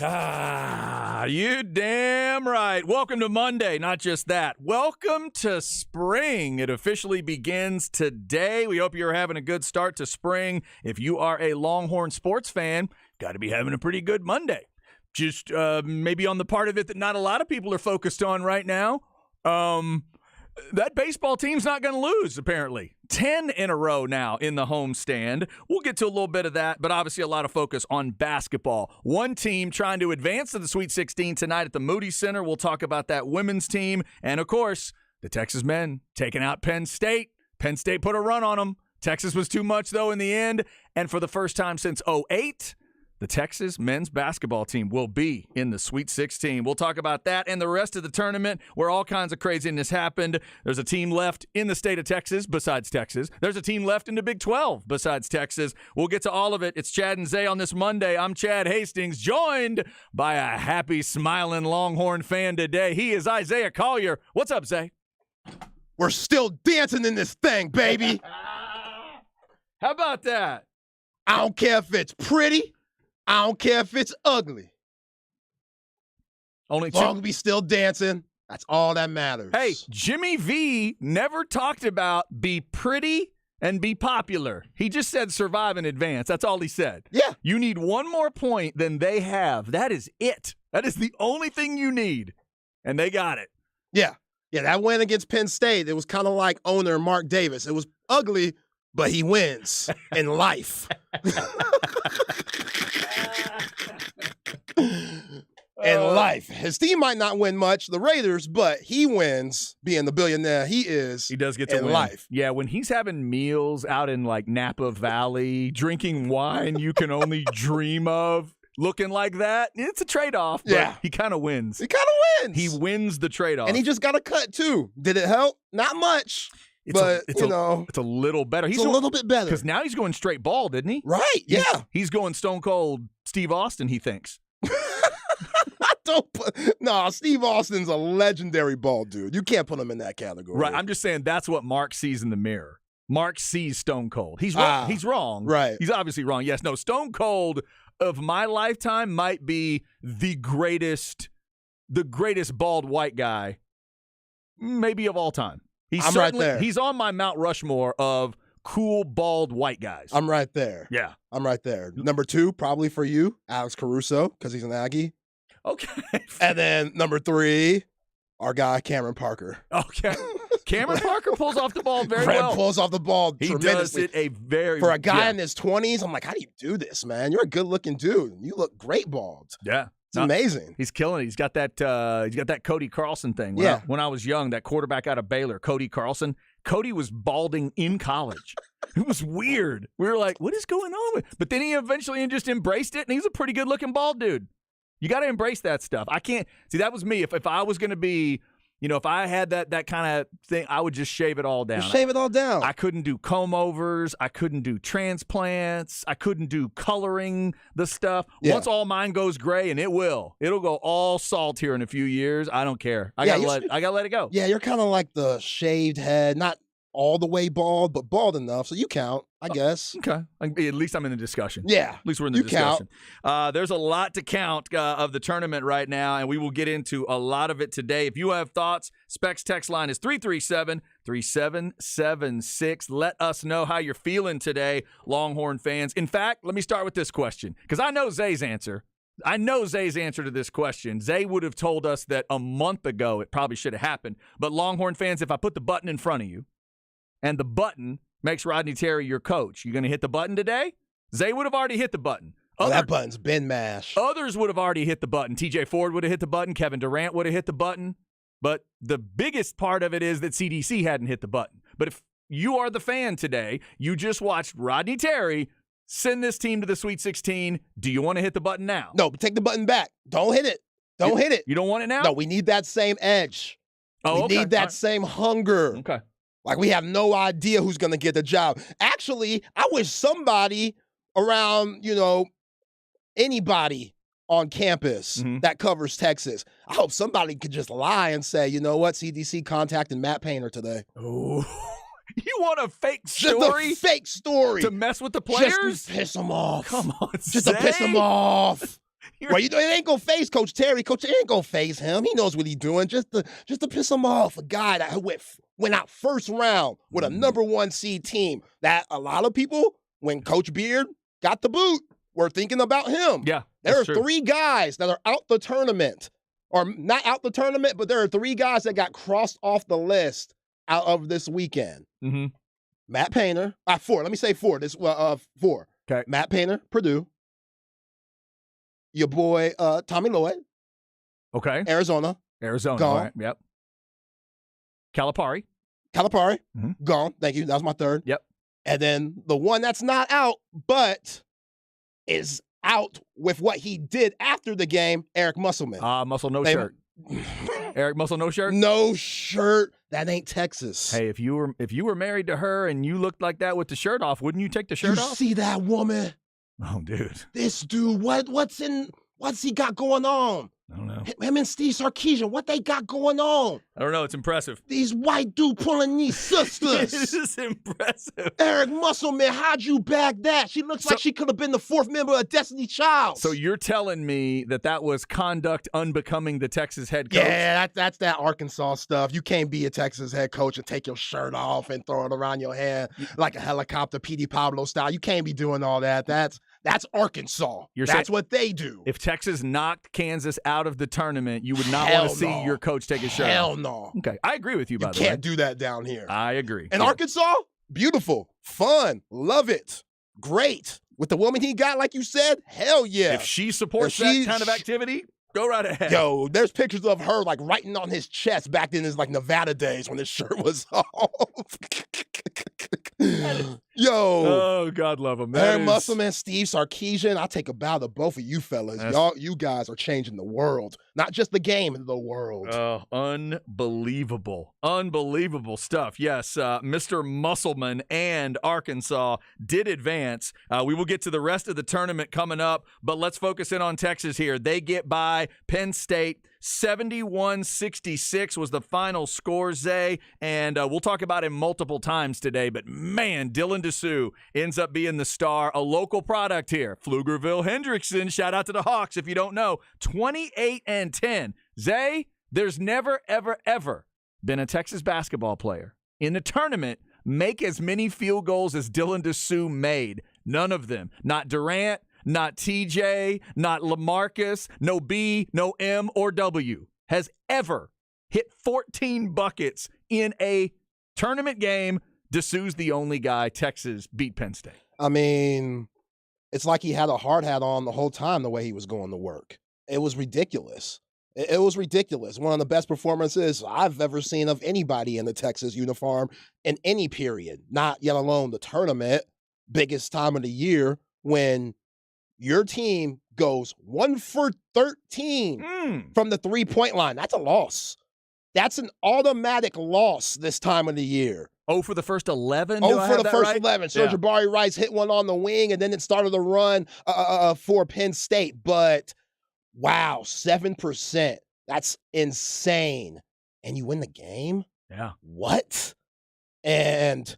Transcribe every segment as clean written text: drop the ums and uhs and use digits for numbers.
You damn right. Welcome to Monday. Not just that. Welcome to spring. It officially begins today. We hope you're having a good start to spring. If you are a Longhorn sports fan, got to be having a pretty good Monday. Just maybe on the part of it that not a lot of people are focused on right now. That baseball team's not going to lose, apparently. 10 in a row now in the homestand. We'll get to a little bit of that, but obviously a lot of focus on basketball. One team trying to advance to the Sweet 16 tonight at the Moody Center. We'll talk about that women's team. And, of course, the Texas men taking out Penn State. Penn State put a run on them. Texas was too much, though, in the end. And for the first time since 2008, the Texas men's basketball team will be in the Sweet 16. We'll talk about that and the rest of the tournament where all kinds of craziness happened. There's a team left in the state of Texas besides Texas. There's a team left in the Big 12 besides Texas. We'll get to all of it. It's Chad and Zay on this Monday. I'm Chad Hastings, joined by a happy, smiling Longhorn fan today. He is Isaiah Collier. What's up, Zay? We're still dancing in this thing, baby. How about that? I don't care if it's pretty. I don't care if it's ugly. Only as long as we still dancing, that's all that matters. Hey, Jimmy V never talked about be pretty and be popular. He just said survive and advance. That's all he said. Yeah. You need one more point than they have. That is it. That is the only thing you need. And they got it. Yeah. Yeah, that win against Penn State, it was kind of like owner Mark Davis. It was ugly, but he wins in life. In life. His team might not win much, the Raiders, but he wins being the billionaire he is. He does get to in win. Life. Yeah, when he's having meals out in like Napa Valley, drinking wine you can only dream of, looking like that, it's a trade-off, but yeah. He kind of wins. He kind of wins. He wins the trade-off. And he just got a cut, too. Did it help? Not much. It's a little better. It's a little bit better. Because now he's going straight bald, isn't he? Right, yeah. He's going stone cold Steve Austin, he thinks. Steve Austin's a legendary bald dude. You can't put him in that category. Right, I'm just saying that's what Mark sees in the mirror. Mark sees Stone Cold. He's wrong. He's wrong. Right. He's obviously wrong. Yes, no, Stone Cold of my lifetime might be the greatest bald white guy maybe of all time. I'm right there. He's on my Mount Rushmore of cool, bald white guys. I'm right there. Yeah. I'm right there. Number 2, probably for you, Alex Caruso, because he's an Aggie. Okay. And then number 3, our guy, Cameron Parker. Okay. Cameron Parker pulls off the ball very well. Pulls off the ball tremendously. He does it For a guy in his 20s, I'm like, how do you do this, man? You're a good-looking dude. You look great bald. Yeah. It's amazing. He's killing it. He's got that Cody Carlson thing. When I was young, that quarterback out of Baylor, Cody Carlson, Cody was balding in college. It was weird. We were like, what is going on? But then he eventually just embraced it, and he's a pretty good-looking bald dude. You got to embrace that stuff. I can't – see, that was me. If I was going to be – if I had that kind of thing, I would just shave it all down. Just shave it all down. I couldn't do comb-overs. I couldn't do transplants. I couldn't do coloring the stuff. Yeah. Once all mine goes gray, and it'll go all salt here in a few years. I don't care. I gotta let it go. Yeah, you're kind of like the shaved head, not all the way bald, but bald enough, so you count, I guess. Okay. At least I'm in the discussion. Yeah. At least we're in the discussion. There's a lot to count of the tournament right now, and we will get into a lot of it today. If you have thoughts, Specs text line is 337-3776. Let us know how you're feeling today, Longhorn fans. In fact, let me start with this question, because I know Zay's answer. I know Zay's answer to this question. Zay would have told us that a month ago it probably should have happened. But Longhorn fans, if I put the button in front of you, and the button makes Rodney Terry your coach, you going to hit the button today? Zay would have already hit the button. That button's been mashed. Others would have already hit the button. TJ Ford would have hit the button. Kevin Durant would have hit the button. But the biggest part of it is that CDC hadn't hit the button. But if you are the fan today, you just watched Rodney Terry send this team to the Sweet 16. Do you want to hit the button now? No, take the button back. Don't hit it. Don't hit it. You don't want it now? No, we need that same edge. We need that same hunger. Okay. Like, we have no idea who's going to get the job. Actually, I wish somebody around, anybody on campus that covers Texas, I hope somebody could just lie and say, you know what, CDC contacted Matt Painter today. Oh, you want a fake story? Just a fake story. To mess with the players? Just to piss them off. Come on, Just to piss them off. Well, it ain't gonna phase Coach Terry. Coach Terry ain't gonna phase him. He knows what he's doing just to piss him off. A guy that went out first round with a number 1 seed team. That a lot of people, when Coach Beard got the boot, were thinking about him. Yeah, there are true. 3 guys that are out the tournament, or not out the tournament, but there are 3 guys that got crossed off the list out of this weekend. Mm-hmm. Matt Painter, 4. Let me say 4. 4. Okay. Matt Painter, Purdue. Your boy Tommy Lloyd. Okay. Arizona. Gone. Gone. All right. Yep. Calipari. Gone. Thank you. That was my 3rd. Yep. And then the one that's not out, but is out with what he did after the game, Eric Musselman. Muscle no shirt. Eric Muscle no shirt? No shirt. That ain't Texas. Hey, if you were married to her and you looked like that with the shirt off, wouldn't you take the shirt off? You see that woman? Oh, dude. This dude, what's he got going on? I don't know. Him and Steve Sarkisian, what they got going on? I don't know. It's impressive. These white dude pulling these sisters. This is impressive. Eric Musselman, how'd you bag that? She looks like she could have been the 4th member of Destiny Child. So you're telling me that was conduct unbecoming the Texas head coach? Yeah, that's that Arkansas stuff. You can't be a Texas head coach and take your shirt off and throw it around your head like a helicopter, P.D. Pablo style. You can't be doing all that. That's Arkansas. That's what they do. If Texas knocked Kansas out of the tournament, you would not want to see your coach take a shirt off. Hell no. Okay, I agree with you, by the way. You can't do that down here. I agree. And Arkansas, beautiful, fun, love it, great. With the woman he got, like you said, hell yeah. If she supports that kind of activity, go right ahead. Yo, there's pictures of her like writing on his chest back in his like Nevada days when his shirt was off. Yo. Oh, God love him. Eric Musselman, Steve Sarkisian, I'll take a bow to both of you fellas. You guys are changing the world. Not just the game, the world. Oh, unbelievable. Unbelievable stuff. Yes, Mr. Musselman and Arkansas did advance. We will get to the rest of the tournament coming up, but let's focus in on Texas here. They get by Penn State. 71-66 was the final score, Zay, and we'll talk about him multiple times today, but man, Dylan Disu ends up being the star, a local product here. Pflugerville Hendrickson, shout out to the Hawks if you don't know, 28-10. Zay, there's never, ever, ever been a Texas basketball player in the tournament make as many field goals as Dylan Disu made. None of them. Not Durant, not TJ, not LaMarcus, no B, no M or W has ever hit 14 buckets in a tournament game. Disu's the only guy. Texas beat Penn State. I mean, it's like he had a hard hat on the whole time the way he was going to work. It was ridiculous. It was ridiculous. One of the best performances I've ever seen of anybody in the Texas uniform in any period, not yet alone the tournament, biggest time of the year when your team goes 1 for 13 from the 3-point line. That's a loss. That's an automatic loss this time of the year. Oh, for the first 11? For the first 11. Serge Jabari Rice hit one on the wing, and then it started a run for Penn State. But, wow, 7%. That's insane. And you win the game? Yeah. What? And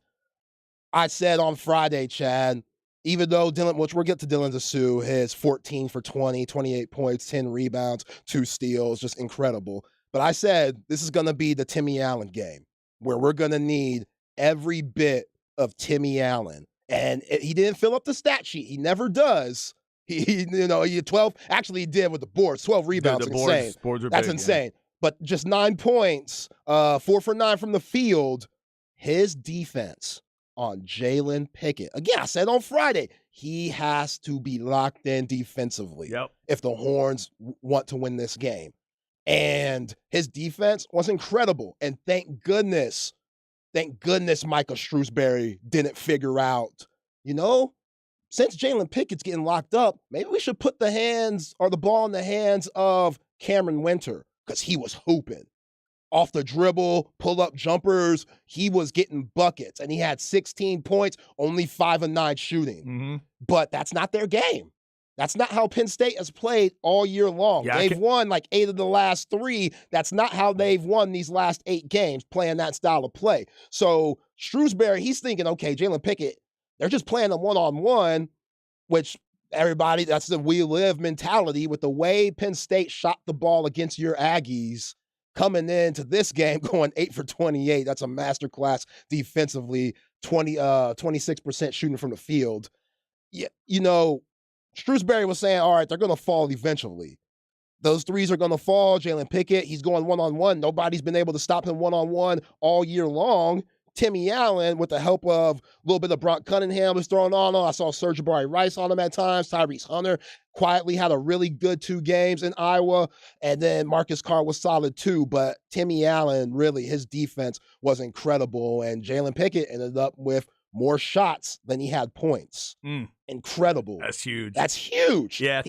I said on Friday, Chad, even though which we'll get to Dylan Disu, his 14 for 20, 28 points, 10 rebounds, 2 steals, just incredible. But I said this is going to be the Timmy Allen game where we're going to need every bit of Timmy Allen. And he didn't fill up the stat sheet. He never does. He had 12. Actually, he did with the boards. 12 rebounds. Insane. Boards are That's big, insane. Yeah. But just 9 points, 4 for 9 from the field. His defense on Jalen Pickett. Again, I said on Friday, he has to be locked in defensively if the Horns want to win this game. And his defense was incredible. And thank goodness Micah Shrewsbury didn't figure out, since Jalen Pickett's getting locked up, maybe we should put the ball in the hands of Cameron Winter because he was hooping. Off the dribble, pull-up jumpers, he was getting buckets, and he had 16 points, only 5 of 9 shooting. Mm-hmm. But that's not their game. That's not how Penn State has played all year long. Yeah, they've won like 8 of the last 3. That's not how they've won these last 8 games, playing that style of play. So Shrewsbury, he's thinking, okay, Jalen Pickett, they're just playing them one-on-one, which everybody, that's the we live mentality with the way Penn State shot the ball against your Aggies coming into this game going 8 for 28. That's a masterclass defensively, 26% shooting from the field. Yeah, Shrewsbury was saying, all right, they're going to fall eventually. Those threes are going to fall. Jalen Pickett, he's going one-on-one. Nobody's been able to stop him one-on-one all year long. Timmy Allen, with the help of a little bit of Brock Cunningham, was throwing on him. I saw Serge Rice on him at times. Tyrese Hunter quietly had a really good 2 games in Iowa. And then Marcus Carr was solid too. But Timmy Allen, really, his defense was incredible. And Jalen Pickett ended up with more shots than he had points. Incredible. That's huge. That's huge. Yeah,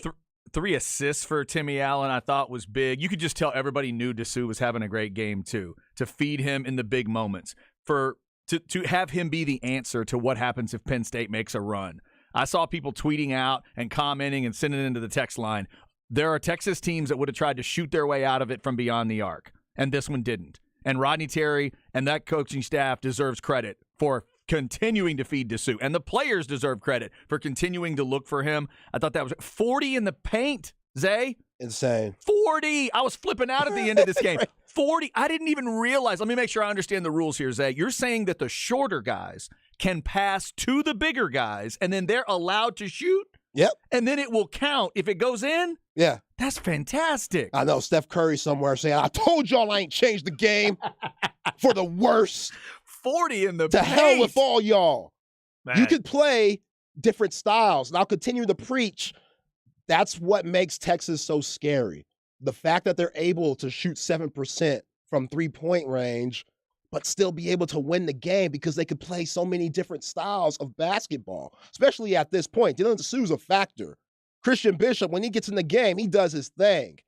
3 assists for Timmy Allen I thought was big. You could just tell everybody knew Dessou was having a great game too, to feed him in the big moments, to have him be the answer to what happens if Penn State makes a run. I saw people tweeting out and commenting and sending it into the text line. There are Texas teams that would have tried to shoot their way out of it from beyond the arc, and this one didn't. And Rodney Terry and that coaching staff deserves credit for continuing to feed Dessou. And the players deserve credit for continuing to look for him. I thought that was 40 in the paint, Zay. Insane. 40. I was flipping out at the end of this game. 40. I didn't even realize. Let me make sure I understand the rules here, Zay. You're saying that the shorter guys can pass to the bigger guys, and then they're allowed to shoot? Yep. And then it will count if it goes in? Yeah. That's fantastic. I know Steph Curry somewhere saying, I told y'all I ain't changed the game for the worst. 40 in the To paint. hell with all y'all. Man. You could play different styles, and I'll continue to preach. That's what makes Texas so scary. The fact that they're able to shoot 7% from 3-point range, but still be able to win the game because they could play so many different styles of basketball, especially at this point. Dylan Dessou's a factor. Christian Bishop, when he gets in the game, he does his thing.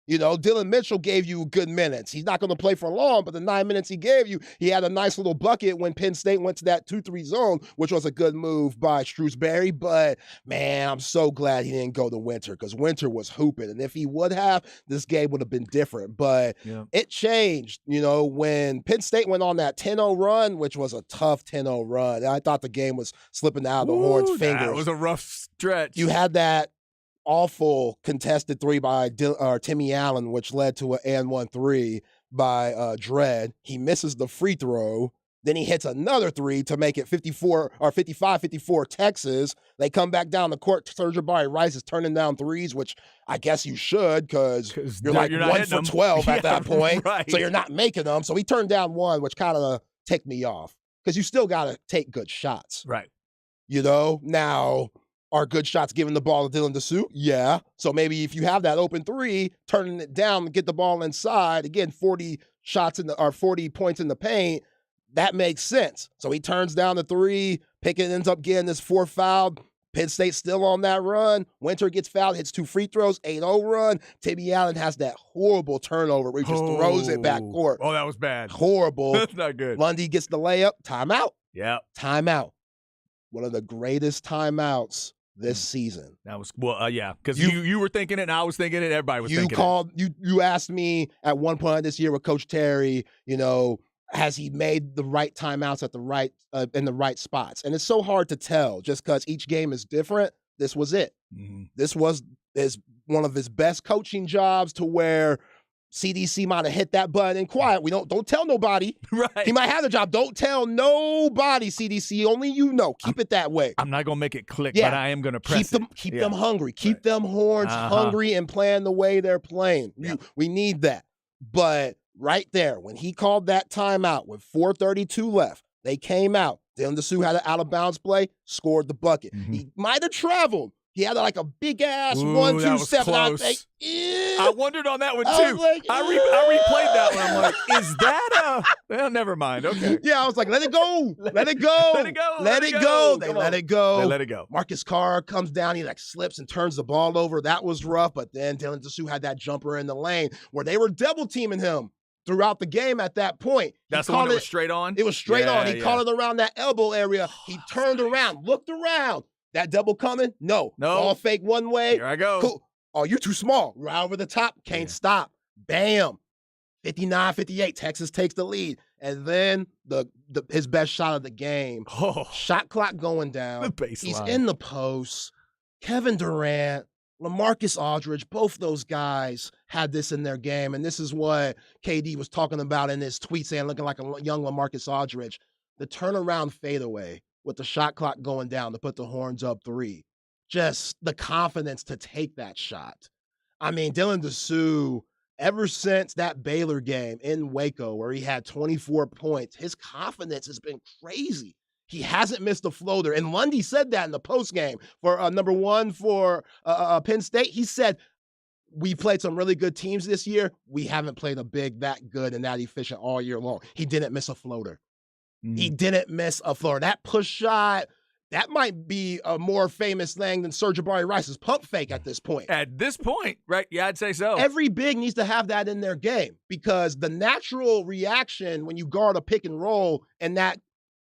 Dylan Mitchell gave you good minutes. He's not going to play for long, but the 9 minutes he gave you, he had a nice little bucket when Penn State went to that 2-3 zone, which was a good move by Shrewsbury. But, man, I'm so glad he didn't go to Winter because Winter was hooping. And if he would have, this game would have been different. But It changed, when Penn State went on that 10-0 run, which was a tough 10-0 run. I thought the game was slipping out of the Horns' fingers. That was a rough stretch. You had that awful contested 3 by Timmy Allen, which led to an and 1-3 by Dredd. He misses the free throw. Then he hits another 3 to make it 55-54 Texas. They come back down the court. Serge Rice is turning down threes, which I guess you should because you're 1 for 12 at that point. Right. So you're not making them. So he turned down 1, which kind of ticked me off because you still got to take good shots. Right. Now, are good shots giving the ball to Dylan Dessou? Yeah. So maybe if you have that open 3, turning it down to get the ball inside, again, 40 points in the paint, that makes sense. So he turns down the 3, Pickett ends up getting his 4th foul. Penn State still on that run. Winter gets fouled, hits 2 free throws, 8-0 run. Timmy Allen has that horrible turnover where he just throws it back court. Oh, that was bad. Horrible. That's not good. Lundy gets the layup. Timeout. Yeah. Timeout. One of the greatest timeouts this season. That was because you were thinking it and I was thinking it. Everybody was thinking it. You asked me at one point this year with Coach Terry, has he made the right timeouts at the right in the right spots? And it's so hard to tell just because each game is different. This was it. Mm-hmm. This was one of his best coaching jobs to where CDC might have hit that button in quiet. We don't tell nobody. Right. He might have the job. Don't tell nobody, CDC. Only you know. Keep it that way. I'm not gonna make it click, but I am gonna press Keep them hungry. Keep them horns hungry and playing the way they're playing. Yeah. We need that. But right there, when he called that timeout with 4:32 left, they came out. Dylan Dessou had an out of bounds play, scored the bucket. Mm-hmm. He might have traveled. He had like a big ass 1-2 step. I wondered on that one too. Like, I replayed that one. I'm like, is that well, never mind. Okay. Yeah, I was like, let it go. Let it go. Let it go. Let it go. They let it go. They let it go. Marcus Carr comes down. He slips and turns the ball over. That was rough. But then Dylan Dessou had that jumper in the lane where they were double teaming him throughout the game at that point. That's the one that was straight on? It was straight on. He caught it around that elbow area. He turned around, looked around. That double coming? No. Ball fake one way. Here I go. Cool. Oh, you're too small. Right over the top. Can't stop. Bam. 59-58. Texas takes the lead. And then his best shot of the game. Shot clock going down. The baseline. He's in the post. Kevin Durant, LaMarcus Aldridge, both those guys had this in their game. And this is what KD was talking about in his tweet, saying looking like a young LaMarcus Aldridge. The turnaround fadeaway with the shot clock going down to put the horns up 3. Just the confidence to take that shot. I mean, Dylan Disu, ever since that Baylor game in Waco where he had 24 points, his confidence has been crazy. He hasn't missed a floater. And Lundy said that in the postgame for number 1 for Penn State. He said, we played some really good teams this year. We haven't played a big that good and that efficient all year long. He didn't miss a floater. He didn't miss a floater. That push shot, that might be a more famous thing than Serge Jabari Rice's pump fake at this point. At this point, right? Yeah, I'd say so. Every big needs to have that in their game because the natural reaction when you guard a pick and roll and that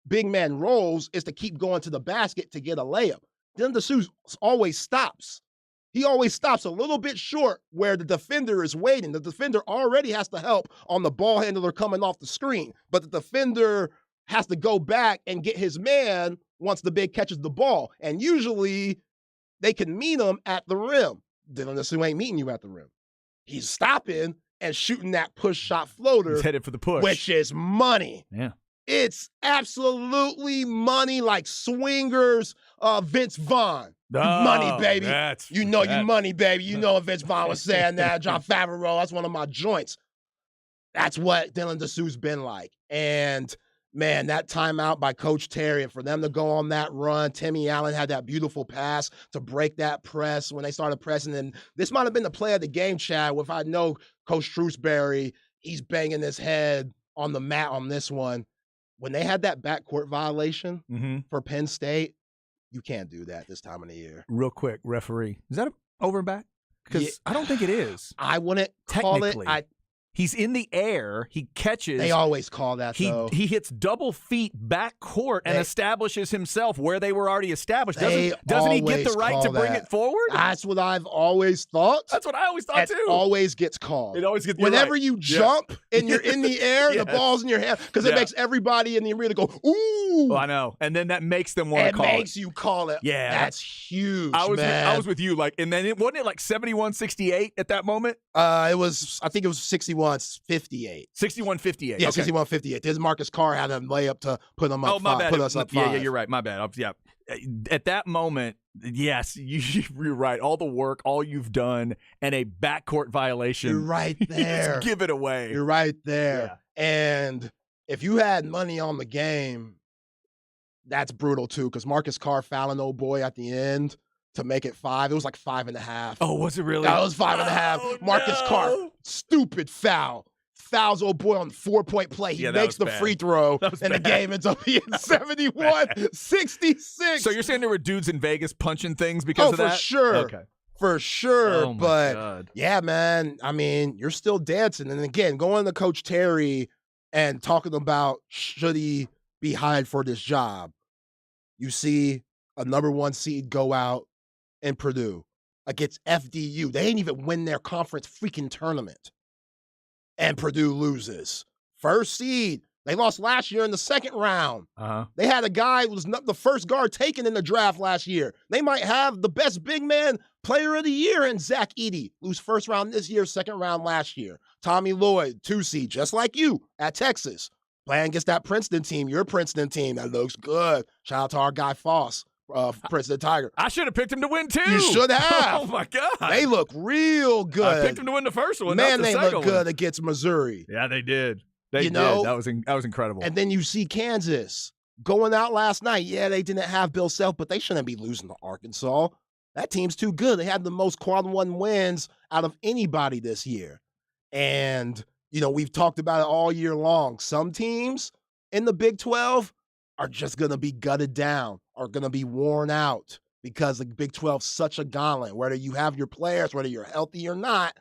big man rolls is to keep going to the basket to get a layup. Then Disu always stops. He always stops a little bit short where the defender is waiting. The defender already has to help on the ball handler coming off the screen, but the defender has to go back and get his man once the big catches the ball. And usually they can meet him at the rim. Dylan Disu ain't meeting you at the rim. He's stopping and shooting that push shot floater. He's headed for the push. Which is money. Yeah. It's absolutely money like swingers, Vince Vaughn. Money, baby. You money, baby. You know Vince Vaughn was saying that. John Favreau, that's one of my joints. That's what Dylan Disu's been like. And man, that timeout by Coach Terry, and for them to go on that run, Timmy Allen had that beautiful pass to break that press when they started pressing. And this might have been the play of the game, Chad, if I know Coach Shrewsbury, he's banging his head on the mat on this one. When they had that backcourt violation for Penn State, you can't do that this time of the year. Real quick, referee. Is that over and back? Because I don't think it is. I wouldn't call it. He's in the air. He catches. They always call that, though. He hits double feet back court and establishes himself where they were already established. Doesn't he get the right to bring it forward? That's what I've always thought. That's what I always thought, too. It always gets called. It always gets Whenever you jump and you're in the air, the ball's in your hand, because it makes everybody in the arena go, ooh. Oh, I know. And then that makes them want to call it. It makes you call it. Yeah. That's huge, I man. was with you. And then wasn't it like 71-68 at that moment? I think it was 61-58. 61-58. Yeah, okay. 61-58. There's Marcus Carr had a layup to put them up. Oh, my bad. Put us up 5. Yeah, you're right. My bad. Yeah. At that moment, yes, you're right. All the work, all you've done, and a backcourt violation. You're right there. Just give it away. You're right there. Yeah. And if you had money on the game, that's brutal too, because Marcus Carr fouling old boy at the end to make it 5. It was like 5.5. Oh, was it really? That was 5.5. Oh, Marcus Carr, stupid foul. Fouls old boy on 4-point play. He makes the free throw, and the game ends up being 71-66. So you're saying there were dudes in Vegas punching things because of that? For sure. Okay. For sure. Oh, my God. Yeah, man, I mean, you're still dancing. And again, going to Coach Terry and talking about should he be hired for this job, you see a number 1 seed go out in Purdue against FDU. They ain't even win their conference freaking tournament. And Purdue loses. First seed. They lost last year in the second round. They had a guy who was the first guard taken in the draft last year. They might have the best big man player of the year in Zach Edey. Lose first round this year, second round last year. Tommy Lloyd, 2 seed, just like you at Texas. Playing against that Princeton team, your Princeton team. That looks good. Shout out to our guy Foss. Princeton Tiger. I should have picked him to win too. You should have. Oh my God. They look real good. I picked him to win the first one. Man, they look good against Missouri. Yeah, they did. They did. Know? That was incredible. And then you see Kansas going out last night. Yeah, they didn't have Bill Self, but they shouldn't be losing to Arkansas. That team's too good. They had the most quad 1 wins out of anybody this year. And, we've talked about it all year long. Some teams in the Big 12 are just going to be gutted down, are going to be worn out because the Big 12 is such a gauntlet. Whether you have your players, whether you're healthy or not,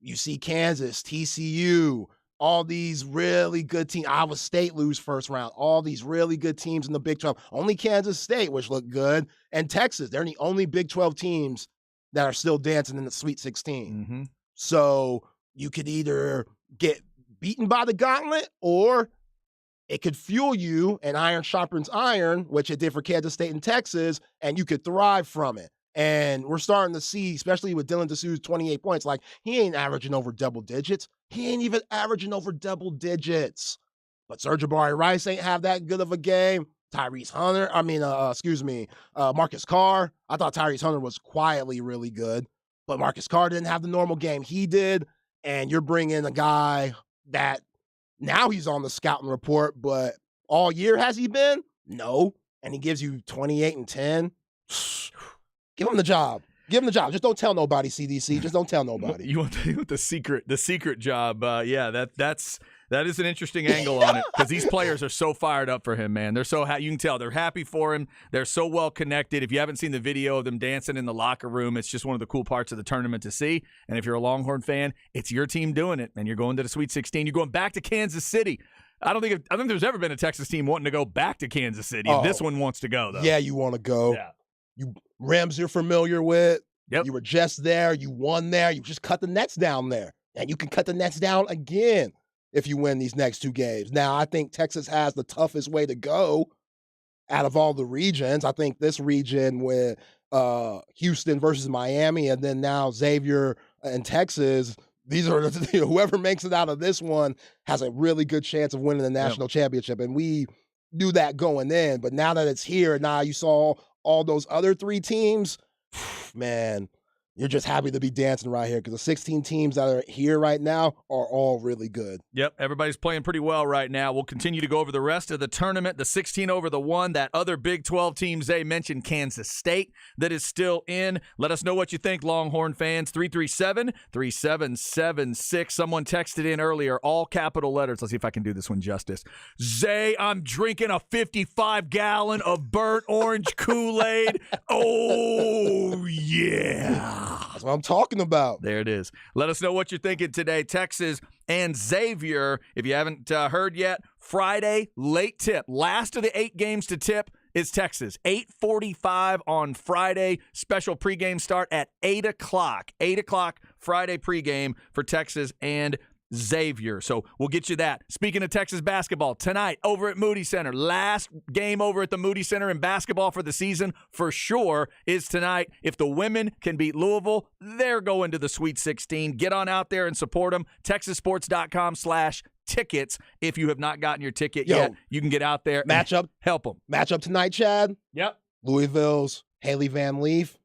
you see Kansas, TCU, all these really good teams. Iowa State lose first round. All these really good teams in the Big 12. Only Kansas State, which look good, and Texas. They're the only Big 12 teams that are still dancing in the Sweet 16. So you could either get beaten by the gauntlet or it could fuel you, and iron sharpens iron, which it did for Kansas State and Texas, and you could thrive from it. And we're starting to see, especially with Dylan Dessou's 28 points, like he ain't averaging over double digits. He ain't even averaging over double digits. But Sir'Jabari Rice ain't have that good of a game. Marcus Carr. I thought Tyrese Hunter was quietly really good, but Marcus Carr didn't have the normal game he did. And you're bringing a guy that now he's on the scouting report, but all year has he been? No. And he gives you 28 and 10. Give him the job. Give him the job. Just don't tell nobody, CDC. Just don't tell nobody. You want the secret job. That is an interesting angle on it because these players are so fired up for him, man. They're so you can tell they're happy for him. They're so well connected. If you haven't seen the video of them dancing in the locker room, it's just one of the cool parts of the tournament to see. And if you're a Longhorn fan, it's your team doing it, and you're going to the Sweet 16. You're going back to Kansas City. I don't think there's ever been a Texas team wanting to go back to Kansas City. Oh, this one wants to go, though. Yeah, you want to go. Yeah. You Rams you're familiar with. Yep. You were just there. You won there. You just cut the nets down there. And you can cut the nets down again if you win these next two games. Now, I think Texas has the toughest way to go out of all the regions. I think this region with Houston versus Miami and then now Xavier and Texas, these are whoever makes it out of this one has a really good chance of winning the national championship. And we knew that going in. But now that it's here, now you saw all those other three teams, man, you're just happy to be dancing right here because the 16 teams that are here right now are all really good. Yep, everybody's playing pretty well right now. We'll continue to go over the rest of the tournament. The 16 over the 1, that other Big 12 team, Zay mentioned Kansas State, that is still in. Let us know what you think, Longhorn fans. 337-3776. Someone texted in earlier, all capital letters. Let's see if I can do this one justice. Zay, I'm drinking a 55-gallon of burnt orange Kool-Aid. Oh, yeah. That's what I'm talking about. There it is. Let us know what you're thinking today. Texas and Xavier. If you haven't heard yet, Friday, late tip. Last of the 8 games to tip is Texas. 8:45 on Friday. Special pregame start at 8 o'clock. 8 o'clock Friday pregame for Texas and Xavier. So we'll get you that. Speaking of Texas basketball, tonight over at Moody Center, last game over at the Moody Center in basketball for the season for sure is tonight. If the women can beat Louisville, they're going to the Sweet 16. Get on out there and support them. TexasSports.com/tickets. If you have not gotten your ticket yet, you can get out there. Matchup. Help them. Matchup tonight, Chad. Yep. Louisville's Haley Van Leaf.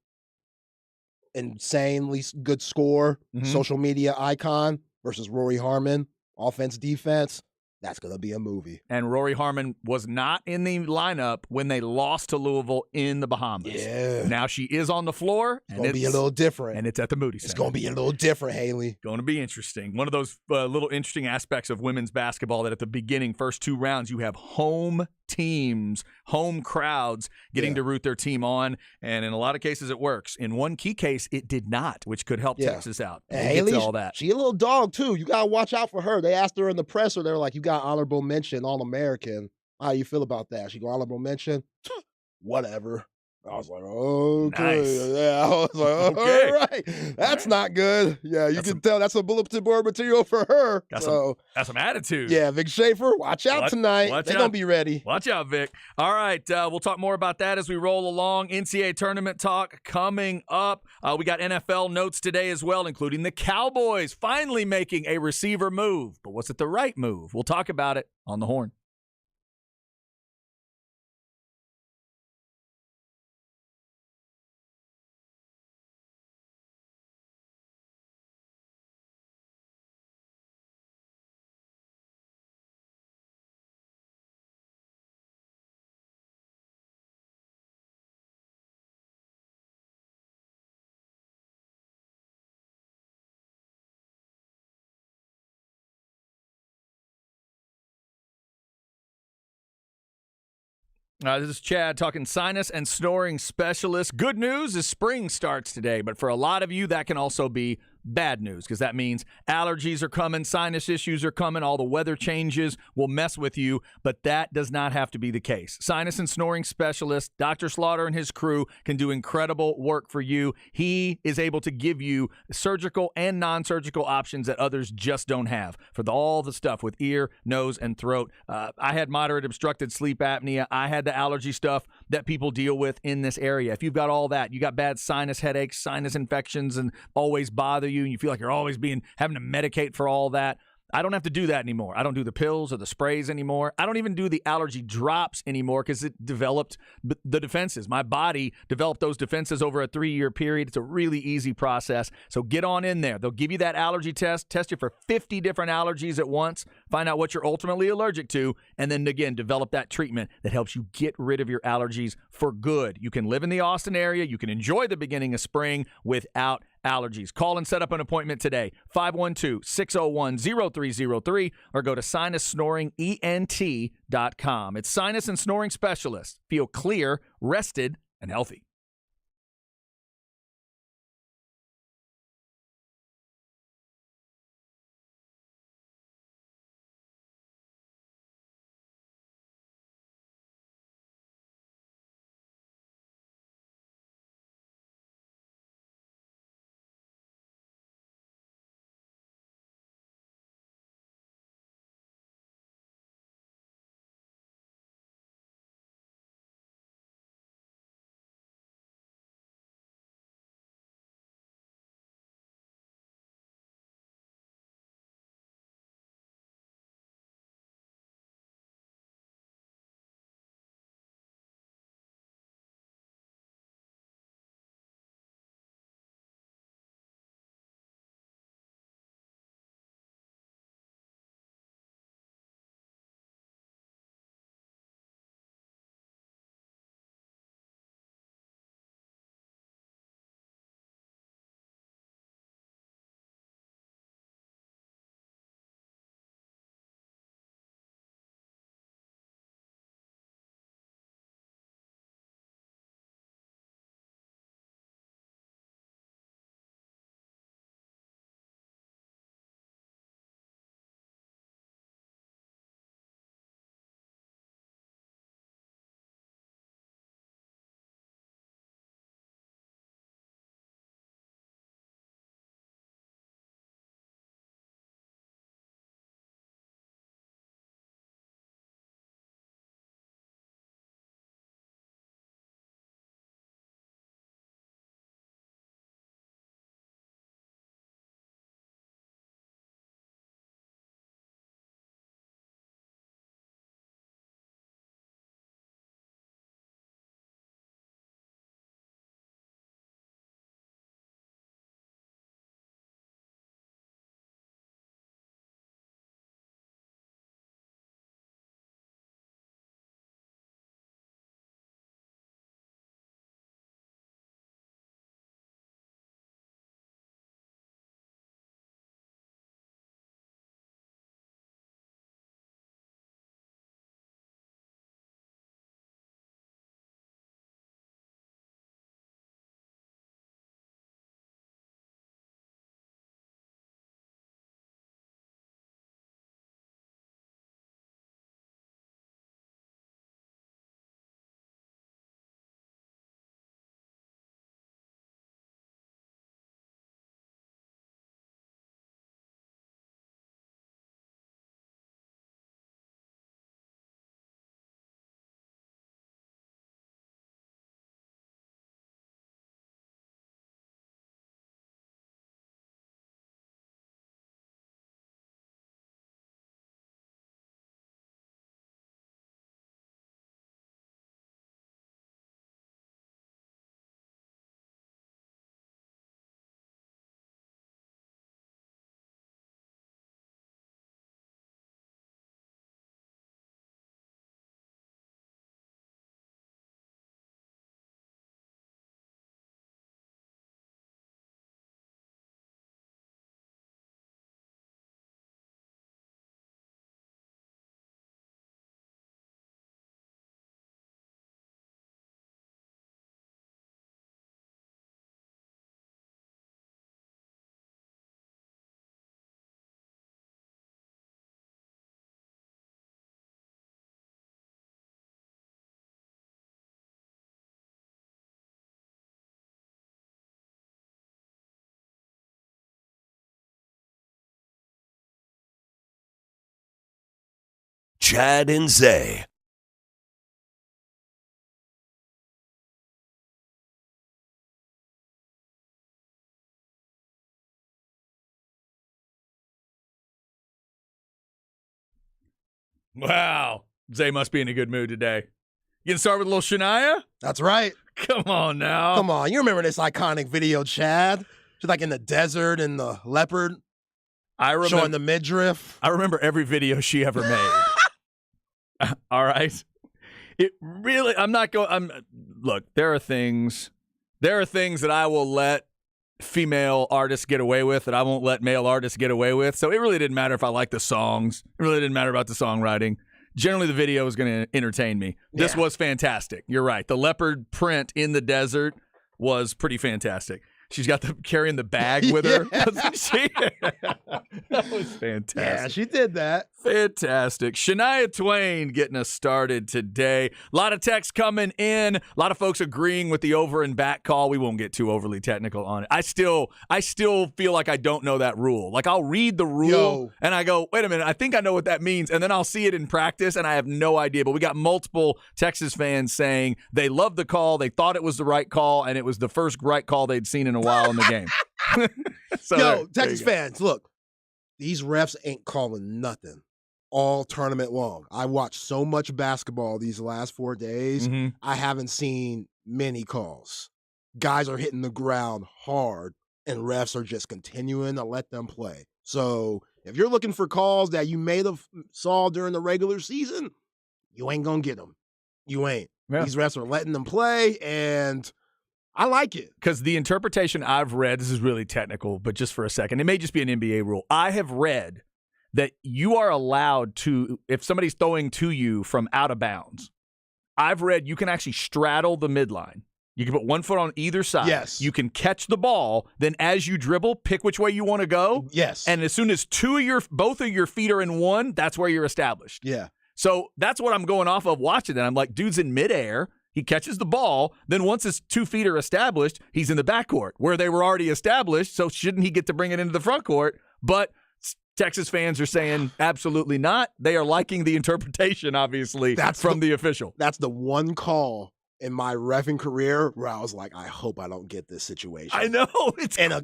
Insanely good score. Social media icon. Versus Rory Harmon, offense, defense. That's going to be a movie. And Rory Harmon was not in the lineup when they lost to Louisville in the Bahamas. Yeah. Now she is on the floor. It's going to be a little different. And it's at the Moody Center. It's going to be a little different, Haley. Going to be interesting. One of those little interesting aspects of women's basketball that at the beginning, first 2 rounds, you have home teams, home crowds getting to root their team on. And in a lot of cases, it works. In one key case, it did not, which could help Texas out. And Haley, all that. She a little dog, too. You got to watch out for her. They asked her in the presser. They were like, you got honorable mention, All-American. How you feel about that? She go, honorable mention? Whatever. I was like, okay. Nice. Yeah, I was like, all right. That's not good. Yeah, you can tell that's some bulletin board material for her. Got some attitude. Yeah, Vic Schaefer, watch out tonight. They're going to be ready. Watch out, Vic. All right, we'll talk more about that as we roll along. NCAA tournament talk coming up. We got NFL notes today as well, including the Cowboys finally making a receiver move. But was it the right move? We'll talk about it on the Horn. This is Chad talking sinus and snoring specialist. Good news is spring starts today, but for a lot of you, that can also be bad news, because that means allergies are coming, sinus issues are coming, all the weather changes will mess with you, but that does not have to be the case. Sinus and snoring specialist Dr. Slaughter and his crew can do incredible work for you. He is able to give you surgical and non-surgical options that others just don't have for all the stuff with ear, nose, and throat. I had moderate obstructed sleep apnea. I had the allergy stuff that people deal with in this area. If you've got all that, you got bad sinus headaches, sinus infections, and always bother you, and you feel like you're always having to medicate for all that, I don't have to do that anymore. I don't do the pills or the sprays anymore. I don't even do the allergy drops anymore because it developed the defenses. My body developed those defenses over a 3-year period. It's a really easy process. So get on in there. They'll give you that allergy test you for 50 different allergies at once, find out what you're ultimately allergic to, and then again, develop that treatment that helps you get rid of your allergies for good. You can live in the Austin area. You can enjoy the beginning of spring without allergies. Call and set up an appointment today, 512-601-0303, or go to sinussnoringent.com. It's Sinus and Snoring Specialists. Feel clear, rested, and healthy. Chad and Zay. Wow. Zay must be in a good mood today. You can start with a little Shania? That's right. Come on now. Come on. You remember this iconic video, Chad? She's like in the desert and the leopard showing the midriff. I remember every video she ever made. All right. It really, look, there are things that I will let female artists get away with that I won't let male artists get away with. So it really didn't matter if I liked the songs. It really didn't matter about the songwriting. Generally, the video was going to entertain me. This was fantastic. You're right. The leopard print in the desert was pretty fantastic. She's got carrying the bag with her, doesn't she? That was fantastic. Yeah, she did that. Fantastic. Shania Twain getting us started today. A lot of texts coming in. A lot of folks agreeing with the over and back call. We won't get too overly technical on it. I still feel like I don't know that rule. Like I'll read the rule and I go, wait a minute, I think I know what that means. And then I'll see it in practice and I have no idea. But we got multiple Texas fans saying they loved the call. They thought it was the right call. And it was the first right call they'd seen in a while in the game. So Texas fans, look, these refs ain't calling nothing all tournament long. I watched so much basketball these last 4 days. Mm-hmm. I haven't seen many calls. Guys are hitting the ground hard, and refs are just continuing to let them play. So if you're looking for calls that you may have saw during the regular season, you ain't going to get them. You ain't. Yeah. These refs are letting them play, and I like it. Because the interpretation I've read, this is really technical, but just for a second, it may just be an NBA rule. I have read that you are allowed to, if somebody's throwing to you from out of bounds, I've read you can actually straddle the midline. You can put one foot on either side. Yes. You can catch the ball. Then as you dribble, pick which way you want to go. Yes. And as soon as both of your feet are in one, that's where you're established. Yeah. So that's what I'm going off of watching that. I'm like, dude's in midair. He catches the ball. Then once his 2 feet are established, he's in the backcourt where they were already established. So shouldn't he get to bring it into the front court? But Texas fans are saying absolutely not. They are liking the interpretation, obviously, from the official. That's the one call in my reffing career where I was like, I hope I don't get this situation. I know.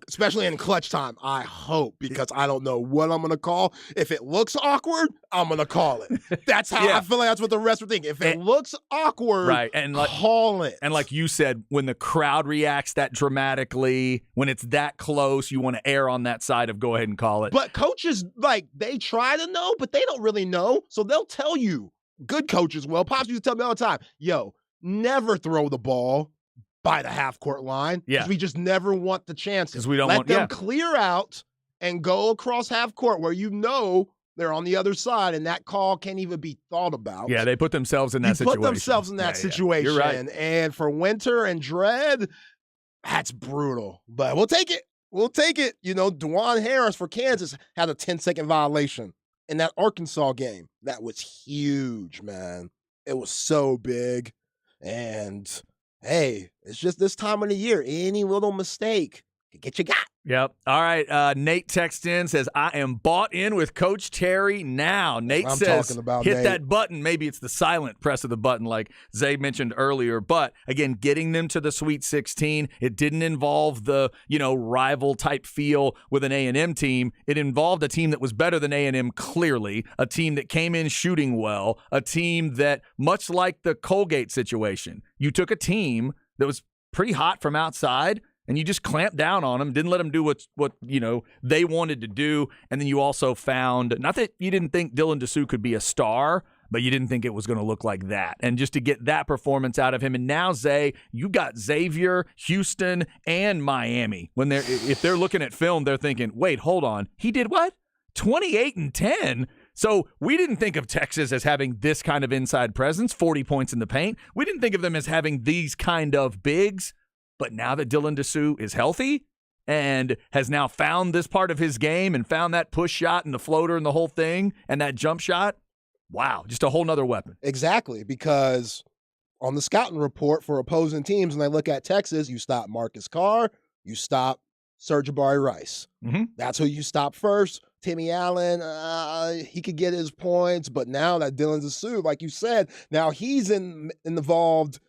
Especially in clutch time, I hope, because I don't know what I'm going to call. If it looks awkward, I'm going to call it. That's how I feel like that's what the refs were thinking. If it looks awkward, right, and call it. And like you said, when the crowd reacts that dramatically, when it's that close, you want to err on that side of go ahead and call it. But coaches, they try to know, but they don't really know. So they'll tell you. Good coaches will. Pops used to tell me all the time, never throw the ball by the half-court line. Yeah. We just never want the chances. Because we don't Let them clear out and go across half-court where they're on the other side, and that call can't even be thought about. Yeah, they put themselves in that situation. Put themselves in that situation. You're right. And for Winter and Dredd, that's brutal. But we'll take it. We'll take it. Dwan Harris for Kansas had a 10-second violation in that Arkansas game. That was huge, man. It was so big. And, hey, it's just this time of the year. Any little mistake can get you got. Yep. All right. Nate texts in, says, I am bought in with Coach Terry now. Nate says, hit Nate. that button. Maybe it's the silent press of the button like Zay mentioned earlier. But, again, getting them to the Sweet 16, it didn't involve the, rival type feel with an A&M team. It involved a team that was better than A&M clearly, a team that came in shooting well, a team that, much like the Colgate situation, you took a team that was pretty hot from outside, and you just clamped down on them, didn't let them do what they wanted to do. And then you also found, not that you didn't think Dylan Dessou could be a star, but you didn't think it was going to look like that. And just to get that performance out of him. And now, Zay, you got Xavier, Houston, and Miami. If they're looking at film, they're thinking, wait, hold on. He did what? 28-10? So we didn't think of Texas as having this kind of inside presence, 40 points in the paint. We didn't think of them as having these kind of bigs. But now that Dylan Dessou is healthy and has now found this part of his game and found that push shot and the floater and the whole thing and that jump shot, wow, just a whole nother weapon. Exactly, because on the scouting report for opposing teams, when they look at Texas, you stop Marcus Carr, you stop Serge Abari Rice. Mm-hmm. That's who you stop first. Timmy Allen, he could get his points, but now that Dylan Disu, like you said, now he's involved.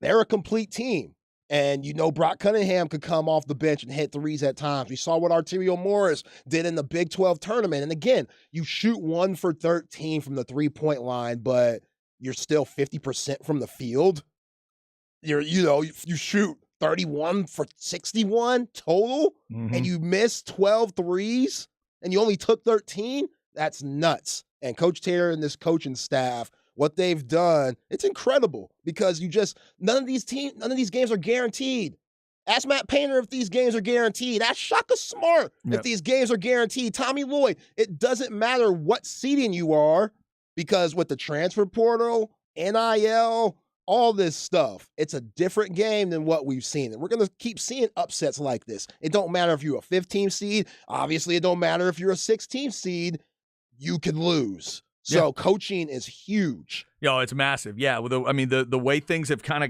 They're a complete team. And Brock Cunningham could come off the bench and hit threes at times. We saw what Arterio Morris did in the Big 12 tournament. And again, you shoot 1 for 13 from the three-point line, but you're still 50% from the field. You shoot 31 for 61 total, and you missed 12 threes, and you only took 13. That's nuts. And Coach Taylor and this coaching staff, what they've done, it's incredible because none of these games are guaranteed. Ask Matt Painter if these games are guaranteed. Ask Shaka Smart if these games are guaranteed. Tommy Lloyd, it doesn't matter what seeding you are because with the transfer portal, NIL, all this stuff, it's a different game than what we've seen. And we're going to keep seeing upsets like this. It don't matter if you're a 15 seed. Obviously, it don't matter if you're a 16 seed. You can lose. So coaching is huge. It's massive. Yeah. Well, the way things have kind of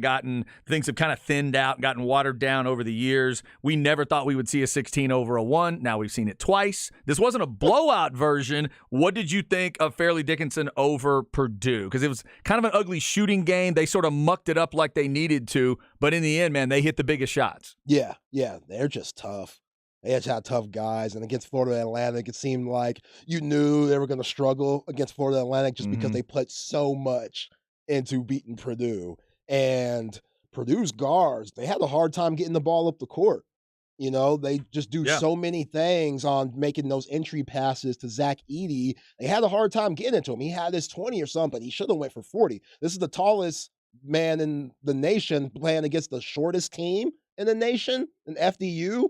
thinned out, gotten watered down over the years. We never thought we would see a 16 over a 1. Now we've seen it twice. This wasn't a blowout version. What did you think of Fairleigh Dickinson over Purdue? Because it was kind of an ugly shooting game. They sort of mucked it up like they needed to. But in the end, man, they hit the biggest shots. Yeah. They're just tough. They just had tough guys, and against Florida Atlantic, it seemed like you knew they were going to struggle against Florida Atlantic just because they put so much into beating Purdue. And Purdue's guards, they had a hard time getting the ball up the court. They just do so many things on making those entry passes to Zach Edey. They had a hard time getting it to him. He had his 20 or something. He should have went for 40. This is the tallest man in the nation playing against the shortest team in the nation, in FDU.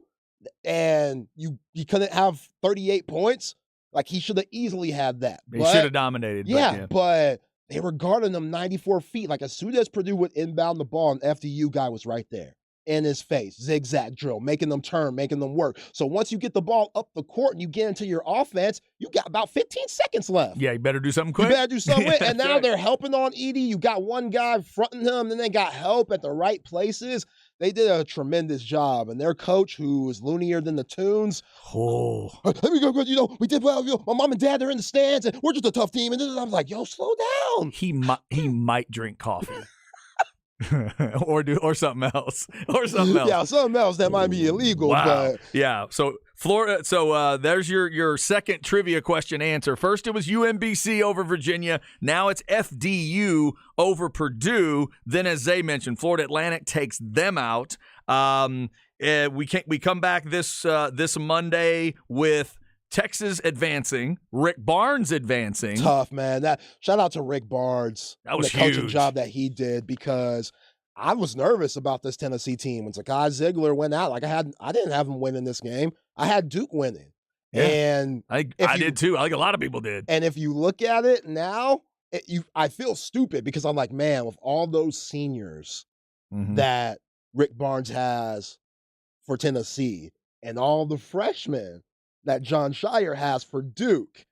And you couldn't have 38 points. Like, he should have easily had that. He should have dominated. But they were guarding him 94 feet. Like, as soon as Purdue would inbound the ball, an FDU guy was right there in his face. Zigzag drill, making them turn, making them work. So once you get the ball up the court and you get into your offense, you got about 15 seconds left. Yeah, you better do something quick. And now they're helping on Edey. You got one guy fronting him, then they got help at the right places. They did a tremendous job, and their coach, who is loonier than the Tunes, let me go. We did well. My mom and dad, they're in the stands, and we're just a tough team. And then I was like, slow down. He might drink coffee. or something else. Yeah, something else that might be illegal. Wow. But yeah. So Florida. So there's your second trivia question answer. First, it was UMBC over Virginia. Now it's FDU over Purdue. Then, as Zay mentioned, Florida Atlantic takes them out. We come back this Monday with Texas advancing, Rick Barnes advancing. Tough, man. Shout out to Rick Barnes. That was the coaching job that he did, because I was nervous about this Tennessee team. When Zakai Ziegler went out, like I didn't have him winning this game. I had Duke winning. Yeah, and I did too. I think a lot of people did. And if you look at it now, I feel stupid because I'm like, man, with all those seniors that Rick Barnes has for Tennessee and all the freshmen that John Shire has for Duke,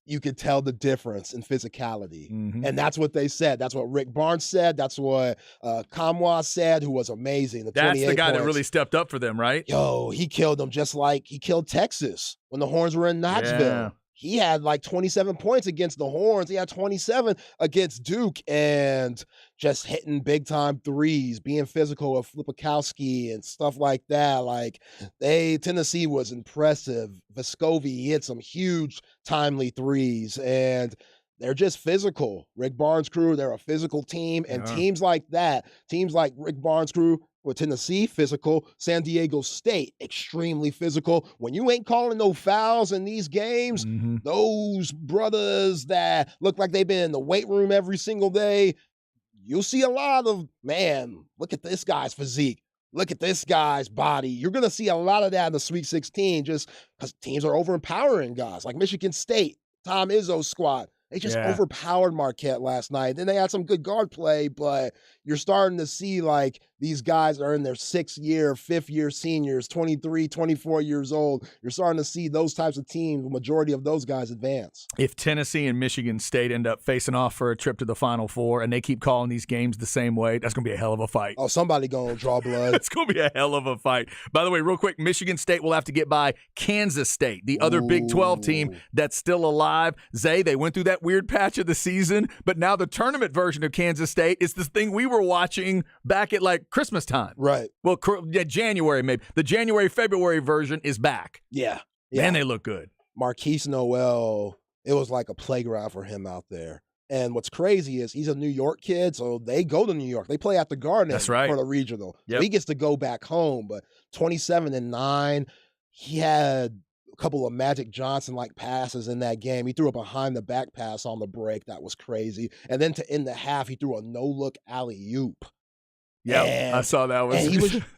you could tell the difference in physicality. And that's what they said. That's what Rick Barnes said. That's what Kamwa said, who was amazing. That's the guy that really stepped up for them, right? He killed them just like he killed Texas when the Horns were in Knoxville. Yeah. He had like 27 points against the Horns. He had 27 against Duke, and just hitting big-time threes, being physical with Flipikowski and stuff like that. Like, Tennessee was impressive. Vescovi hit some huge, timely threes, and they're just physical. Rick Barnes' crew, they're a physical team, and teams like that, teams like Rick Barnes' crew, with Tennessee, physical. San Diego State, extremely physical. When you ain't calling no fouls in these games, those brothers that look like they've been in the weight room every single day, you'll see a lot of, man, look at this guy's physique. Look at this guy's body. You're going to see a lot of that in the Sweet 16 just because teams are overempowering guys. Like Michigan State, Tom Izzo's squad. They just overpowered Marquette last night. Then they had some good guard play, but you're starting to see, like, These guys are in their 6th year, 5th year seniors, 23, 24 years old. You're starting to see those types of teams, the majority of those guys advance. If Tennessee and Michigan State end up facing off for a trip to the Final Four and they keep calling these games the same way, that's going to be a hell of a fight. Oh, somebody going to draw blood. It's going to be a hell of a fight. By the way, real quick, Michigan State will have to get by Kansas State, the other Big 12 team that's still alive. Zay, they went through that weird patch of the season, but now the tournament version of Kansas State is this thing we were watching back at like Christmas time. Right. Well, January maybe. The January-February version is back. Yeah. And they look good. Marquise Noel, it was like a playground for him out there. And what's crazy is he's a New York kid, so they go to New York. They play at the Garden That's right. for the regional. Yep. So he gets to go back home. But 27-9, he had a couple of Magic Johnson-like passes in that game. He threw a behind-the-back pass on the break. That was crazy. And then to end the half, he threw a no-look alley-oop. Yeah, I saw that.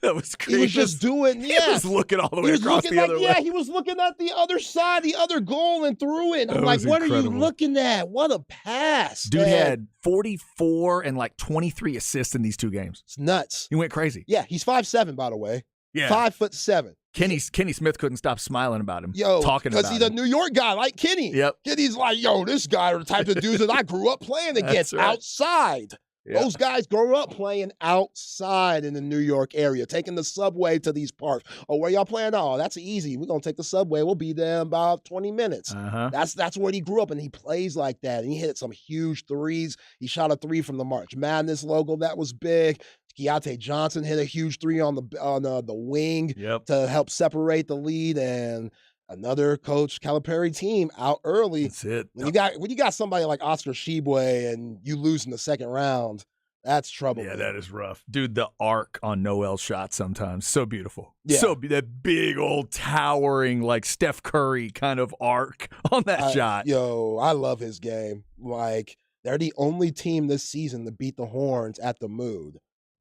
That was crazy. He was just doing, He was looking all the way across the other way. Yeah, he was looking at the other side, the other goal, and threw it. I'm like, what incredible. are you looking at? What a pass. Dude had 44 and like 23 assists in these 2 games. It's nuts. He went crazy. Yeah, he's 5'7", by the way. Yeah. 5'7". Kenny Smith couldn't stop smiling about him. Yo, talking about because he's a New York guy like Kenny. Yep. Kenny's like, yo, this guy are the type of dudes that I grew up playing against right. outside. Yeah. Those guys grow up playing outside in the New York area, taking the subway to these parks. Oh, where y'all playing? Oh, that's easy. We're going to take the subway. We'll be there in about 20 minutes. Uh-huh. That's where he grew up, and he plays like that. And he hit some huge threes. He shot a 3 from the March Madness logo. That was big. Keontae Johnson hit a huge 3 on the wing to help separate the lead, and another Coach Calipari team out early. That's it. When you got somebody like Oscar Tshiebwe and you lose in the second round, that's trouble. Yeah, man. that is rough. Dude, the arc on Noel's shot sometimes, so beautiful. Yeah. So that big old towering like Steph Curry kind of arc on that shot. Yo, I love his game. Like, they're the only team this season to beat the Horns at the Mood.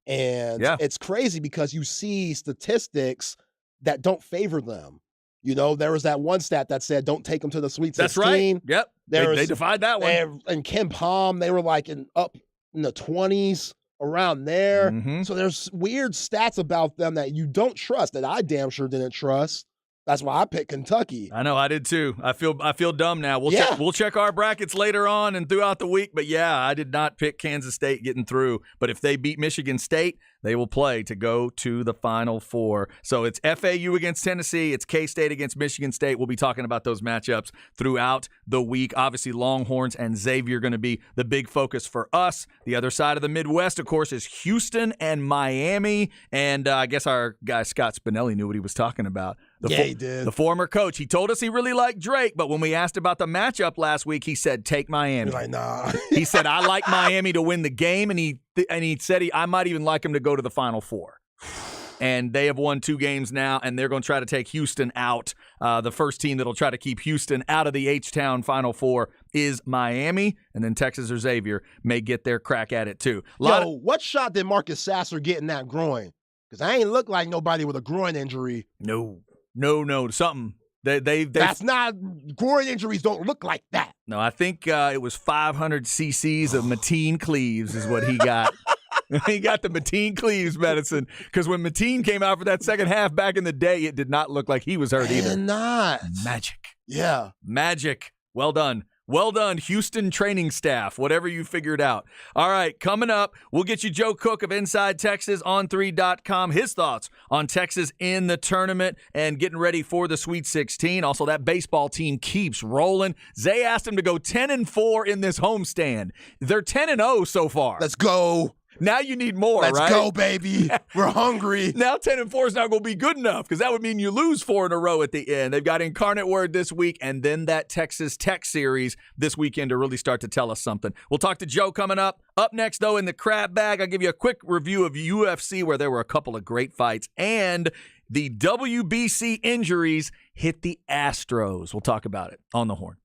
And it's crazy because you see statistics that don't favor them. You know, there was that one stat that said, don't take them to the Sweet 16. That's right. Yep. They defied that one. And Ken Palm, they were like up in the 20s, around there. Mm-hmm. So there's weird stats about them that you don't trust, that I damn sure didn't trust. That's why I picked Kentucky. I know, I did too. I feel dumb now. We'll check our brackets later on and throughout the week. But yeah, I did not pick Kansas State getting through. But if they beat Michigan State, they will play to go to the Final Four. So it's FAU against Tennessee. It's K-State against Michigan State. We'll be talking about those matchups throughout the week. Obviously, Longhorns and Xavier going to be the big focus for us. The other side of the Midwest, of course, is Houston and Miami. And I guess our guy Scott Spinelli knew what he was talking about. He did. The former coach. He told us he really liked Drake, but when we asked about the matchup last week, he said, take Miami. You're like, nah. He said, I like Miami to win the game, and he said I might even like him to go to the Final Four. And they have won 2 games now, and they're going to try to take Houston out. The first team that'll try to keep Houston out of the H-Town Final Four is Miami, and then Texas or Xavier may get their crack at it too. What shot did Marcus Sasser get in that groin? Because I ain't look like nobody with a groin injury. No, something. That's not, groin injuries don't look like that. No, I think it was 500 cc's of Mateen Cleaves is what he got. He got the Mateen Cleaves medicine, because when Mateen came out for that second half back in the day, it did not look like he was hurt either. Not. Magic. Yeah. Magic. Well done. Well done, Houston training staff, whatever you figured out. All right, coming up, we'll get you Joe Cook of Inside Texas on 3.com. His thoughts on Texas in the tournament and getting ready for the Sweet 16. Also, that baseball team keeps rolling. Zay asked him to go 10-4 in this homestand. They're 10-0 so far. Let's go. Now you need more, Let's right? go, baby. We're hungry. Now 10-4 is not going to be good enough, because that would mean you lose 4 in a row at the end. They've got Incarnate Word this week, and then that Texas Tech series this weekend to really start to tell us something. We'll talk to Joe coming up. Up next, though, in the crab bag, I'll give you a quick review of UFC, where there were a couple of great fights, and the WBC injuries hit the Astros. We'll talk about it on the Horn.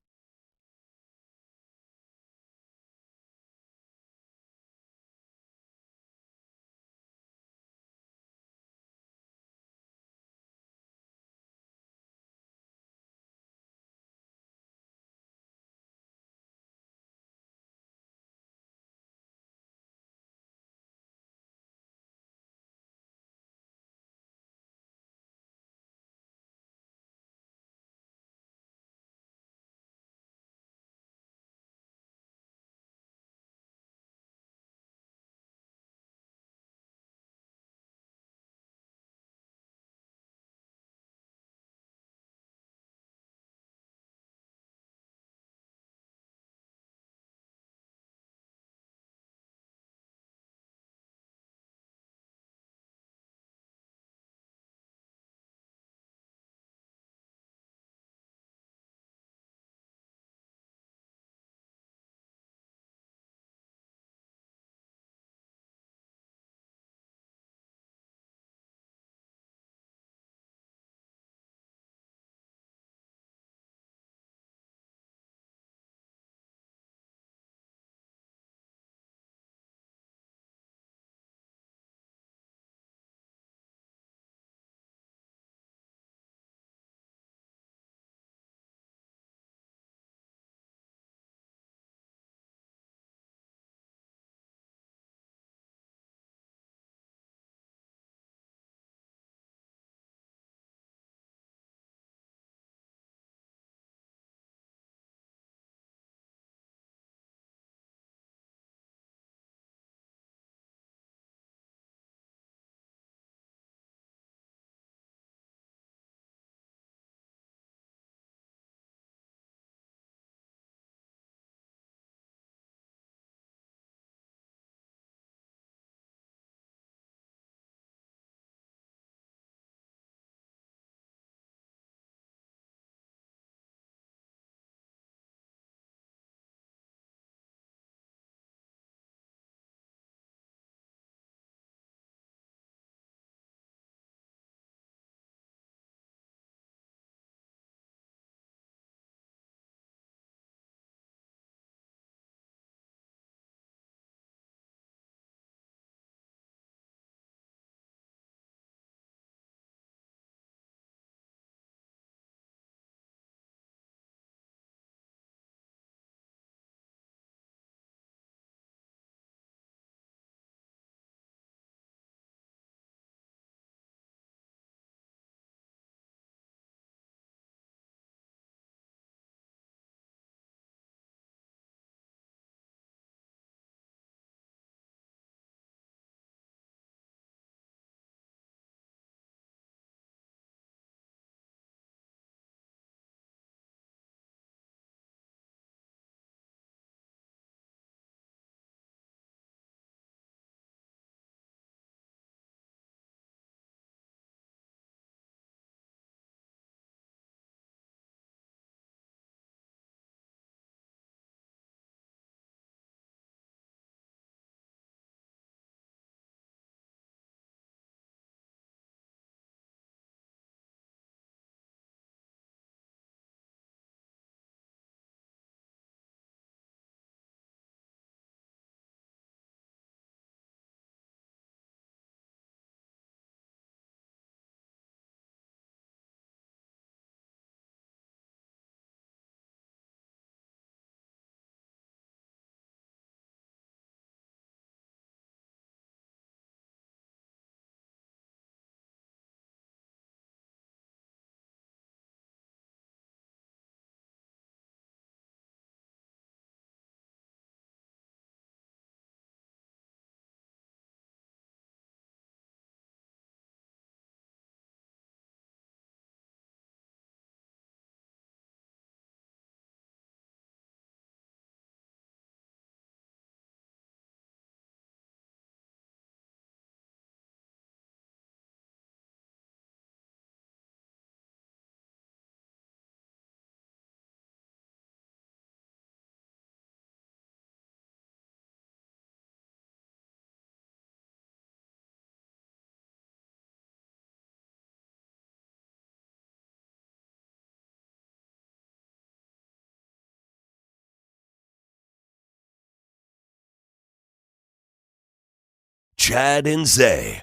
Chad and Zay.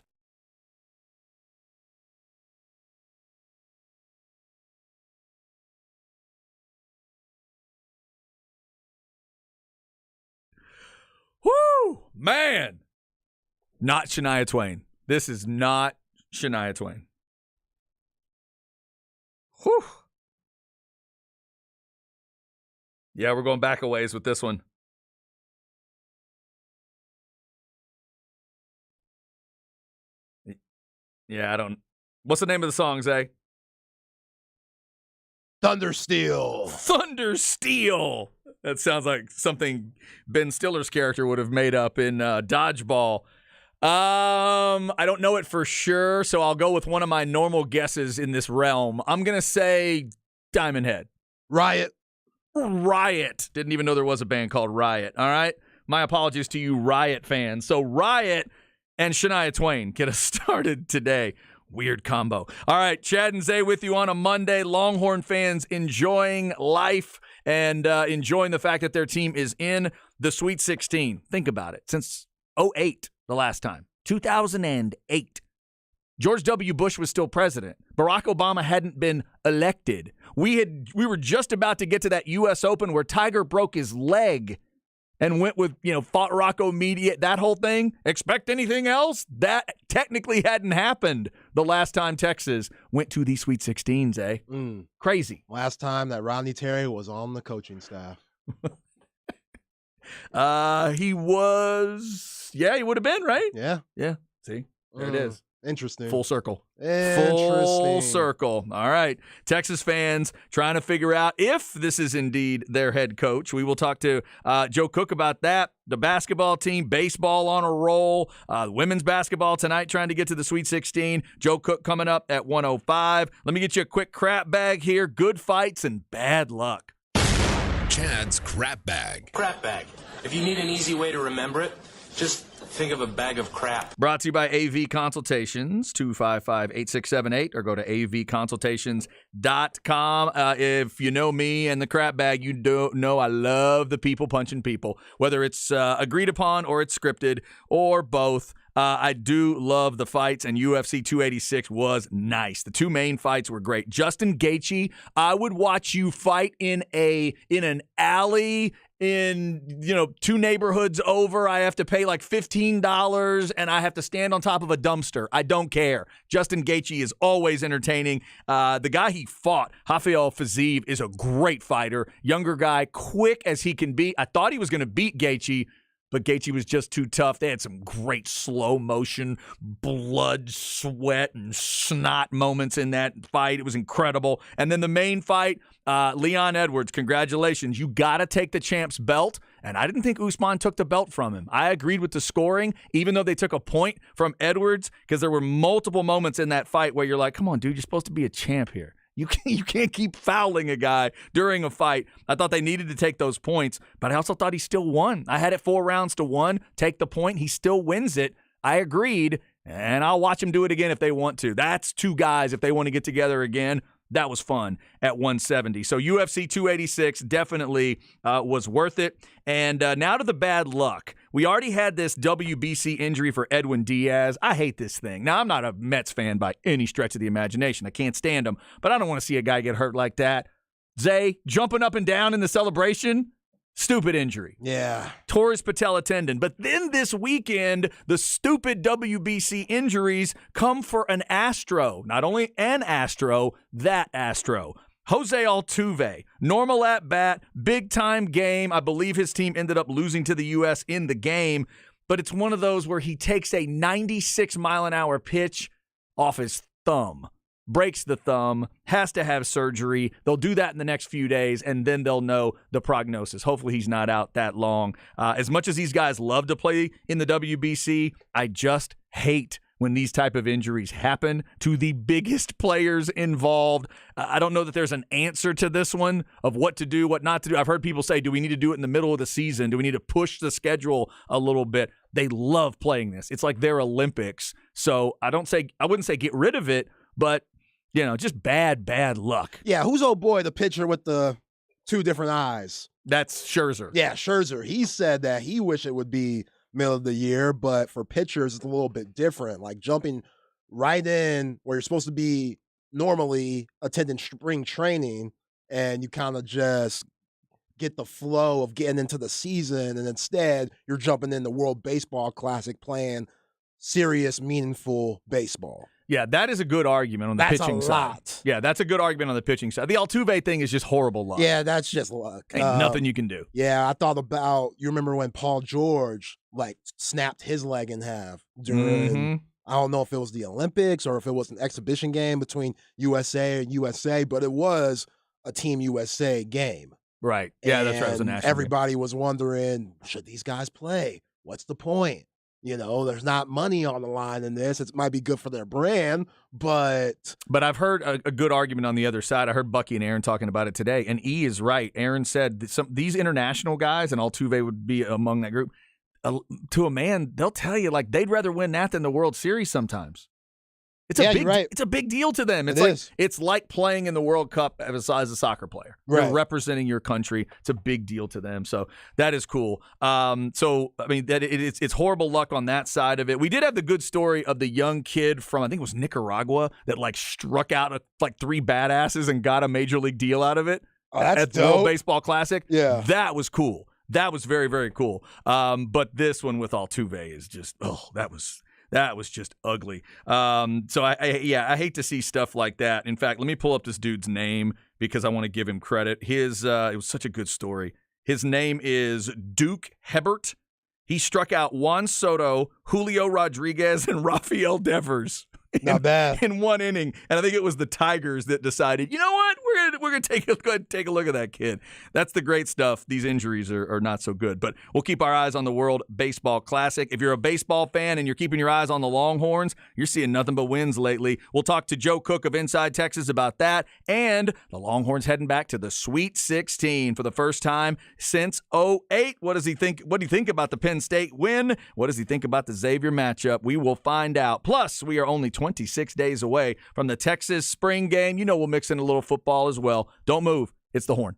Woo! Man! Not Shania Twain. This is not Shania Twain. Whew. Yeah, we're going back a ways with this one. Yeah, I don't. What's the name of the song, Zay? Thundersteel. Thundersteel. That sounds like something Ben Stiller's character would have made up in Dodgeball. I don't know it for sure, so I'll go with one of my normal guesses in this realm. I'm going to say Diamond Head. Riot. Riot. Didn't even know there was a band called Riot. All right? My apologies to you Riot fans. So Riot and Shania Twain get us started today. Weird combo. All right, Chad and Zay with you on a Monday. Longhorn fans enjoying life and enjoying the fact that their team is in the Sweet 16. Think about it. Since 2008, the last time. 2008. George W. Bush was still president. Barack Obama hadn't been elected. We were just about to get to that U.S. Open where Tiger broke his leg and went with, fought Rocco Mediate, that whole thing. Expect anything else? That technically hadn't happened the last time Texas went to the Sweet 16s, eh? Crazy. Last time that Rodney Terry was on the coaching staff. He was, he would have been, right? Yeah. Yeah. See, there it is. Interesting. Full circle. Interesting. Full circle. All right. Texas fans trying to figure out if this is indeed their head coach. We will talk to Joe Cook about that. The basketball team, baseball on a roll. Women's basketball tonight trying to get to the Sweet 16. Joe Cook coming up at 1:05. Let me get you a quick crap bag here. Good fights and bad luck. Chad's crap bag. Crap bag. If you need an easy way to remember it, just think of a bag of crap. Brought to you by AV Consultations, 255-8678, or go to avconsultations.com. If you know me and the crap bag, you don't know I love the people punching people, whether it's agreed upon or it's scripted or both. I do love the fights, and UFC 286 was nice. The two main fights were great. Justin Gaethje, I would watch you fight in an alley in, two neighborhoods over. I have to pay like $15 and I have to stand on top of a dumpster. I don't care. Justin Gaethje is always entertaining. The guy he fought, Rafael Fiziev, is a great fighter. Younger guy, quick as he can be. I thought he was going to beat Gaethje, but Gaethje was just too tough. They had some great slow motion, blood, sweat, and snot moments in that fight. It was incredible. And then the main fight, Leon Edwards, congratulations. You got to take the champ's belt. And I didn't think Usman took the belt from him. I agreed with the scoring, even though they took a point from Edwards, because there were multiple moments in that fight where you're like, come on, dude, you're supposed to be a champ here. You can't keep fouling a guy during a fight. I thought they needed to take those points, but I also thought he still won. I had it 4-1. Take the point. He still wins it. I agreed, and I'll watch him do it again if they want to. That's two guys if they want to get together again. That was fun at 170. So UFC 286 definitely was worth it. And now to the bad luck. We already had this WBC injury for Edwin Diaz. I hate this thing. Now, I'm not a Mets fan by any stretch of the imagination. I can't stand him. But I don't want to see a guy get hurt like that. Zay, jumping up and down in the celebration, stupid injury. Yeah. Tore his patella tendon. But then this weekend, the stupid WBC injuries come for an Astro. Not only an Astro, that Astro. Jose Altuve, normal at bat, big time game. I believe his team ended up losing to the U.S. in the game, but it's one of those where he takes a 96-mile-an-hour pitch off his thumb, breaks the thumb, has to have surgery. They'll do that in the next few days, and then they'll know the prognosis. Hopefully he's not out that long. As much as these guys love to play in the WBC, I just hate when these type of injuries happen to the biggest players involved. I don't know that there's an answer to this one of what to do, what not to do. I've heard people say, do we need to do it in the middle of the season? Do we need to push the schedule a little bit? They love playing this. It's like their Olympics. So I wouldn't say get rid of it, but just bad luck. Yeah, who's old boy, the pitcher with the two different eyes? That's Scherzer. Yeah, Scherzer. He said that he wished it would be middle of the year, but for pitchers, it's a little bit different. Like jumping right in where you're supposed to be normally attending spring training, and you kind of just get the flow of getting into the season, and instead you're jumping in the World Baseball Classic playing serious, meaningful baseball. Yeah, that is a good argument on the That's pitching a side. lot. Yeah, that's a good argument on the pitching side. The Altuve thing is just horrible luck. Yeah, that's just luck. Ain't nothing you can do. Yeah, I thought about, you remember when Paul George like snapped his leg in half during, I don't know if it was the Olympics or if it was an exhibition game between USA and USA, but it was a Team USA game. Right. Yeah, that's right. It was a And national game. everybody was wondering, should these guys play? What's the point? You know, there's not money on the line in this. It might be good for their brand, but I've heard a good argument on the other side. I heard Bucky and Aaron talking about it today, and E is right. Aaron said that these international guys, and Altuve would be among that group, to a man, they'll tell you, like, they'd rather win that than the World Series sometimes. It's a big, right. It's a big deal to them. It's like playing in the World Cup as a soccer player. Right. You're representing your country. It's a big deal to them. So that is cool. So I mean, that it's horrible luck on that side of it. We did have the good story of the young kid from, I think it was Nicaragua, that like struck out like 3 badasses and got a major league deal out of it. Oh, that's at the dope. World Baseball Classic. Yeah, that was cool. That was very, very cool. But this one with Altuve is just, that was just ugly. So I hate to see stuff like that. In fact, let me pull up this dude's name because I want to give him credit. It was such a good story. His name is Duke Hebert. He struck out Juan Soto, Julio Rodriguez, and Rafael Devers. Not bad. In one inning. And I think it was the Tigers that decided, you know what? We're gonna take a look at that kid. That's the great stuff. These injuries are not so good. But we'll keep our eyes on the World Baseball Classic. If you're a baseball fan and you're keeping your eyes on the Longhorns, you're seeing nothing but wins lately. We'll talk to Joe Cook of Inside Texas about that. And the Longhorns heading back to the Sweet 16 for the first time since 2008. What does he think? What do you think about the Penn State win? What does he think about the Xavier matchup? We will find out. Plus, we are only 26 days away from the Texas spring game. You know we'll mix in a little football as well. Don't move. It's the Horn.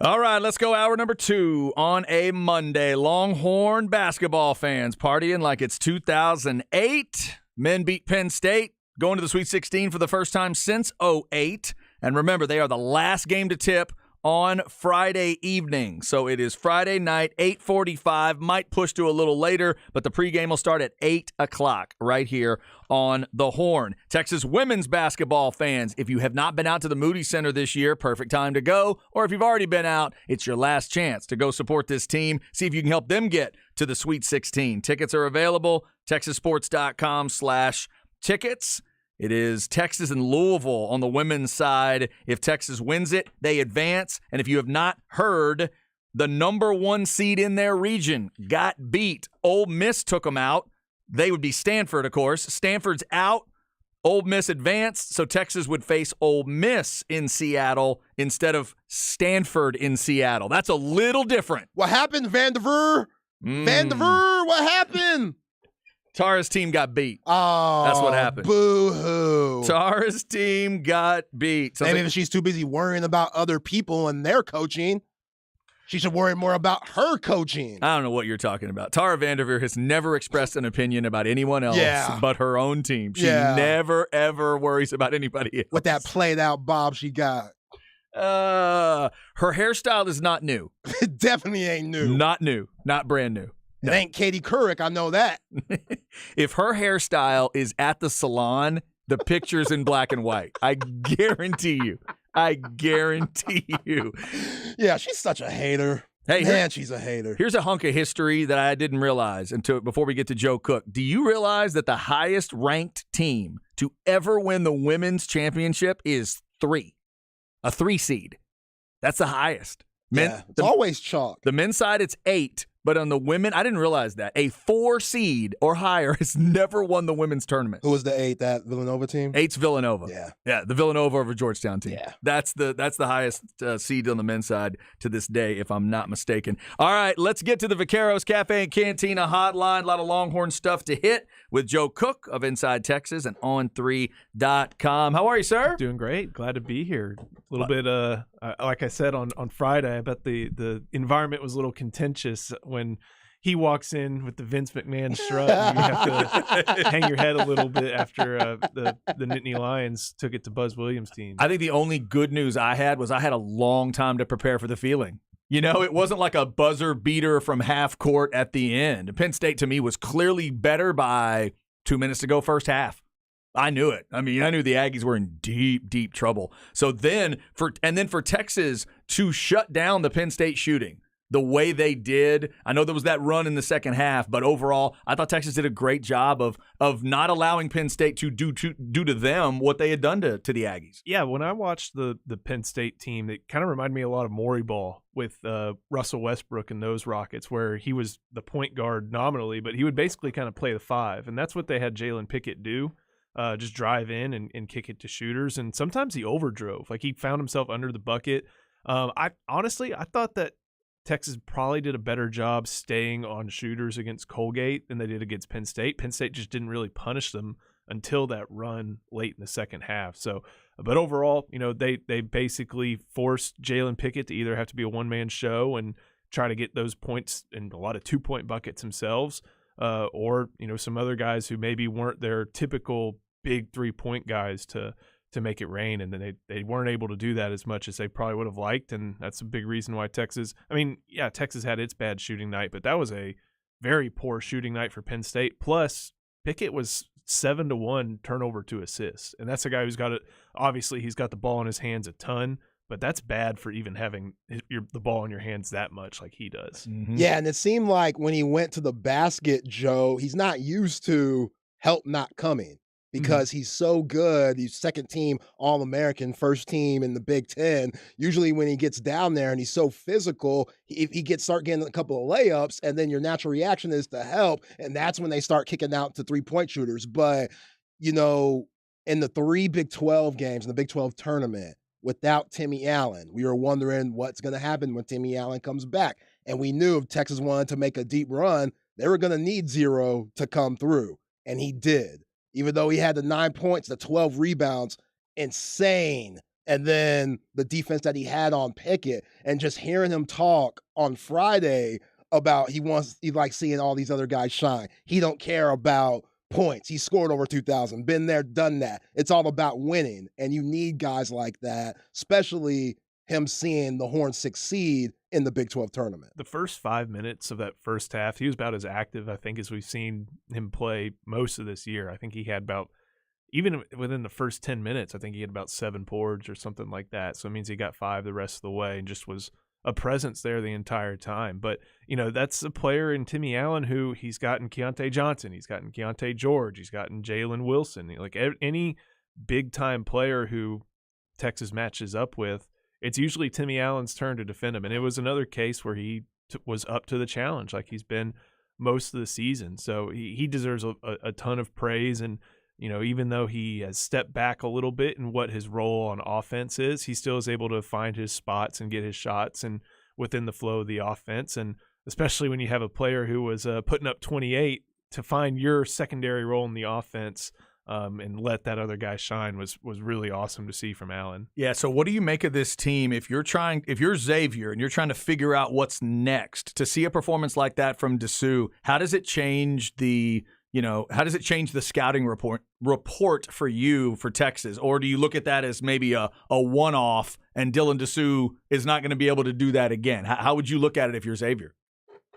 All right, let's go hour number 2 on a Monday. Longhorn basketball fans partying like it's 2008. Men beat Penn State, going to the Sweet 16 for the first time since '08. And remember, they are the last game to tip on Friday evening. So it is Friday night, 8:45, might push to a little later, but the pregame will start at 8 o'clock right here on the Horn. Texas women's basketball fans, if you have not been out to the Moody Center this year, perfect time to go. Or if you've already been out, it's your last chance to go support this team. See if you can help them get to the Sweet 16. Tickets are available, texassports.com/tickets. It is Texas and Louisville on the women's side. If Texas wins it, they advance. And if you have not heard, the number 1 seed in their region got beat. Ole Miss took them out. They would be Stanford, of course. Stanford's out. Ole Miss advanced, so Texas would face Ole Miss in Seattle instead of Stanford in Seattle. That's a little different. What happened, Vanderveer? Vanderveer, what happened? Tara's team got beat. Oh, that's what happened. Boo-hoo. Tara's team got beat. Maybe if she's too busy worrying about other people and their coaching, she should worry more about her coaching. I don't know what you're talking about. Tara Vanderveer has never expressed an opinion about anyone else but her own team. She never, ever worries about anybody else. With that played out bob she got. Her hairstyle is not new. It definitely ain't new. Not new. Not brand new. It ain't Katie Couric, I know that. If her hairstyle is at the salon, the picture's in black and white. I guarantee you. Yeah, she's such a hater. Hey, man, she's a hater. Here's a hunk of history that I didn't realize before we get to Joe Cook. Do you realize that the highest ranked team to ever win the women's championship is 3? A 3 seed. That's the highest. It's always chalk. The men's side, it's 8. But on the women, I didn't realize that. A 4 seed or higher has never won the women's tournament. Who was the 8? That Villanova team? 8's Villanova. Yeah, the Villanova over Georgetown team. Yeah. That's the highest seed on the men's side to this day, if I'm not mistaken. All right, let's get to the Vaqueros Cafe and Cantina hotline. A lot of Longhorn stuff to hit with Joe Cook of Inside Texas and On3.com. How are you, sir? Doing great. Glad to be here. A little bit, like I said on Friday, I bet the environment was a little contentious when he walks in with the Vince McMahon strut. And you have to hang your head a little bit after the Nittany Lions took it to Buzz Williams' team. I think the only good news I had was I had a long time to prepare for the feeling. You know, it wasn't like a buzzer beater from half court at the end. Penn State, to me, was clearly better by 2 minutes to go first half. I knew it. I mean, I knew the Aggies were in deep, deep trouble. So then for Texas to shut down the Penn State shooting the way they did, I know there was that run in the second half, but overall, I thought Texas did a great job of not allowing Penn State to do to them what they had done to the Aggies. Yeah, when I watched the Penn State team, it kind of reminded me a lot of Maury ball with Russell Westbrook and those Rockets, where he was the point guard nominally, but he would basically kind of play the 5, and that's what they had Jalen Pickett do. Just drive in and kick it to shooters, and sometimes he overdrove. Like, he found himself under the bucket. I thought that Texas probably did a better job staying on shooters against Colgate than they did against Penn State. Penn State just didn't really punish them until that run late in the second half. So, but overall, you know, they basically forced Jalen Pickett to either have to be a one-man show and try to get those points and a lot of 2-point buckets themselves, or, you know, some other guys who maybe weren't their typical big 3-point guys to make it rain, and then they weren't able to do that as much as they probably would have liked, and that's a big reason why Texas had its bad shooting night, but that was a very poor shooting night for Penn State. Plus, Pickett was 7-1 turnover to assist, and that's a guy who's got it. Obviously, he's got the ball in his hands a ton, but that's bad for even having the ball in your hands that much like he does. Mm-hmm. Yeah, and it seemed like when he went to the basket, Joe, he's not used to help not coming. Because he's so good, he's second team All-American, first team in the Big Ten. Usually when he gets down there and he's so physical, he start getting a couple of layups, and then your natural reaction is to help, and that's when they start kicking out to 3-point shooters. But, you know, in the 3 Big 12 games, in the Big 12 tournament, without Timmy Allen, we were wondering what's going to happen when Timmy Allen comes back. And we knew if Texas wanted to make a deep run, they were going to need Zero to come through, and he did. Even though he had the 9 points, the 12 rebounds, insane And then the defense that he had on Pickett, and just hearing him talk on Friday about he likes seeing all these other guys shine. He don't care about points. He scored over 2,000, been there, done that. It's all about winning. And you need guys like that, especially him seeing the Horns succeed in the Big 12 tournament. The first 5 minutes of that first half, he was about as active, I think, as we've seen him play most of this year. I think he had about, even within the first 10 minutes, I think he had about 7 boards or something like that. So it means he got 5 the rest of the way and just was a presence there the entire time. But, that's a player in Timmy Allen who he's gotten Keontae Johnson, he's gotten Keontae George, he's gotten Jalen Wilson. Like any big-time player who Texas matches up with, it's usually Timmy Allen's turn to defend him. And it was another case where he was up to the challenge like he's been most of the season. So he deserves a ton of praise. And, even though he has stepped back a little bit in what his role on offense is, he still is able to find his spots and get his shots and within the flow of the offense. And especially when you have a player who was putting up 28, to find your secondary role in the offense and let that other guy shine was really awesome to see from Allen. Yeah, so what do you make of this team if you're Xavier and you're trying to figure out what's next? To see a performance like that from Dessou, how does it change the scouting report for you for Texas? Or do you look at that as maybe a one-off and Dylan Dessou is not going to be able to do that again? How would you look at it if you're Xavier?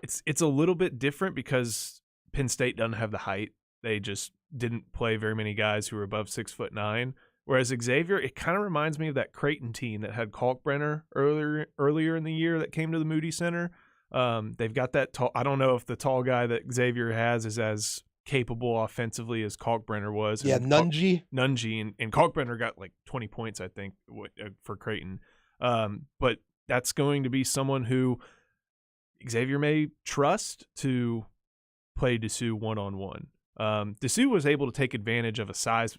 It's a little bit different because Penn State doesn't have the height. They just didn't play very many guys who were above 6'9". Whereas Xavier, it kind of reminds me of that Creighton team that had Kalkbrenner earlier in the year that came to the Moody Center. They've got that tall. I don't know if the tall guy that Xavier has is as capable offensively as Kalkbrenner was. Yeah, Nunji. And Kalkbrenner got like 20 points, I think, for Creighton. But that's going to be someone who Xavier may trust to play Dessou one-on-one. Dessou was able to take advantage of a size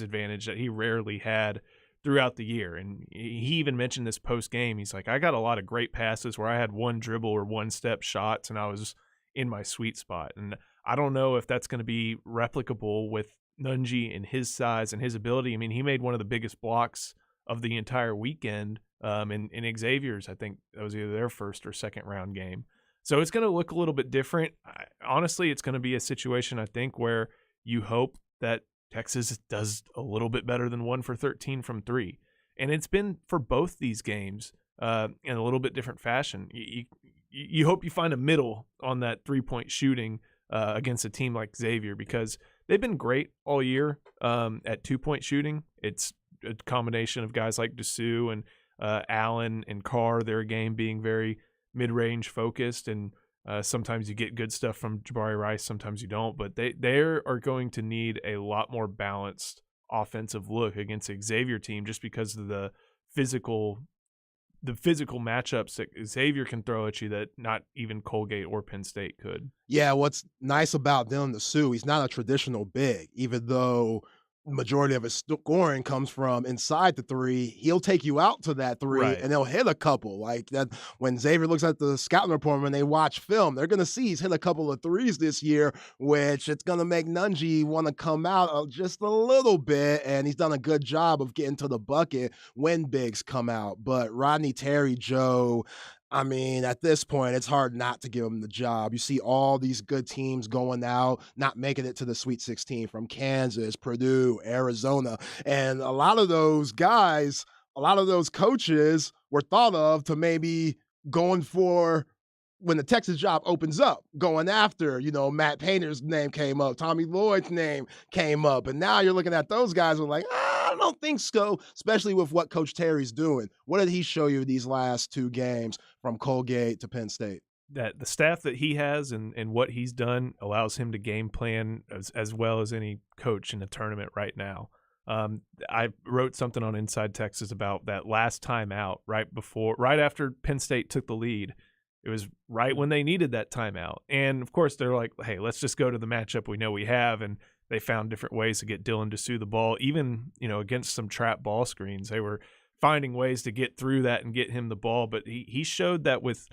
advantage that he rarely had throughout the year. And he even mentioned this post-game. He's like, I got a lot of great passes where I had one dribble or one-step shots, and I was in my sweet spot. And I don't know if that's going to be replicable with Nunji and his size and his ability. I mean, he made one of the biggest blocks of the entire weekend in Xavier's. I think that was either their first or second round game. So it's going to look a little bit different. Honestly, it's going to be a situation, I think, where you hope that Texas does a little bit better than 1 for 13 from 3. And it's been for both these games in a little bit different fashion. You hope you find a middle on that 3-point shooting against a team like Xavier, because they've been great all year at 2-point shooting. It's a combination of guys like Dessou and Allen and Carr, their game being very mid-range focused, and sometimes you get good stuff from Jabari Rice, sometimes you don't, but they are going to need a lot more balanced offensive look against a Xavier team, just because of the physical matchups that Xavier can throw at you that not even Colgate or Penn State could. Yeah, what's nice about Dylan Dessou, he's not a traditional big, even though majority of his scoring comes from inside the 3. He'll take you out to that 3, right, and he'll hit a couple. Like that, when Xavier looks at the scouting report, when they watch film, they're going to see he's hit a couple of 3s this year, which it's going to make Nunji want to come out just a little bit, and he's done a good job of getting to the bucket when bigs come out. But Rodney Terry, Joe, I mean, at this point, it's hard not to give him the job. You see all these good teams going out, not making it to the Sweet 16 from Kansas, Purdue, Arizona. And a lot of those guys, a lot of those coaches were thought of to maybe going for, when the Texas job opens up, going after, Matt Painter's name came up, Tommy Lloyd's name came up. And now you're looking at those guys who are like, I don't think so, especially with what Coach Terry's doing. What did he show you these last 2 games from Colgate to Penn State? That the staff that he has and what he's done allows him to game plan as well as any coach in a tournament right now. I wrote something on Inside Texas about that last timeout right after Penn State took the lead. It was right when they needed that timeout. And, of course, they're like, hey, let's just go to the matchup we know we have. And they found different ways to get Dylan Dessou the ball, even, against some trap ball screens. They were finding ways to get through that and get him the ball. But he showed that with,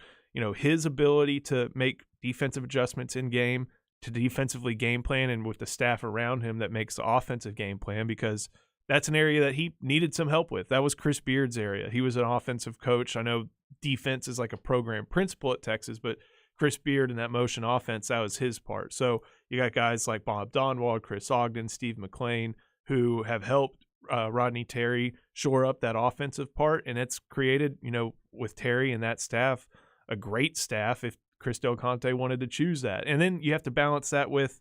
his ability to make defensive adjustments in game, to defensively game plan, and with the staff around him that makes the offensive game plan, because that's an area that he needed some help with. That was Chris Beard's area. He was an offensive coach. I know defense is like a program principal at Texas, but Chris Beard and that motion offense, that was his part. So you got guys like Bob Donwald, Chris Ogden, Steve McLean, who have helped Rodney Terry shore up that offensive part, and it's created, with Terry and that staff, a great staff if Chris Del Conte wanted to choose that. And then you have to balance that with,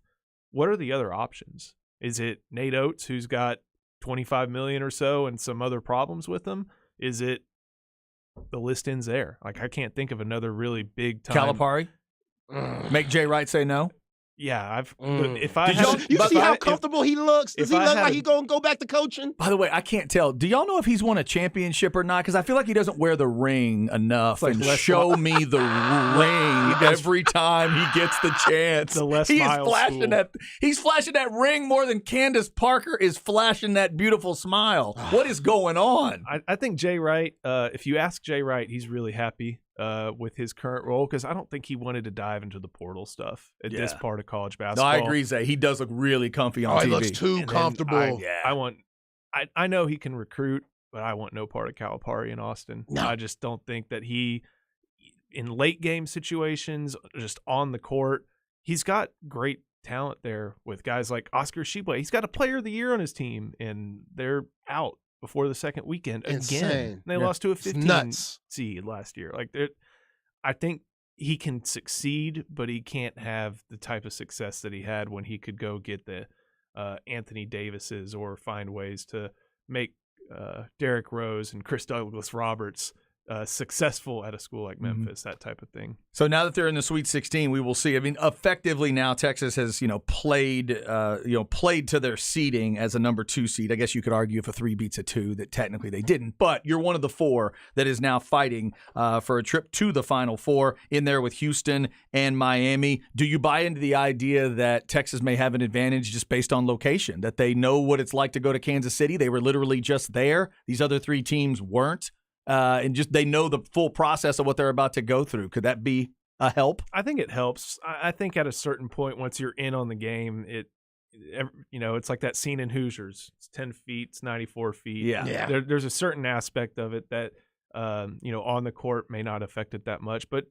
what are the other options? Is it Nate Oates, who's got $25 million or so and some other problems with him? Is it, the list ends there? Like, I can't think of another really big time. Calipari? Make Jay Wright say no? Yeah, if I Did had, you see how if- comfortable he looks? Does if he I look had like a- he gonna go back to coaching? By the way, I can't tell. Do y'all know if he's won a championship or not? Because I feel like he doesn't wear the ring enough like and Les show me the ring every time he gets the chance. The Les He is Miles flashing school. that. He's flashing that ring more than Candace Parker is flashing that beautiful smile. What is going on? I think Jay Wright, if you ask Jay Wright, he's really happy with his current role, because I don't think he wanted to dive into the portal stuff at this Yeah. part of college No, basketball. I agree, Zay. He does look really comfy on Oh, TV. he looks too And then comfortable. I know he can recruit, but I want no part of Calipari in Austin. No. I just don't think that he, in late game situations, just on the court, he's got great talent there with guys like Oscar Shibwe. He's got a player of the year on his team, and they're out before the second weekend again. Insane. They Yeah. lost to a It's 15 nuts. seed last year. I think he can succeed, but he can't have the type of success that he had when he could go get the Anthony Davises or find ways to make Derrick Rose and Chris Douglas Roberts successful at a school like Memphis, that type of thing. So now that they're in the Sweet 16, we will see. I mean, effectively now Texas has, played to their seeding as a number 2 seed. I guess you could argue if a 3 beats a 2 that technically they didn't, but you're one of the 4 that is now fighting for a trip to the Final Four in there with Houston and Miami. Do you buy into the idea that Texas may have an advantage just based on location, that they know what it's like to go to Kansas City? They were literally just there. These other 3 teams weren't. And just they know the full process of what they're about to go through. Could that be a help? I think it helps. I think at a certain point, once you're in on the game, it's like that scene in Hoosiers. It's 10 feet, it's 94 feet. Yeah. There's a certain aspect of it that, on the court may not affect it that much. But,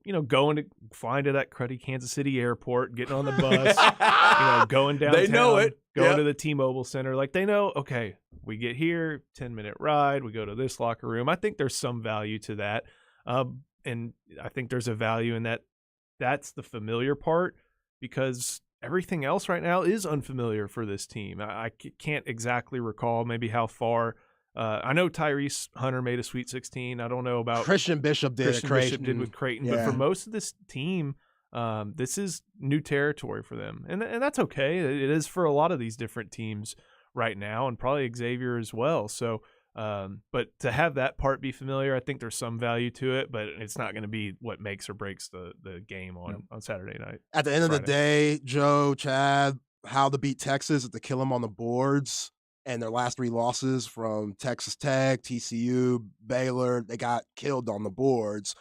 flying to that cruddy Kansas City airport, getting on the bus, going downtown. They know it. Going Yep. to the T-Mobile Center. Like, they know, okay, we get here, 10-minute ride, we go to this locker room. I think there's some value to that. And I think there's a value in that. That's the familiar part, because everything else right now is unfamiliar for this team. I can't exactly recall maybe how far. I know Tyrese Hunter made a Sweet 16. I don't know about Christian Bishop did Christian at Creighton. Bishop did with Creighton. But Yeah. for most of this team, this is new territory for them. And that's okay. It is for a lot of these different teams right now, and probably Xavier as well. So, but to have that part be familiar, I think there's some value to it, but it's not going to be what makes or breaks the game on Saturday night. At the end of the Friday. day, Joe, Chad, how to beat Texas is to kill them on the boards. And their last 3 losses from Texas Tech, TCU, Baylor, they got killed on the boards.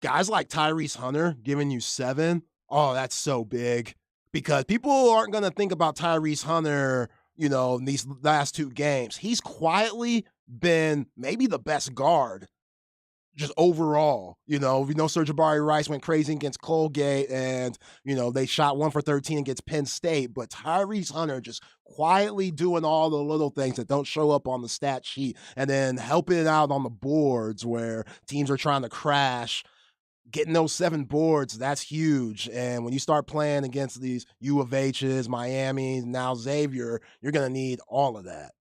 Guys like Tyrese Hunter giving you 7, oh, that's so big. Because people aren't going to think about Tyrese Hunter, in these last 2 games. He's quietly been maybe the best guard just overall. Serge Jabari Rice went crazy against Colgate, and, they shot 1 for 13 against Penn State. But Tyrese Hunter just quietly doing all the little things that don't show up on the stat sheet, and then helping it out on the boards where teams are trying to crash. Getting those 7 boards, that's huge. And when you start playing against these U of H's, Miami, now Xavier, you're going to need all of that.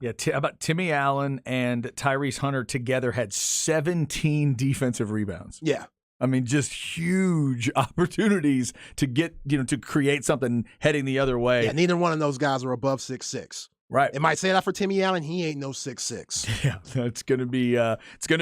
Yeah, how about Timmy Allen and Tyrese Hunter together had 17 defensive rebounds. Yeah. I mean, just huge opportunities to get, to create something heading the other way. Yeah, neither one of those guys are above 6'6". Right. It might say that for Timmy Allen. He ain't no 6'6". Yeah, it's gonna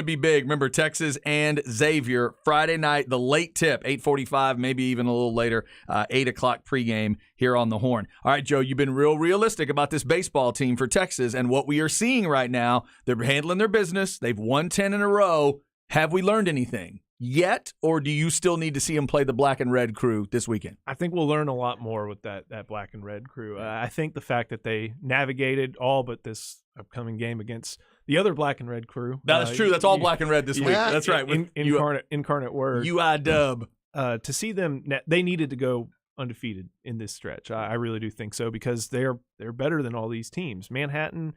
be big. Remember, Texas and Xavier Friday night, the late tip, 8:45, maybe even a little later, 8:00 pregame here on the Horn. All right, Joe, you've been real realistic about this baseball team for Texas and what we are seeing right now. They're handling their business. They've won 10 in a row. Have we learned anything? yet, or do you still need to see him play the black and red crew this weekend? I think we'll learn a lot more with that black and red crew. I think the fact that they navigated all but this upcoming game against the other black and red crew. That's true. That's all black and red this week. That's right. Incarnate Word. UIW. To see them, they needed to go undefeated in this stretch. I really do think so, because they're better than all these teams. Manhattan,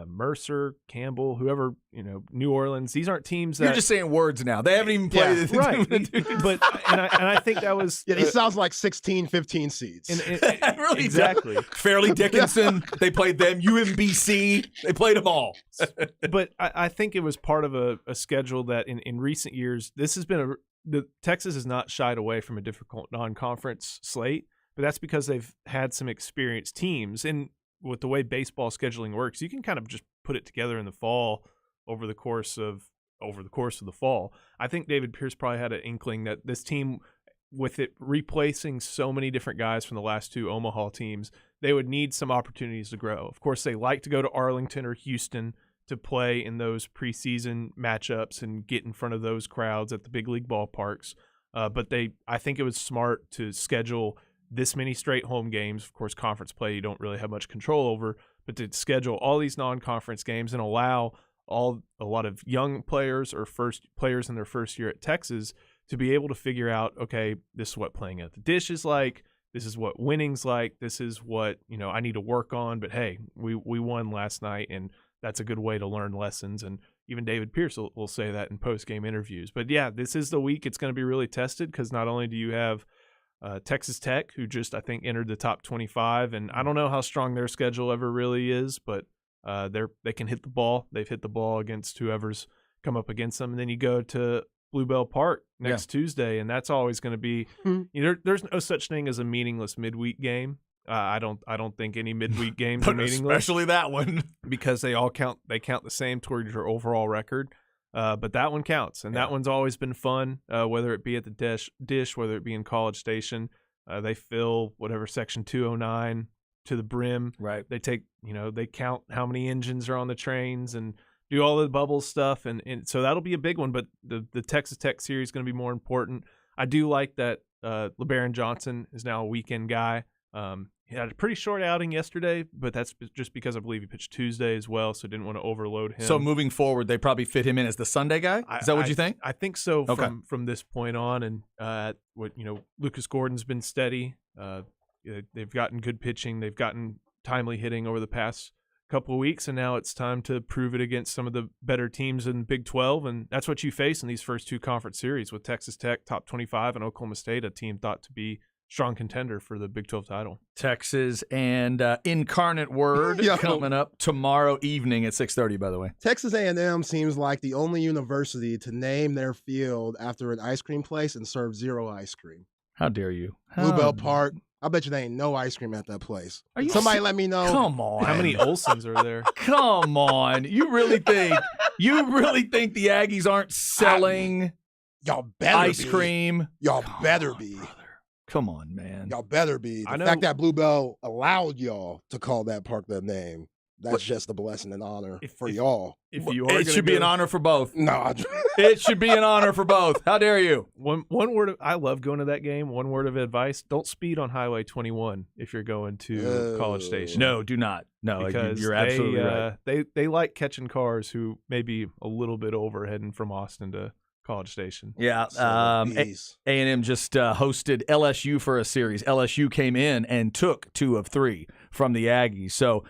Mercer, Campbell, whoever, New Orleans. These aren't teams that You're just saying words now. They haven't even played. Right. But I think that was Yeah, he sounds like 16, 15 seeds. Really exactly. Fairleigh Dickinson, they played them. UMBC, they played them all. But I think it was part of a schedule that in recent years, this has been the Texas has not shied away from a difficult non-conference slate, but that's because they've had some experienced teams. And with the way baseball scheduling works, you can kind of just put it together in the fall over the course of the fall. I think David Pierce probably had an inkling that this team, with it replacing so many different guys from the last two Omaha teams, they would need some opportunities to grow. Of course, they like to go to Arlington or Houston to play in those preseason matchups and get in front of those crowds at the big league ballparks. But I think it was smart to schedule this many straight home games. Of course, conference play you don't really have much control over, but to schedule all these non-conference games and allow a lot of young players or first players in their first year at Texas to be able to figure out, okay, this is what playing at the dish is like. This is what winning's like. This is what, I need to work on. But hey, we won last night, and that's a good way to learn lessons. And even David Pierce will say that in post-game interviews. But yeah, this is the week it's going to be really tested, because not only do you have Texas Tech, who just, I think, entered the top 25, and I don't know how strong their schedule ever really is, but they can hit the ball. They've hit the ball against whoever's come up against them. And then you go to Bluebell Park next Tuesday, and that's always going to be there's no such thing as a meaningless midweek game. I don't think any midweek games are meaningless, especially that one, because they count the same toward your overall record. But that one counts, and that one's always been fun. Whether it be at the dish, whether it be in College Station, they fill whatever section 209 to the brim. Right. They take they count how many engines are on the trains and do all the bubble stuff, and so that'll be a big one. But the Texas Tech series is going to be more important. I do like that LeBaron Johnson is now a weekend guy. He had a pretty short outing yesterday, but that's just because I believe he pitched Tuesday as well, so didn't want to overload him. So moving forward, they probably fit him in as the Sunday guy? Is that what you think? I think so. Okay. From this point on, and Lucas Gordon's been steady. They've gotten good pitching. They've gotten timely hitting over the past couple of weeks, and now it's time to prove it against some of the better teams in Big 12, and that's what you face in these first two conference series with Texas Tech, top 25, and Oklahoma State, a team thought to be strong contender for the Big 12 title. Texas and Incarnate Word coming up tomorrow evening at 6:30, by the way. Texas A&M seems like the only university to name their field after an ice cream place and serve zero ice cream. How dare you? Bluebell Park. I bet you there ain't no ice cream at that place. Somebody let me know. Come on. How many Olsons are there? Come on. You really think the Aggies aren't selling y'all better ice cream? Y'all better be. Brother. Come on, man. Y'all better be. The fact that Bluebell allowed y'all to call that park that name, that's just a blessing and honor for y'all. It should be an honor for both. No. It should be an honor for both. How dare you? One word I love going to that game. One word of advice: don't speed on Highway 21 if you're going to College Station. No, do not. No, because you're absolutely right. They like catching cars who may be a little bit over heading from Austin to College Station. Yeah. A&M just hosted LSU for a series. LSU came in and took 2 of 3 from the Aggies. So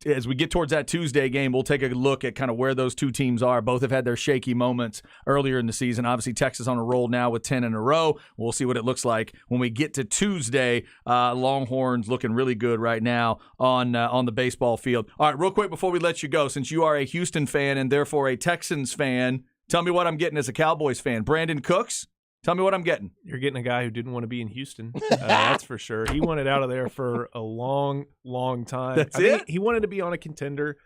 as we get towards that Tuesday game, we'll take a look at kind of where those two teams are. Both have had their shaky moments earlier in the season. Obviously, Texas on a roll now with 10 in a row. We'll see what it looks like when we get to Tuesday. Longhorns looking really good right now on the baseball field. All right, real quick before we let you go, since you are a Houston fan and therefore a Texans fan, tell me what I'm getting as a Cowboys fan. Brandon Cooks, tell me what I'm getting. You're getting a guy who didn't want to be in Houston. That's for sure. He wanted out of there for a long, long time. That's it? He wanted to be on a contender.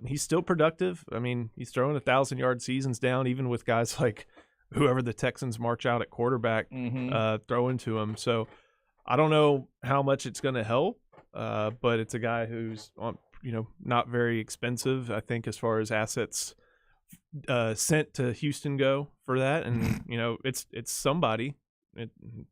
He's still productive. I mean, he's throwing 1,000-yard seasons down, even with guys like whoever the Texans march out at quarterback throwing to him. So I don't know how much it's going to help, but it's a guy who's not very expensive, I think, as far as assets sent to Houston go for that, and it's somebody.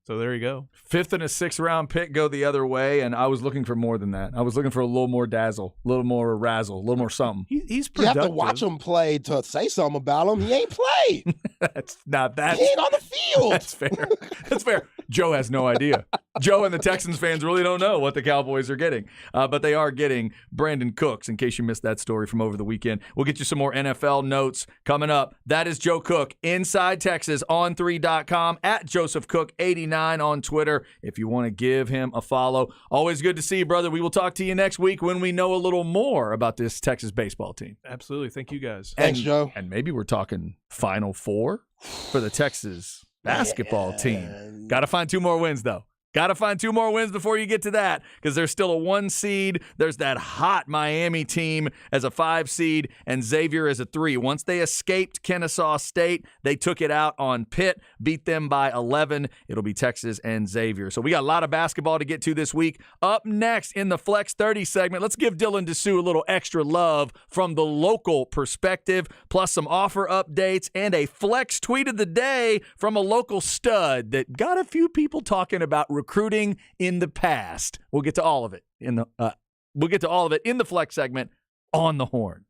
So there you go. 5th and a 6th round pick go the other way, and I was looking for more than that. I was looking for a little more dazzle, a little more razzle, a little more something. He's You have productive. to watch him play to say something about him. He ain't played. That's not that. He ain't on the field. That's fair. That's fair. Joe has no idea. Joe and the Texans fans really don't know what the Cowboys are getting. But they are getting Brandon Cooks, in case you missed that story from over the weekend. We'll get you some more NFL notes coming up. That is Joe Cook, Inside Texas, on3.com, at Joseph Cook 89 on Twitter, if you want to give him a follow. Always good to see you, brother. We will talk to you next week when we know a little more about this Texas baseball team. Absolutely. Thank you guys. Thanks, Joe. And maybe we're talking Final Four for the Texas basketball team. Got to find 2 more wins, though. Got to find 2 more wins before you get to that, because there's still a 1 seed. There's that hot Miami team as a 5 seed and Xavier as a 3. Once they escaped Kennesaw State, they took it out on Pitt, beat them by 11. It'll be Texas and Xavier. So we got a lot of basketball to get to this week. Up next in the Flex 30 segment, let's give Dylan Dessou a little extra love from the local perspective, plus some offer updates and a Flex tweet of the day from a local stud that got a few people talking about recruiting in the past. We'll get to all of it in the Flex segment on the Horn.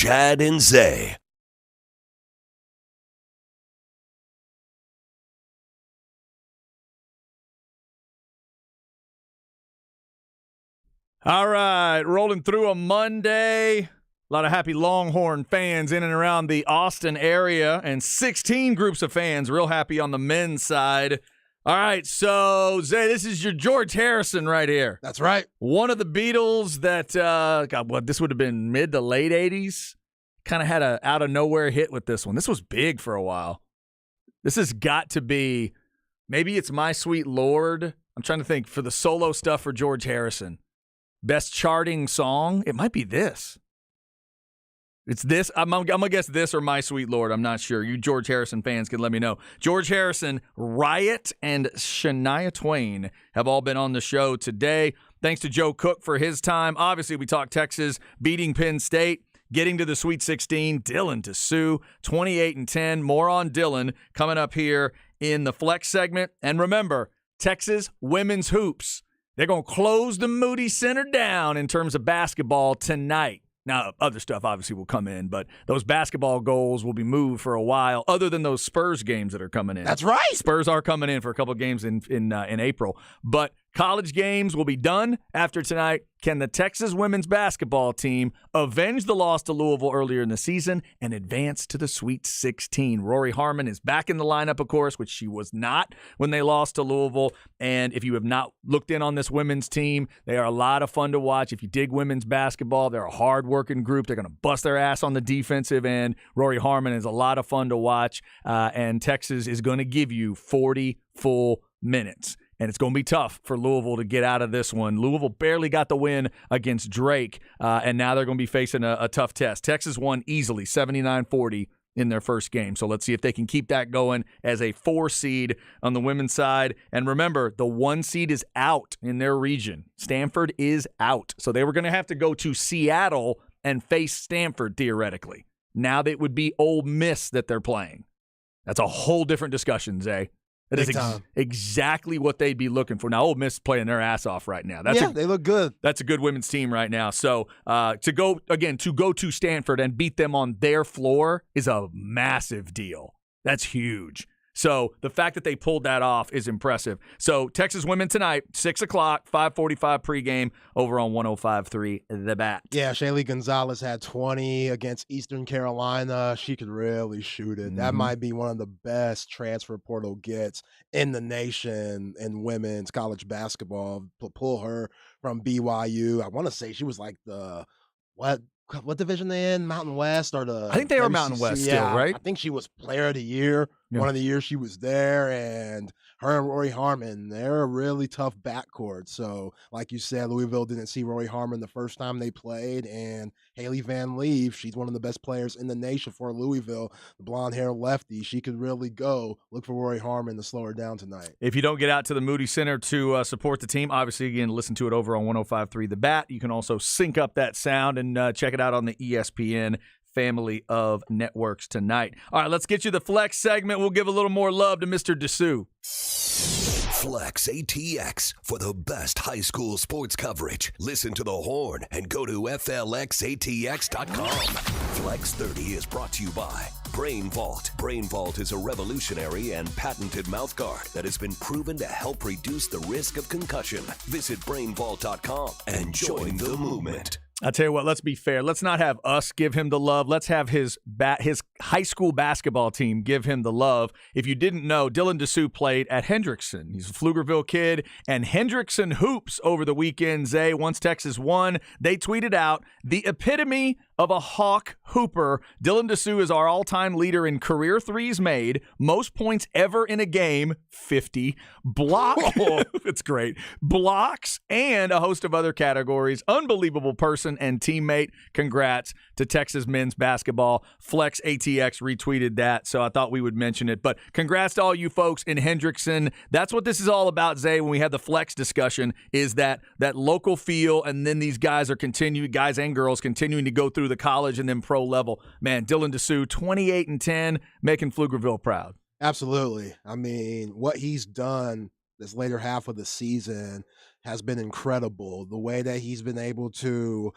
Chad and Zay. All right, rolling through a Monday. A lot of happy Longhorn fans in and around the Austin area, and 16 groups of fans real happy on the men's side. All right, so, Zay, this is your George Harrison right here. That's right. One of the Beatles that, this would have been mid to late 80s. Kind of had a out-of-nowhere hit with this one. This was big for a while. This has got to be, maybe it's My Sweet Lord. I'm trying to think for the solo stuff for George Harrison. Best charting song, it might be this. It's this. I'm going to guess this or My Sweet Lord. I'm not sure. You George Harrison fans can let me know. George Harrison, Riot, and Shania Twain have all been on the show today. Thanks to Joe Cook for his time. Obviously, we talked Texas beating Penn State, getting to the Sweet 16. Dylan Disu, 28-10. More on Dylan coming up here in the Flex segment. And remember, Texas women's hoops. They're going to close the Moody Center down in terms of basketball tonight. Now, other stuff obviously will come in, but those basketball goals will be moved for a while, other than those Spurs games that are coming in. That's right. Spurs are coming in for a couple of games in April. But college games will be done after tonight. Can the Texas women's basketball team avenge the loss to Louisville earlier in the season and advance to the Sweet 16? Rory Harmon is back in the lineup, of course, which she was not when they lost to Louisville. And if you have not looked in on this women's team, they are a lot of fun to watch. If you dig women's basketball, they're a hard-working group. They're going to bust their ass on the defensive end. Rory Harmon is a lot of fun to watch, and Texas is going to give you 40 full minutes. And it's going to be tough for Louisville to get out of this one. Louisville barely got the win against Drake, and now they're going to be facing a tough test. Texas won easily, 79-40 in their first game. So let's see if they can keep that going as a 4 seed on the women's side. And remember, the 1 seed is out in their region. Stanford is out. So they were going to have to go to Seattle and face Stanford, theoretically. Now that would be Ole Miss that they're playing. That's a whole different discussion, Zay. That is exactly what they'd be looking for. Now, Ole Miss is playing their ass off right now. They look good. That's a good women's team right now. So to go to Stanford and beat them on their floor is a massive deal. That's huge. So the fact that they pulled that off is impressive. So Texas women tonight, 6 o'clock, 5:45 pregame over on 105.3 The Bat. Yeah, Shaylee Gonzalez had 20 against Eastern Carolina. She could really shoot it. That might be one of the best transfer portal gets in the nation in women's college basketball. Pull her from BYU. I want to say she was like the what division they in? Mountain West or the? I think they are Mountain West still, right? I think she was Player of the Year one of the years she was there, and her and Rory Harmon, they're a really tough backcourt. So, like you said, Louisville didn't see Rory Harmon the first time they played, and Haley Van Leeuw, she's one of the best players in the nation for Louisville. The blonde-hair lefty, she could really go. Look for Rory Harmon to slow her down tonight. If you don't get out to the Moody Center to support the team, obviously, again, listen to it over on 105.3 The Bat. You can also sync up that sound and check it out on the ESPN family of networks tonight. All right, let's get you the Flex segment. We'll give a little more love to Mr. Disu. Flex ATX for the best high school sports coverage. Listen to the Horn and go to FLXATX.com. Flex 30 is brought to you by Brain Vault. Brain Vault is a revolutionary and patented mouthguard that has been proven to help reduce the risk of concussion. Visit BrainVault.com and join the movement. I'll tell you what, let's be fair. Let's not have us give him the love. Let's have his high school basketball team give him the love. If you didn't know, Dylan Disu played at Hendrickson. He's a Pflugerville kid. And Hendrickson hoops over the weekend, Zay. Once Texas won, they tweeted out, the epitome of a Hawk hooper. Dylan Disu is our all-time leader in career threes made, most points ever in a game, 50. It's great. Blocks and a host of other categories. Unbelievable person and teammate. Congrats to Texas men's basketball. Flex ATX retweeted that, so I thought we would mention it. But congrats to all you folks in Hendrickson. That's what this is all about, Zay, when we have the Flex discussion, is that local feel, and then these guys and girls continuing to go through the college and then pro level. Man, Dylan Disu, 28-10, making Pflugerville proud. Absolutely. I mean, what he's done this later half of the season has been incredible. The way that he's been able to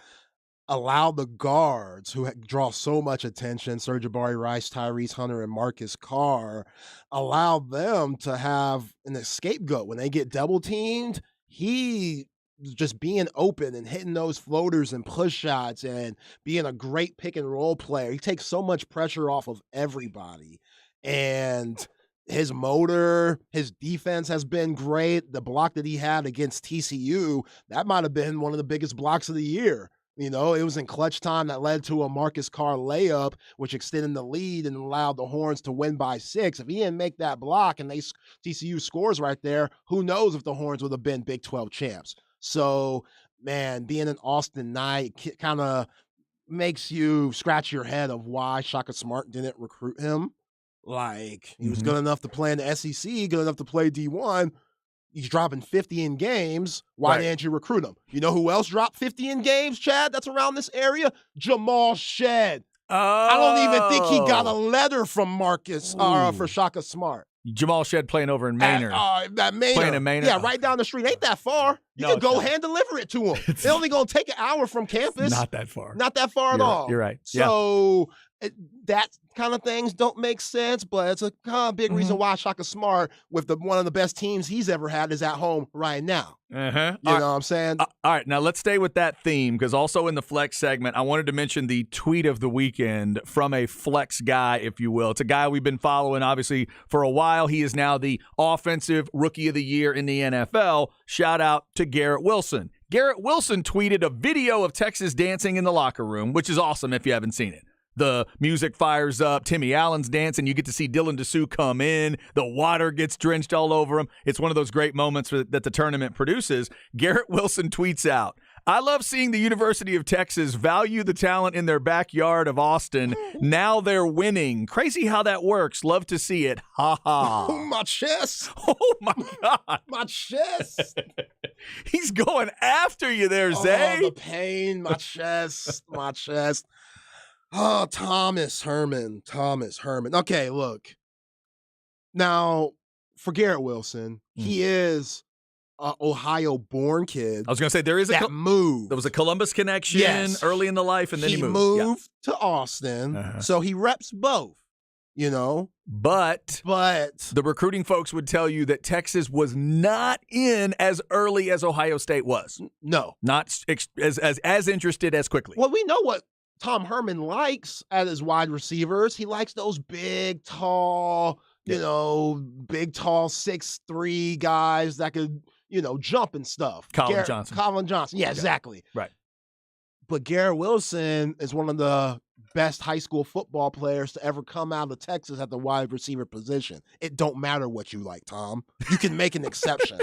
allow the guards who draw so much attention, Sir'Jabari Rice, Tyrese Hunter, and Marcus Carr, allow them to have an scapegoat. When they get double teamed, he just being open and hitting those floaters and push shots and being a great pick and roll player. He takes so much pressure off of everybody. And his motor, his defense has been great. The block that he had against TCU, that might have been one of the biggest blocks of the year. You know, it was in clutch time that led to a Marcus Carr layup, which extended the lead and allowed the Horns to win by 6. If he didn't make that block and TCU scores right there, who knows if the Horns would have been Big 12 champs. So, man, being an Austin Knight kind of makes you scratch your head of why Shaka Smart didn't recruit him. Like, he was good enough to play in the SEC, good enough to play D1. He's dropping 50 in games. Why didn't you recruit him? You know who else dropped 50 in games, Chad, that's around this area? Jamal Shead. I don't even think he got a letter from Marcus for Shaka Smart. Jamal Shead playing over in Maynard. That Maynard. Playing in Maynard. Yeah, right down the street. Ain't that far. You can go hand deliver it to him. It's only going to take an hour from campus. Not that far. Not that far at all. You're right. So that kind of things don't make sense, but it's a kind of big reason why Shaka Smart, with one of the best teams he's ever had, is at home right now. You know what I'm saying? All right, now let's stay with that theme, because also in the Flex segment, I wanted to mention the tweet of the weekend from a Flex guy, if you will. It's a guy we've been following, obviously, for a while. He is now the Offensive Rookie of the Year in the NFL. Shout out to Garrett Wilson. Garrett Wilson tweeted a video of Texas dancing in the locker room, which is awesome if you haven't seen it. The music fires up. Timmy Allen's dancing. You get to see Dylan Dessou come in. The water gets drenched all over him. It's one of those great moments that the tournament produces. Garrett Wilson tweets out, "I love seeing the University of Texas value the talent in their backyard of Austin. Now they're winning. Crazy how that works. Love to see it. Ha ha." Oh, my chest. Oh, my God. My chest. He's going after you there, Zay. Oh, the pain. My chest. My chest. Oh, Thomas Herman. Okay, look. Now, for Garrett Wilson, he is an Ohio-born kid. I was going to say, there is that moved. There was a Columbus connection early in the life, and then he moved to Austin, so he reps both, you know. But the recruiting folks would tell you that Texas was not in as early as Ohio State was. No. Not as interested as quickly. Well, we know what Tom Herman likes as his wide receivers. He likes those big, tall, big, tall 6'3" guys that could, jump and stuff. Colin Johnson. Yeah, exactly. Right. But Garrett Wilson is one of the best high school football players to ever come out of Texas at the wide receiver position. It don't matter what you like, Tom. You can make an exception.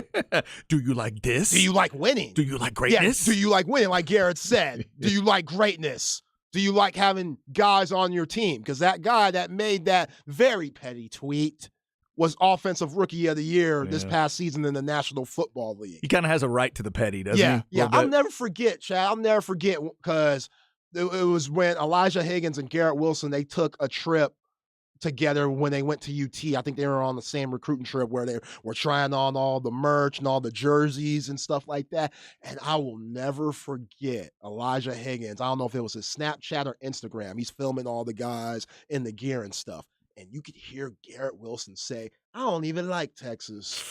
Do you like this? Do you like winning? Do you like greatness? Yeah, do you like winning, like Garrett said? Do you like greatness? Do you like having guys on your team? Because that guy that made that very petty tweet was Offensive Rookie of the Year this past season in the National Football League. He kind of has a right to the petty, doesn't he? Yeah. I'll never forget, Chad. I'll never forget, because it was when Elijah Higgins and Garrett Wilson, they took a trip together when they went to UT. I think they were on the same recruiting trip where they were trying on all the merch and all the jerseys and stuff like that. And I will never forget Elijah Higgins. I don't know if it was his Snapchat or Instagram. He's filming all the guys in the gear and stuff. And you could hear Garrett Wilson say, "I don't even like Texas.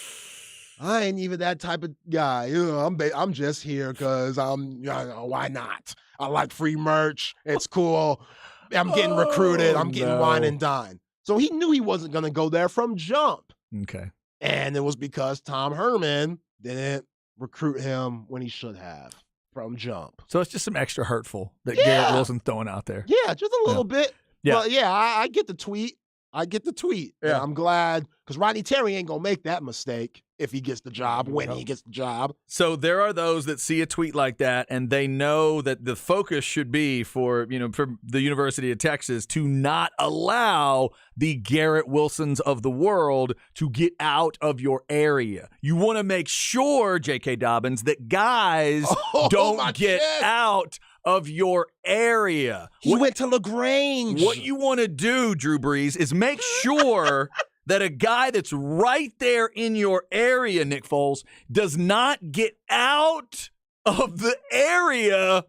I ain't even that type of guy. I'm just here because why not? I like free merch. It's cool. I'm getting recruited. I'm getting wine and dine." So he knew he wasn't going to go there from jump. Okay. And it was because Tom Herman didn't recruit him when he should have from jump. So it's just some extra hurtful that Garrett Wilson's throwing out there. Yeah, just a little bit. Yeah. But I get the tweet. Yeah. I'm glad, because Rodney Terry ain't going to make that mistake if he gets the job, when he gets the job. So there are those that see a tweet like that, and they know that the focus should be for the University of Texas to not allow the Garrett Wilsons of the world to get out of your area. You want to make sure, J.K. Dobbins, that guys don't get out of your area. He went to LaGrange. What you want to do, Drew Brees, is make sure that a guy that's right there in your area, Nick Foles, does not get out of the area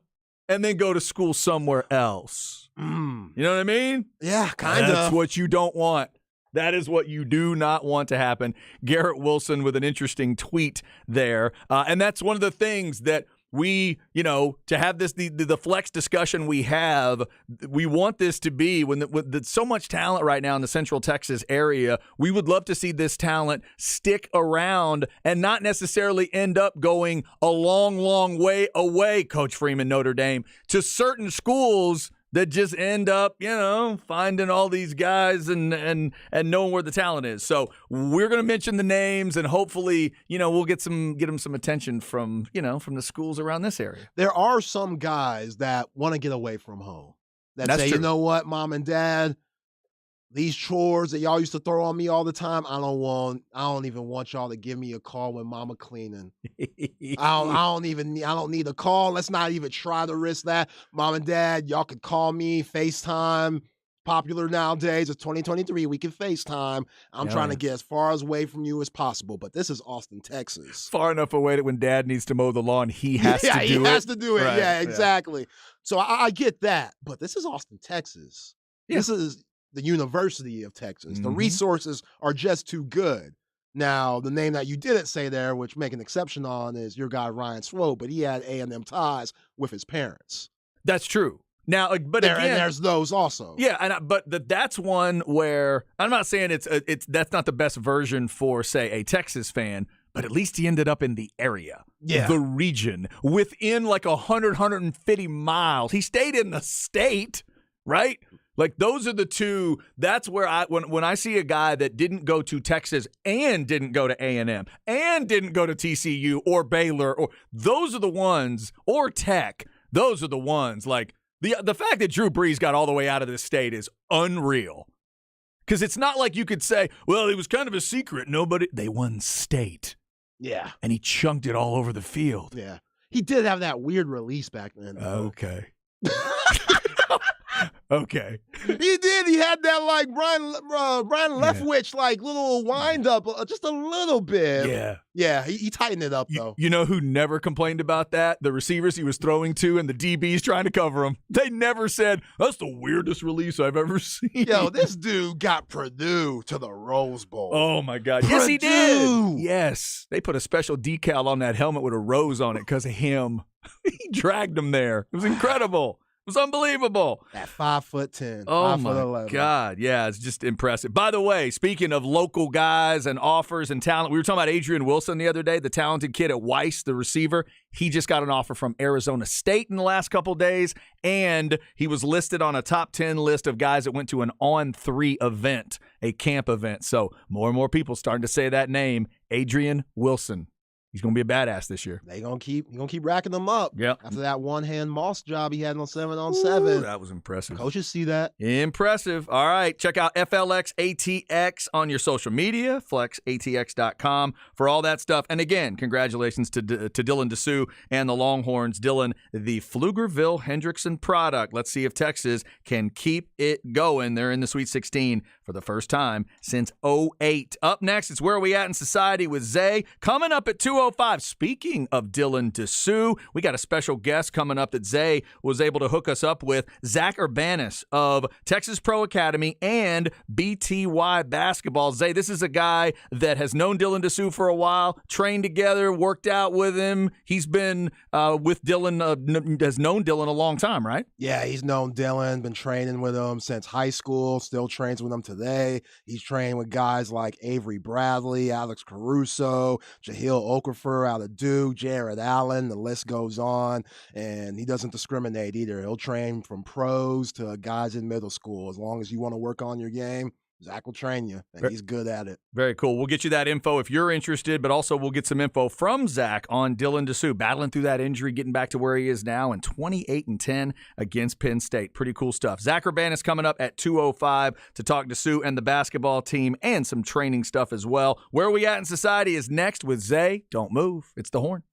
and then go to school somewhere else. Mm. You know what I mean? Yeah, kind That's of. what you don't want. That is what you do not want to happen. Garrett Wilson with an interesting tweet there. And that's one of the things that we, to have this, the flex discussion we have, we want this to be with so much talent right now in the Central Texas area, we would love to see this talent stick around and not necessarily end up going a long, long way away, Coach Freeman, Notre Dame, to certain schools that just end up, finding all these guys and knowing where the talent is. So we're going to mention the names, and hopefully, we'll get them some attention from the schools around this area. There are some guys that want to get away from home. That That's say, true. you know what, Mom and Dad, these chores that y'all used to throw on me all the time, I don't even want y'all to give me a call when Mama cleaning. I don't need a call. Let's not even try to risk that. Mom and Dad, y'all could call me, FaceTime. Popular nowadays. It's 2023. We can FaceTime. I'm trying to get as far away from you as possible. But this is Austin, Texas. Far enough away that when Dad needs to mow the lawn, he has to do it. Yeah, he has to do it. Right. Yeah, exactly. So I get that. But this is Austin, Texas. Yeah. This is the University of Texas. The Mhm. resources are just too good. Now, the name that you didn't say there, which make an exception on, is your guy Ryan Swope, but he had A&M ties with his parents. That's true. Now, but And again, there's those also. yeah, but that's one where I'm not saying that's not the best version for, say, a Texas fan, but at least he ended up in the area, the region, within like 150 miles. He stayed in the state, right? Like those are the two. That's where when I see a guy that didn't go to Texas and didn't go to A&M and didn't go to TCU or Baylor, or those are the ones, or Tech. Those are the ones. Like the fact that Drew Brees got all the way out of this state is unreal. Because it's not like you could say, well, it was kind of a secret. They won state. Yeah. And he chunked it all over the field. Yeah. He did have that weird release back then. Okay. Okay. He did. He had that like Brian Leftwich like little wind up, just a little bit. Yeah. Yeah. He tightened it up though. You know who never complained about that? The receivers he was throwing to and the DBs trying to cover him. They never said, that's the weirdest release I've ever seen. Yo, this dude got Purdue to the Rose Bowl. Oh my God. Yes, he did. Yes. They put a special decal on that helmet with a rose on it because of him. He dragged him there. It was incredible. It was unbelievable. At 5'10". Oh 5'11". my God. Yeah, it's just impressive. By the way, speaking of local guys and offers and talent, we were talking about Adrian Wilson the other day, the talented kid at Weiss, the receiver. He just got an offer from Arizona State in the last couple of days, and he was listed on a top 10 list of guys that went to an On3 event, a camp event. So more and more people starting to say that name, Adrian Wilson. He's going to be a badass this year. He gonna keep racking them up. Yep. After that one-hand Moss job he had on 7-on-7. That was impressive. Coaches see that. Impressive. All right. Check out FLXATX on your social media, flexatx.com for all that stuff. And again, congratulations to Dylan Dessou and the Longhorns. Dylan, the Pflugerville Hendrickson product. Let's see if Texas can keep it going. They're in the Sweet 16 for the first time since 2008. Up next, it's Where Are We At in Society with Zay. Coming up at 2:05. Speaking of Dylan Dessou, we got a special guest coming up that Zay was able to hook us up with, Zach Urbanis of Texas Pro Academy and BTY Basketball. Zay, this is a guy that has known Dylan Dessou for a while, trained together, worked out with him. He's been with Dylan, has known Dylan a long time, right? Yeah, he's known Dylan, been training with him since high school, still trains with him today. He's trained with guys like Avery Bradley, Alex Caruso, Jahil Okafor out of Duke, Jared Allen, the list goes on, and he doesn't discriminate either. He'll train from pros to guys in middle school. As long as you want to work on your game, Zach will train you, and he's good at it. Very cool. We'll get you that info if you're interested, but also we'll get some info from Zach on Dylan Dessou, battling through that injury, getting back to where he is now, and 28-10 against Penn State. Pretty cool stuff. Zach Urbanis coming up at 2:05 to talk Dessou and the basketball team and some training stuff as well. Where Are We At in Society is next with Zay. Don't move. It's the Horn.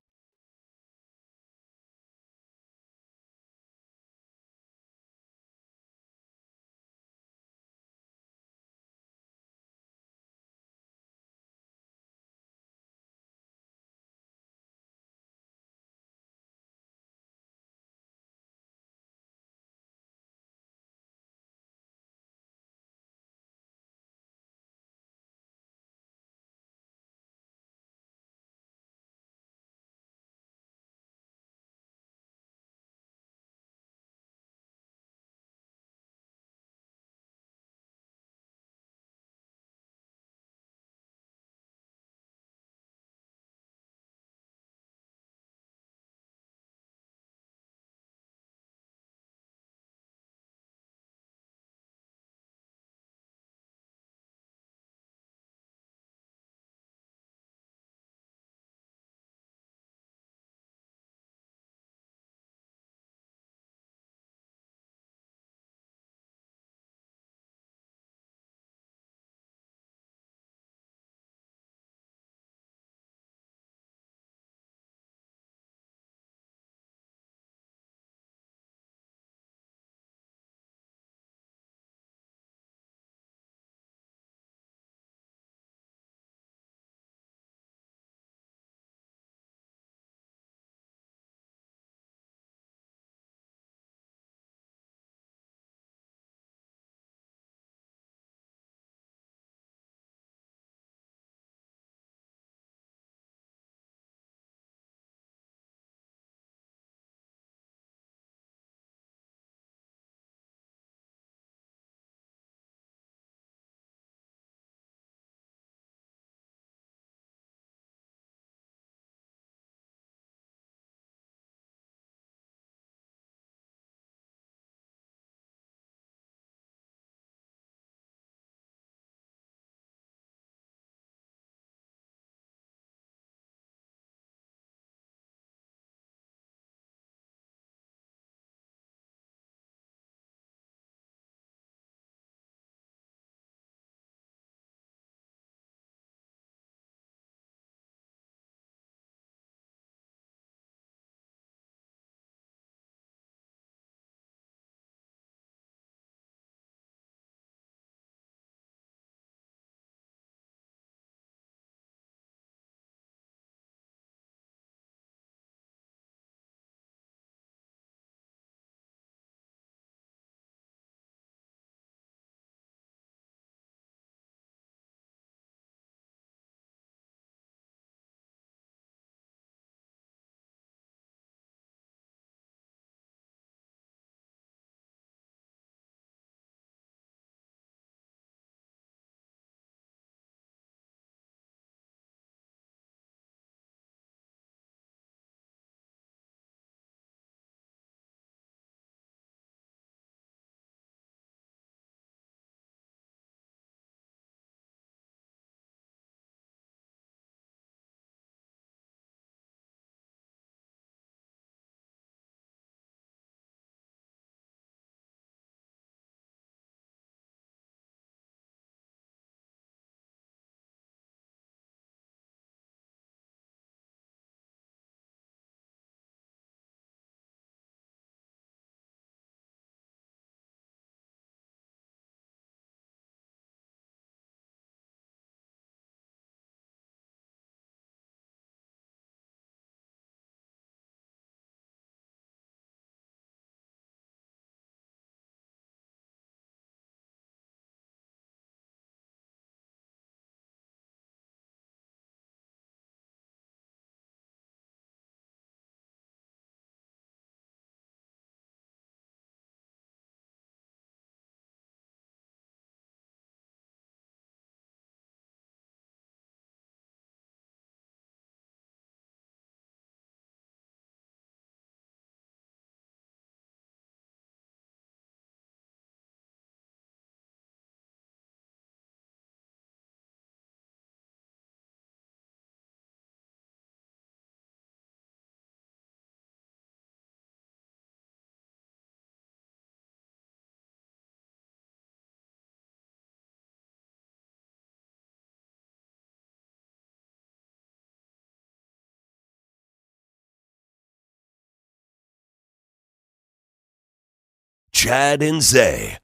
Chad and Zay.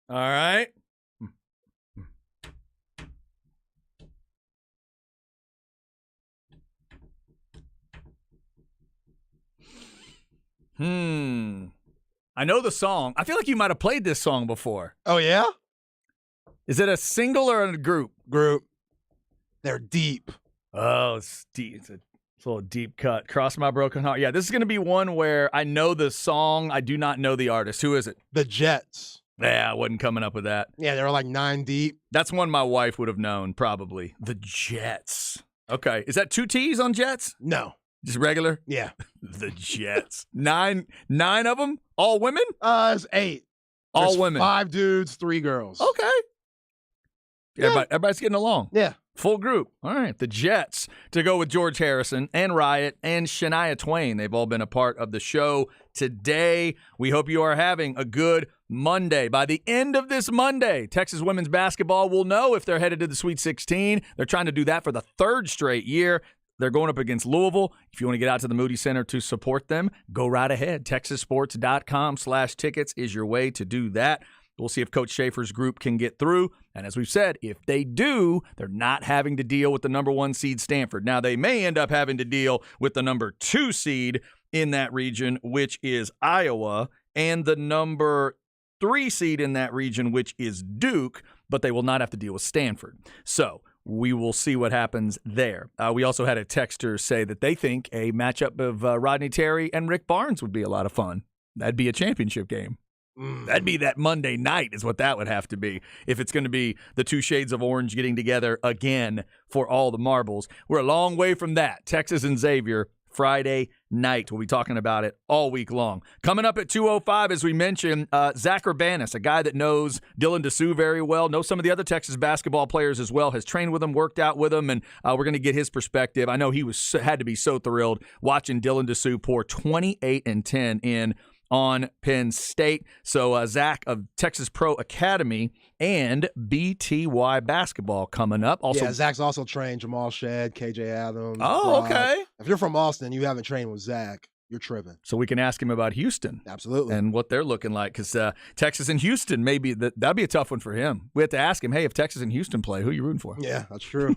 All right. I know the song. I feel like you might have played this song before. Oh, yeah? Is it a single or a group? Group. They're deep. Oh, it's deep. It's a little deep cut. Cross My Broken Heart. Yeah, this is going to be one where I know the song. I do not know the artist. Who is it? The Jets. Yeah, I wasn't coming up with that. Yeah, they were like 9 deep. That's one my wife would have known, probably. The Jets. Okay. Is that 2 T's on Jets? No. Just regular? Yeah. The Jets. Nine of them? All women? It's 8. All There's women. 5 dudes, 3 girls. Okay. Yeah. Everybody's getting along. Yeah. Full group. All right. The Jets to go with George Harrison and Riot and Shania Twain. They've all been a part of the show today. We hope you are having a good Monday. By the end of this Monday, Texas women's basketball will know if they're headed to the Sweet 16. They're trying to do that for the 3rd straight year. They're going up against Louisville. If you want to get out to the Moody Center to support them, go right ahead. TexasSports.com/tickets is your way to do that. We'll see if Coach Schaefer's group can get through. And as we've said, if they do, they're not having to deal with the number 1 seed Stanford. Now, they may end up having to deal with the number 2 seed in that region, which is Iowa, and the number 3 seed in that region, which is Duke, but they will not have to deal with Stanford. So we will see what happens there. We also had a texter say that they think a matchup of Rodney Terry and Rick Barnes would be a lot of fun. That'd be a championship game. That'd be that Monday night is what that would have to be if it's going to be the 2 shades of orange getting together again for all the marbles. We're a long way from that. Texas and Xavier, Friday night. We'll be talking about it all week long. Coming up at 2:05, as we mentioned, Zach Urbanis, a guy that knows Dylan Dessou very well, knows some of the other Texas basketball players as well, has trained with him, worked out with him, and we're going to get his perspective. I know he had to be so thrilled watching Dylan Dessou pour 28 and 10 in on Penn State. So Zach of Texas Pro Academy and BTY basketball coming up. Also, yeah, Zach's also trained Jamal Shedd, KJ Adams. Oh, Brock. okay. If you're from Austin, you haven't trained with Zach, you're tripping. So we can ask him about Houston. Absolutely. And what they're looking like, because Texas and Houston, maybe that'd be a tough one for him. We have to ask him, hey, if Texas and Houston play, who are you rooting for? Yeah, that's true.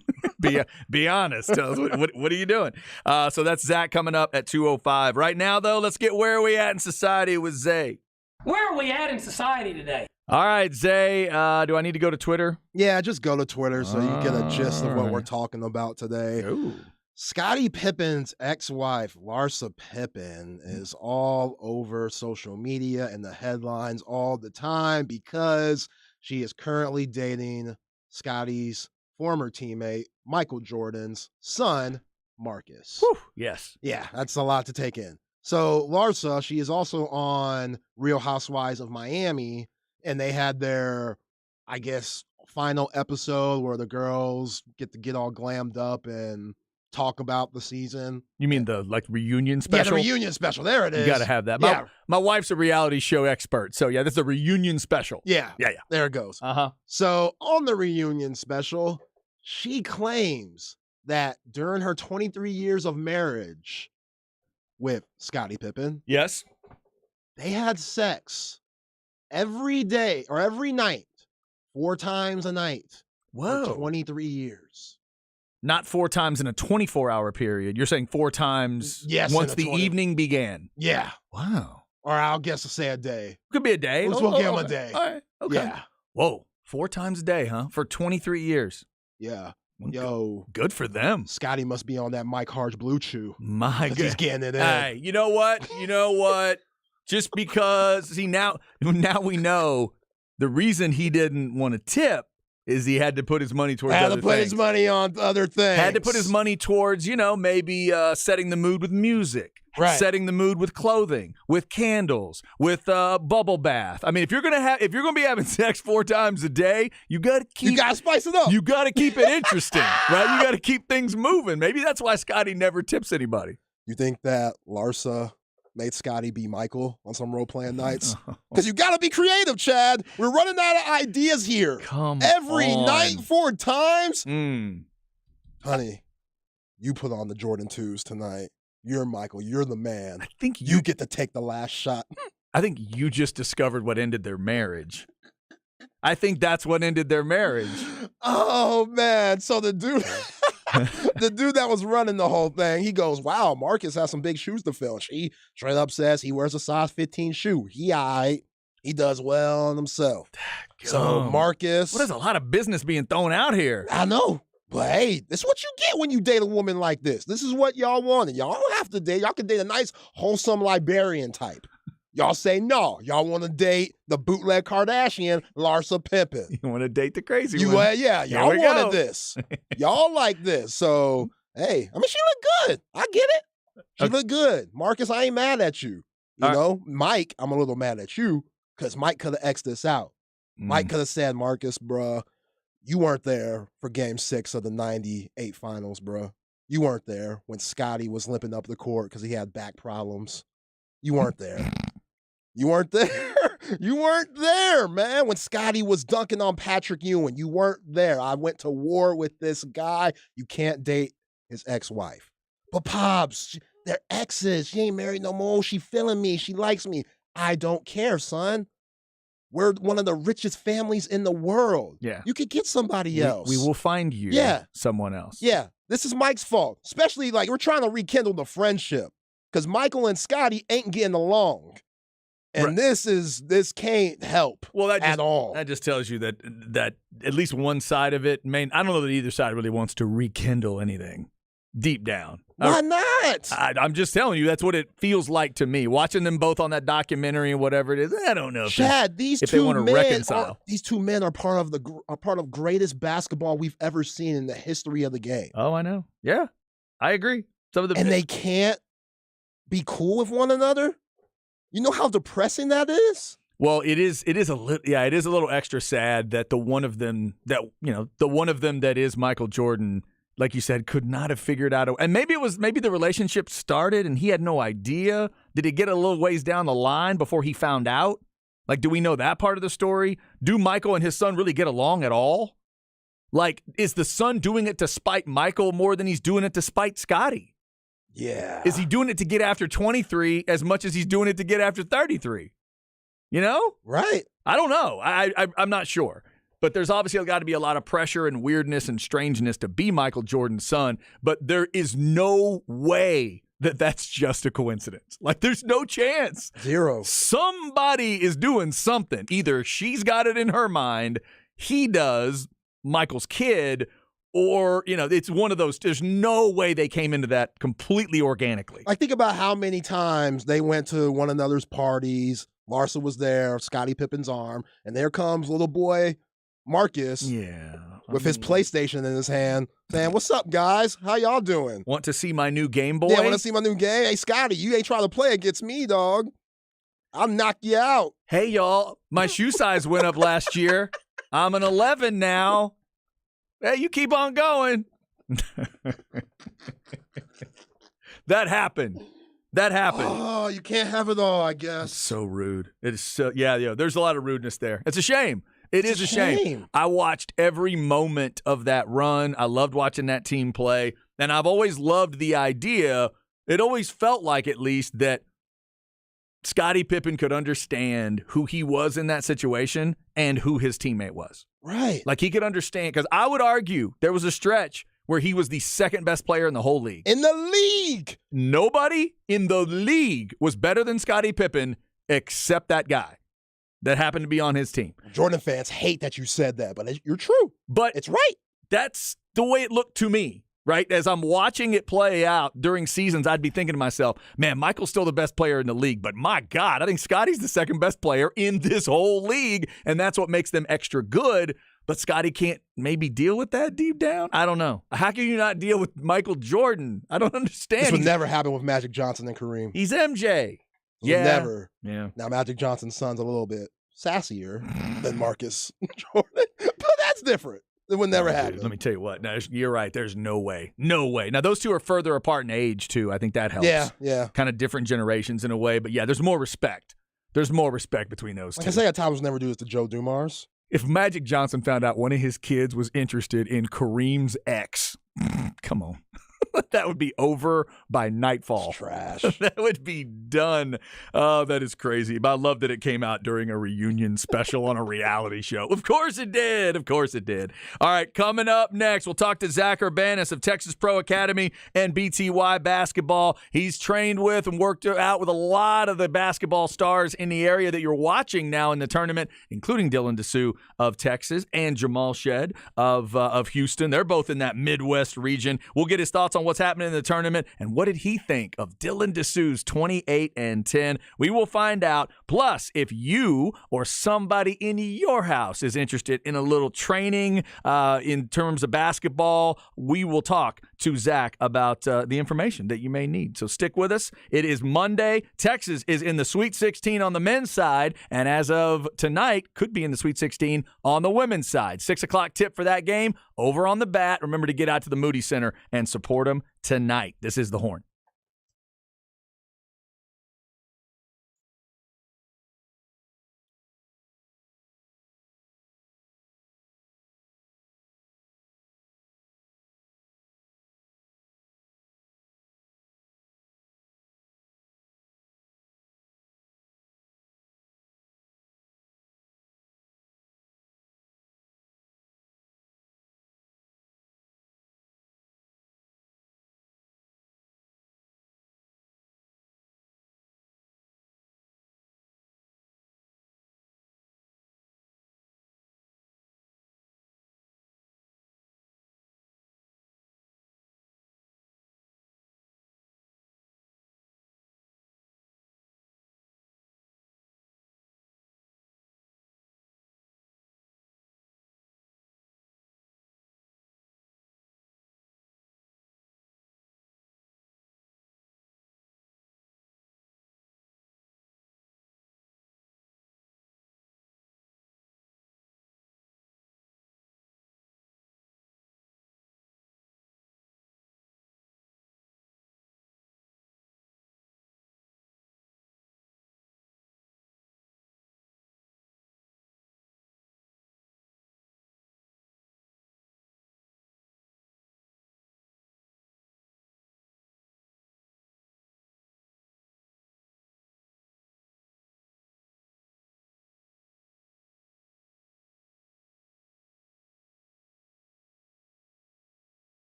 Be honest. Tell us, what are you doing? So that's Zach coming up at 2:05. Right now, though, let's get Where Are We At in Society with Zay. Where are we at in society today? All right, Zay, do I need to go to Twitter? Yeah, just go to Twitter so you get a gist of what we're talking about today. Ooh. Scottie Pippen's ex-wife, Larsa Pippen, is all over social media and the headlines all the time because she is currently dating Scottie's former teammate, Michael Jordan's son, Marcus. Whew. Yes. Yeah, that's a lot to take in. So Larsa, she is also on Real Housewives of Miami, and they had their, I guess, final episode where the girls get all glammed up and talk about the season. You mean the reunion special? Yeah, the reunion special. There it is. You got to have that. Yeah. My wife's a reality show expert, so yeah, this is a reunion special. Yeah. Yeah. There it goes. Uh-huh. So on the reunion special, she claims that during her 23 years of marriage with Scottie Pippen, Yes. they had sex every day or every night, 4 times a night for 23 years. Not 4 times in a 24-hour period. You're saying 4 times Yes, once in a the 20 evening began. Yeah. Wow. Or I'll guess to say a day. Could be a day. Let's give him a day. All right. Okay. Yeah. Whoa. 4 times a day, huh? For 23 years. Yeah. Well, Yo. Good for them. Scottie must be on that Mike Harge Blue Chew. My 'Cause he's God. getting it in. Hey, you know what? Just because now we know the reason he didn't want to tip is he had to put his money towards Had other to put things. his money on other things. Had to put his money towards, maybe setting the mood with music, Right. setting the mood with clothing, with candles, with bubble bath. I mean, if you're gonna be having sex 4 times a day, you gotta spice it up. You gotta keep it interesting, right? You gotta keep things moving. Maybe that's why Scottie never tips anybody. You think that Larsa made Scottie be Michael on some role-playing nights? Because you got to be creative, Chad. We're running out of ideas here. Come Every on. night 4 times? Mm. Honey, you put on the Jordan 2s tonight. You're Michael. You're the man. I think You get to take the last shot. I think you just discovered what ended their marriage. I think that's what ended their marriage. Oh, man. So the dude, the dude that was running the whole thing, he goes, wow, Marcus has some big shoes to fill. She straight up says he wears a size 15 shoe. He all right. He does well on himself. So Marcus. Well, there's a lot of business being thrown out here. I know. But hey, this is what you get when you date a woman like this. This is what y'all wanted. Y'all don't have to date. Y'all can date a nice, wholesome Liberian type. Y'all say no. Y'all want to date the bootleg Kardashian, Larsa Pippen. You want to date the crazy one. Yeah, Here y'all we wanted go. this. Y'all like this. So, hey, I mean, she looked good. I get it. She looked good. Marcus, I ain't mad at you. You All right. know, Mike, I'm a little mad at you because Mike could have X'd this out. Mike could have said, Marcus, bruh, you weren't there for game 6 of the 98 finals, bruh. You weren't there when Scotty was limping up the court because he had back problems. You weren't there. You weren't there. You weren't there, man. When Scotty was dunking on Patrick Ewing, you weren't there. I went to war with this guy. You can't date his ex-wife. But Pops, they're exes. She ain't married no more. She feeling me. She likes me. I don't care, son. We're one of the richest families in the world. Yeah. You could get somebody else. We will find you someone else. Yeah. This is Mike's fault. Especially like we're trying to rekindle the friendship. Because Michael and Scotty ain't getting along. And this can't help at all. That just tells you that at least one side of it I don't know that either side really wants to rekindle anything deep down. Why not? I'm just telling you, that's what it feels like to me. Watching them both on that documentary and whatever it is, I don't know Chad, if they want to reconcile. These two men are part of greatest basketball we've ever seen in the history of the game. Oh, I know. Yeah, I agree. And they can't be cool with one another? You know how depressing that is? Well, it is a little extra sad that the one of them that is Michael Jordan, like you said, could not have figured out and maybe the relationship started and he had no idea. Did it get a little ways down the line before he found out? Like, do we know that part of the story? Do Michael and his son really get along at all? Like, is the son doing it to spite Michael more than he's doing it to spite Scotty? Yeah. Is he doing it to get after 23 as much as he's doing it to get after 33? You know? Right. I don't know. I'm not sure. But there's obviously got to be a lot of pressure and weirdness and strangeness to be Michael Jordan's son. But there is no way that that's just a coincidence. Like, there's no chance. Zero. Somebody is doing something. Either she's got it in her mind, he does, Michael's kid, or, it's one of those. There's no way they came into that completely organically. Like, think about how many times they went to one another's parties. Larsa was there, Scottie Pippen's arm, and there comes little boy Marcus with his PlayStation in his hand saying, what's up, guys? How y'all doing? Want to see my new Game Boy? Yeah, want to see my new game? Hey, Scotty, you ain't trying to play against me, dog. I'll knock you out. Hey, y'all, my shoe size went up last year. I'm an 11 now. Hey, you keep on going. That happened. Oh, you can't have it all, I guess. So rude. It is so, yeah, there's a lot of rudeness there. It's a shame. It's a shame. I watched every moment of that run. I loved watching that team play. And I've always loved the idea. It always felt like, at least, that Scottie Pippen could understand who he was in that situation and who his teammate was. Right. Like, he could understand, because I would argue there was a stretch where he was the second best player in the whole league. In the league! Nobody in the league was better than Scottie Pippen except that guy that happened to be on his team. Jordan fans hate that you said that, but you're true. But it's right. That's the way it looked to me. Right? As I'm watching it play out during seasons, I'd be thinking to myself, man, Michael's still the best player in the league, but my God, I think Scotty's the second best player in this whole league, and that's what makes them extra good. But Scotty can't maybe deal with that deep down? I don't know. How can you not deal with Michael Jordan? I don't understand. This would never happen with Magic Johnson and Kareem. He's MJ. Yeah. Never. Yeah. Now, Magic Johnson's son's a little bit sassier than Marcus Jordan, but that's different. It would never happen. Let me tell you what. No, you're right. There's no way. No way. Now, those two are further apart in age, too. I think that helps. Yeah. Kind of different generations in a way. But, yeah, there's more respect. There's more respect between those two. Like Isaiah Thomas never do this to Joe Dumars. If Magic Johnson found out one of his kids was interested in Kareem's ex, come on. That would be over by nightfall. It's trash. That would be done. Oh, that is crazy. But I love that it came out during a reunion special on a reality show. Of course it did. Of course it did. All right, coming up next, we'll talk to Zach Urbanis of Texas Pro Academy and BTY basketball. He's trained with and worked out with a lot of the basketball stars in the area that you're watching now in the tournament, including Dylan Dessou of Texas and Jamal Shed of Houston. They're both in that Midwest region. We'll get his thoughts on what's happening in the tournament and what did he think of Dylan Dessou's 28-10. We will find out. Plus, if you or somebody in your house is interested in a little training in terms of basketball, we will talk to Zach about the information that you may need. So stick with us. It is Monday. Texas is in the Sweet 16 on the men's side, and as of tonight, could be in the Sweet 16 on the women's side. 6 o'clock tip for that game over on the Bat. Remember to get out to the Moody Center and support them tonight. This is The Horn.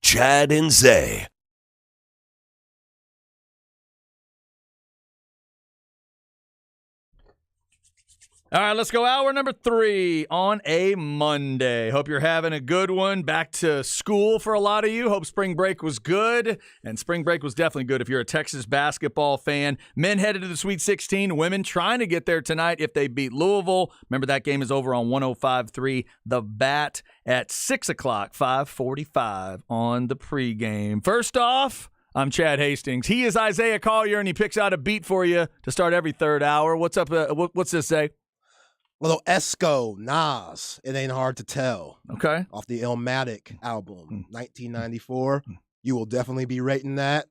Chad and Zay. All right, let's go. Hour number 3 on a Monday. Hope you're having a good one. Back to school for a lot of you. Hope spring break was good. And spring break was definitely good if you're a Texas basketball fan. Men headed to the Sweet 16. Women trying to get there tonight if they beat Louisville. Remember, that game is over on 105.3 The Bat at 6 o'clock, 5:45 on the pregame. First off, I'm Chad Hastings. He is Isaiah Collier, and he picks out a beat for you to start every third hour. What's up? What's this say? Little Esco, Nas, It Ain't Hard to Tell. Okay. Off the Illmatic album, 1994. You will definitely be rating that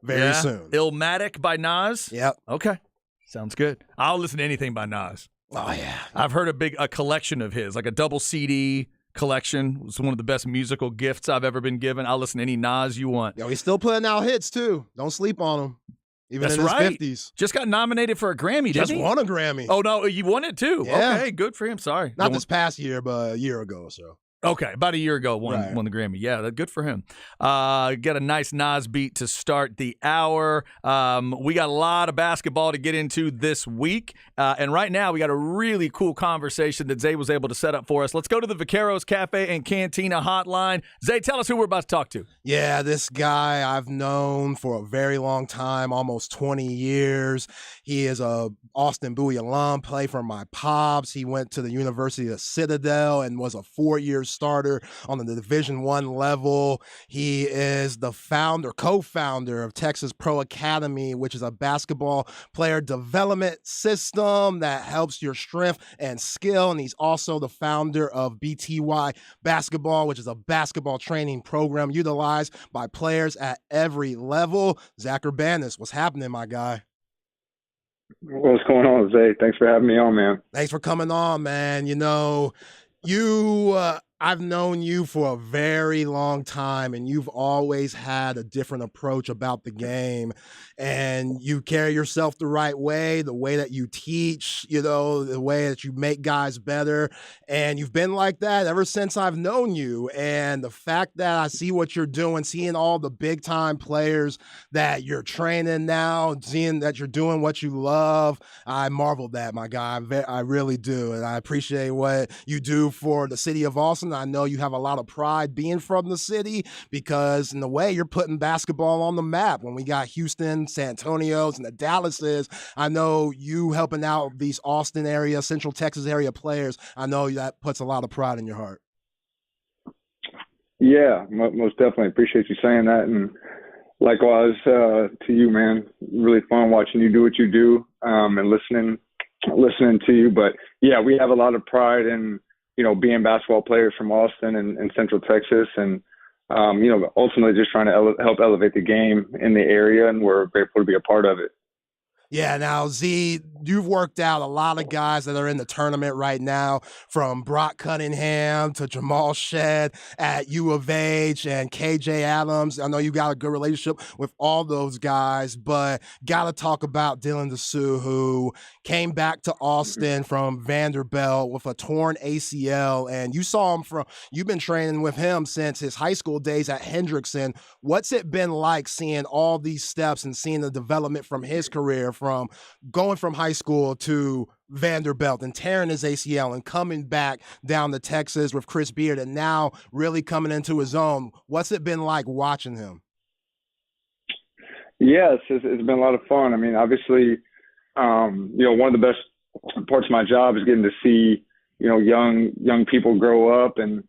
very soon. Illmatic by Nas? Yep. Okay. Sounds good. I'll listen to anything by Nas. Oh, yeah. I've heard a collection of his, like a double CD collection. It's one of the best musical gifts I've ever been given. I'll listen to any Nas you want. Yo, he's still putting out hits, too. Don't sleep on him. Even That's in his right. 50s. Just got nominated for a Grammy, Just didn't he? won a Grammy. Oh, no, you won it too. Yeah. Okay, good for him. Sorry. Not this past year, but a year ago or so. Okay, about a year ago, won the Grammy. Yeah, good for him. Get a nice Nas beat to start the hour. We got a lot of basketball to get into this week, and right now we got a really cool conversation that Zay was able to set up for us. Let's go to the Vaqueros Cafe and Cantina hotline. Zay, tell us who we're about to talk to. Yeah, this guy I've known for a very long time, almost 20 years. He is a Austin Bowie alum, played for my pops. He went to the University of Citadel and was a 4-year starter on the Division I level. He is the co-founder of Texas Pro Academy, which is a basketball player development system that helps your strength and skill. And he's also the founder of BTY Basketball, which is a basketball training program utilized by players at every level. Zach Urbanis, what's happening, my guy? What's going on, Zay? Thanks for having me on, man. Thanks for coming on, man. You know, I've known you for a very long time, and you've always had a different approach about the game, and you carry yourself the right way, the way that you teach, you know, the way that you make guys better, and you've been like that ever since I've known you. And the fact that I see what you're doing, seeing all the big-time players that you're training now, seeing that you're doing what you love, I marvel at that, my guy. I really do, and I appreciate what you do for the city of Austin. I know you have a lot of pride being from the city because in a way you're putting basketball on the map. When we got Houston, San Antonio's, and the Dallases, I know you helping out these Austin area, Central Texas area players. I know that puts a lot of pride in your heart. Yeah, most definitely. Appreciate you saying that. And likewise to you, man. Really fun watching you do what you do and listening to you. But yeah, we have a lot of pride in, you know, being basketball players from Austin and Central Texas, and you know, ultimately just trying to help elevate the game in the area, and we're grateful to be a part of it. Yeah, now, Z, you've worked out a lot of guys that are in the tournament right now, from Brock Cunningham to Jamal Shedd at U of H and KJ Adams. I know you got a good relationship with all those guys, but got to talk about Dylan Disu, who came back to Austin from Vanderbilt with a torn ACL, and you've been training with him since his high school days at Hendrickson. What's it been like seeing all these steps and seeing the development from his career, from going from high school to Vanderbilt and tearing his ACL and coming back down to Texas with Chris Beard and now really coming into his own? What's it been like watching him? Yes, it's been a lot of fun. I mean, obviously, you know, one of the best parts of my job is getting to see, you know, young people grow up and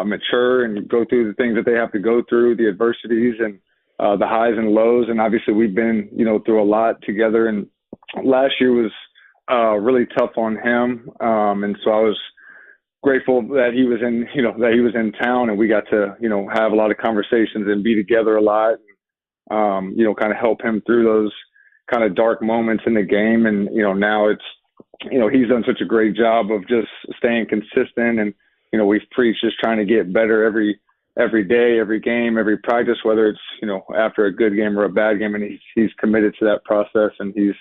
mature and go through the things that they have to go through, the adversities and the highs and lows. And obviously we've been, you know, through a lot together. And last year was really tough on him. And so I was grateful that he was in town, and we got to, you know, have a lot of conversations and be together a lot, you know, kind of help him through those kind of dark moments in the game. And, you know, now it's, you know, he's done such a great job of just staying consistent. And, you know, we've preached just trying to get better every day, every game, every practice, whether it's, you know, after a good game or a bad game. And he's committed to that process, and he's,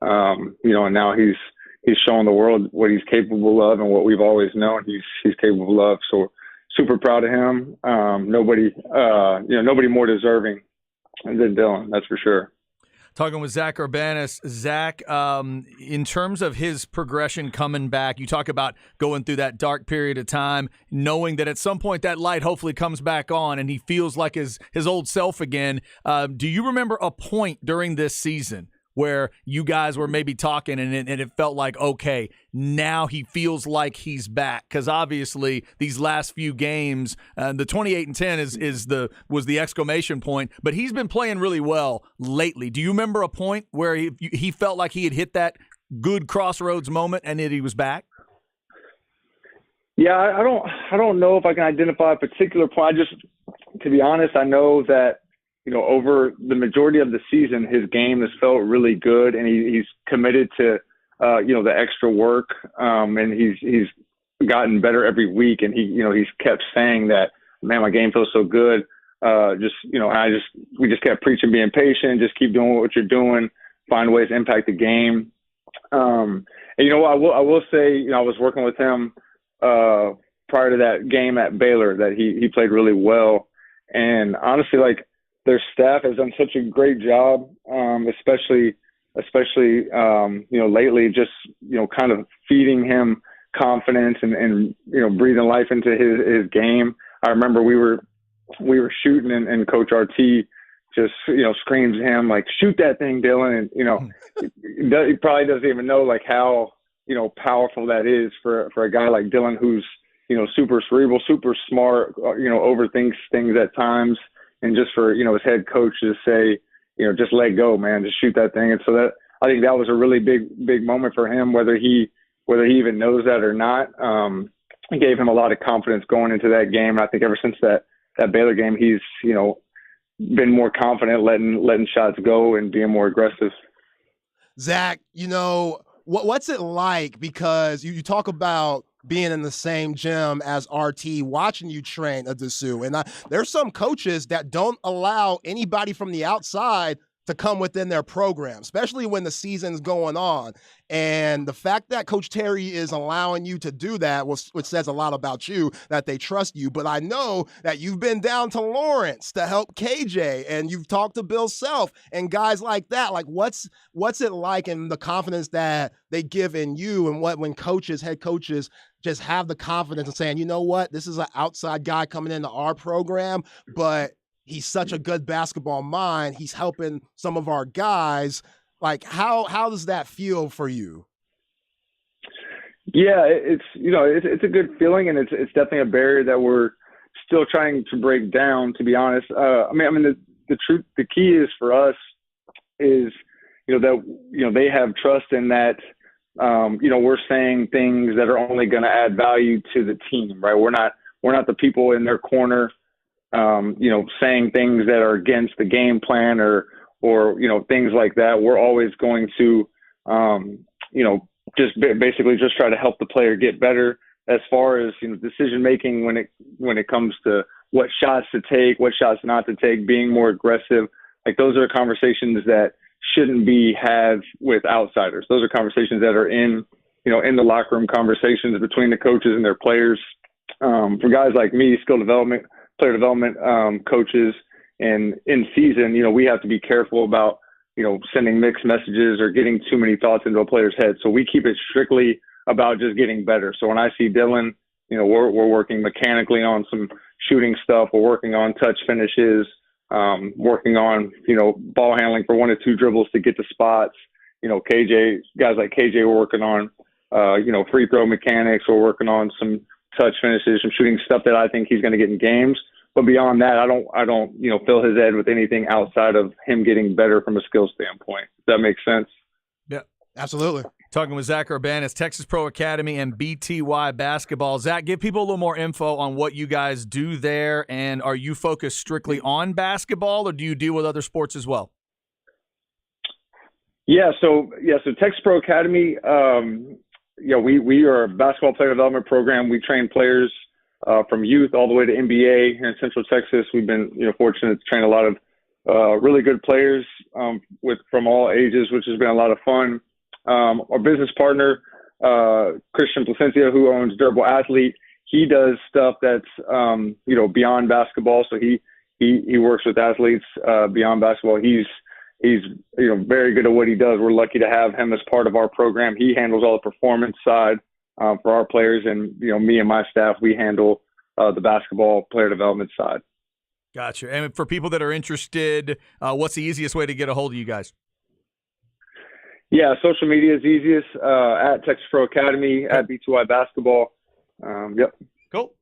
you know, and now he's showing the world what he's capable of and what we've always known he's capable of. So super proud of him. Nobody more deserving than Dylan, that's for sure. Talking with Zach Urbanis. Zach, in terms of his progression coming back, you talk about going through that dark period of time, knowing that at some point that light hopefully comes back on and he feels like his old self again. Do you remember a point during this season where you guys were maybe talking and it felt like, okay, now he feels like he's back? Because obviously these last few games, the 28-10 was the exclamation point, but he's been playing really well lately. Do you remember a point where he felt like he had hit that good crossroads moment and that he was back? Yeah, I don't know if I can identify a particular point. To be honest, I know that, over the majority of the season, his game has felt really good, and he's committed to, the extra work, and he's gotten better every week, and he's kept saying that, man, my game feels so good. We just kept preaching, being patient, just keep doing what you're doing, find ways to impact the game. And I will say, I was working with him prior to that game at Baylor that he played really well, and honestly, their staff has done such a great job, especially lately, just, kind of feeding him confidence and breathing life into his game. I remember we were shooting and Coach RT just, screams at him, like, shoot that thing, Dylan. And, he probably doesn't even know, how, powerful that is for a guy like Dylan, who's, super cerebral, super smart, overthinks things at times. And just for, his head coach to say, just let go, man, just shoot that thing. And so I think that was a really big moment for him, whether he even knows that or not. It gave him a lot of confidence going into that game. And I think ever since that Baylor game, he's, been more confident letting shots go and being more aggressive. Zach, what's it like? Because you talk about being in the same gym as RT, watching you train Addae-Wusu. And there's some coaches that don't allow anybody from the outside to come within their program, especially when the season's going on. And the fact that Coach Terry is allowing you to do that, which says a lot about you, that they trust you. But I know that you've been down to Lawrence to help KJ, and you've talked to Bill Self and guys like that. What's it like, and the confidence that they give in you, and when head coaches just have the confidence of saying, you know what, this is an outside guy coming into our program, but he's such a good basketball mind. He's helping some of our guys. How does that feel for you? Yeah, it's a good feeling, and it's definitely a barrier that we're still trying to break down, to be honest. The truth, the key is for us is, that, they have trust in that, we're saying things that are only going to add value to the team, right? We're not the people in their corner, saying things that are against the game plan or things like that. We're always going to, basically just try to help the player get better as far as, decision making when it comes to what shots to take, what shots not to take, being more aggressive. Those are conversations that shouldn't be had with outsiders. Those are conversations that are in the locker room, conversations between the coaches and their players. For guys like me, skill development, player development coaches, and in season, we have to be careful about, sending mixed messages or getting too many thoughts into a player's head. So we keep it strictly about just getting better. So when I see Dylan, we're working mechanically on some shooting stuff. We're working on touch finishes, working on, ball handling for 1 or 2 dribbles to get to spots. Guys like KJ, we're working on, free throw mechanics. We're working on some touch finishes, some shooting stuff that I think he's going to get in games. But beyond that, I don't fill his head with anything outside of him getting better from a skill standpoint. Does that make sense? Yeah, absolutely. Talking with Zach Urbanis, Texas Pro Academy and BTY Basketball. Zach, give people a little more info on what you guys do there, and are you focused strictly on basketball, or do you deal with other sports as well? So Texas Pro Academy, we are a basketball player development program. We train players from youth all the way to NBA here in Central Texas. We've been fortunate to train a lot of really good players from all ages, which has been a lot of fun. Our business partner, Christian Placencia, who owns Durable Athlete, he does stuff that's, beyond basketball. So he works with athletes beyond basketball. He's very good at what he does. We're lucky to have him as part of our program. He handles all the performance side for our players, and me and my staff, we handle the basketball player development side. Gotcha. And for people that are interested, what's the easiest way to get a hold of you guys? Yeah, social media is easiest, at Texas Pro Academy, at B2I Basketball. Yep. Cool.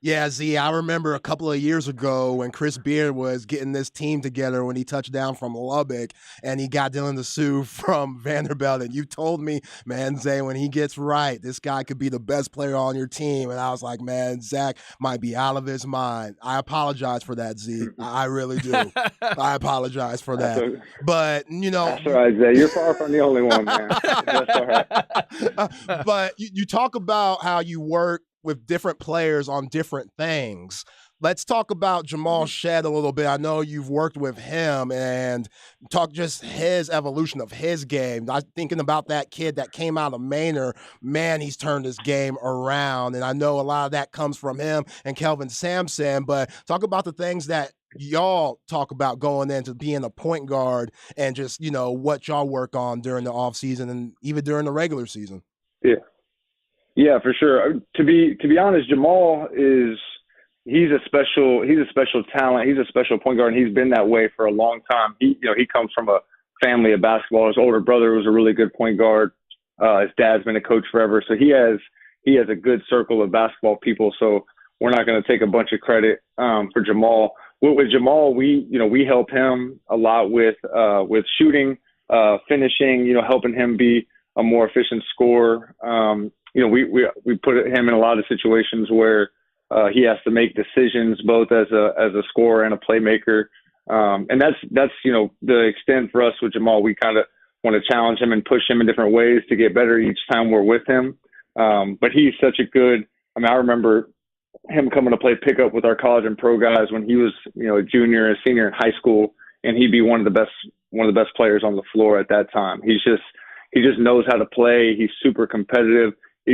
Yeah, Z, I remember a couple of years ago when Chris Beard was getting this team together when he touched down from Lubbock and he got Dylan DeSue from Vanderbilt. And you told me, man, Zay, when he gets right, this guy could be the best player on your team. And I was like, man, Zach might be out of his mind. I apologize for that, Z. I really do. I apologize for that. But, That's all right, Zay. You're far from the only one, man. That's all right. But you talk about how you work with different players on different things. Let's talk about Jamal Shead a little bit. I know you've worked with him and talk just his evolution of his game. I'm thinking about that kid that came out of Manor. Man, he's turned his game around. And I know a lot of that comes from him and Kelvin Sampson, but talk about the things that y'all talk about going into being a point guard and just, what y'all work on during the off season and even during the regular season. Yeah, for sure. To be honest, Jamal he's a special talent. He's a special point guard, and he's been that way for a long time. He comes from a family of basketball. His older brother was a really good point guard. His dad's been a coach forever, so he has a good circle of basketball people. So we're not going to take a bunch of credit for Jamal. With Jamal, we help him a lot with shooting, finishing. Helping him be a more efficient scorer. We put him in a lot of situations where he has to make decisions both as a scorer and a playmaker. And that's the extent for us with Jamal. We kind of want to challenge him and push him in different ways to get better each time we're with him. But he's such a good – I remember him coming to play pickup with our college and pro guys when he was, a junior and senior in high school, and he'd be one of the best players on the floor at that time. He just knows how to play. He's super competitive.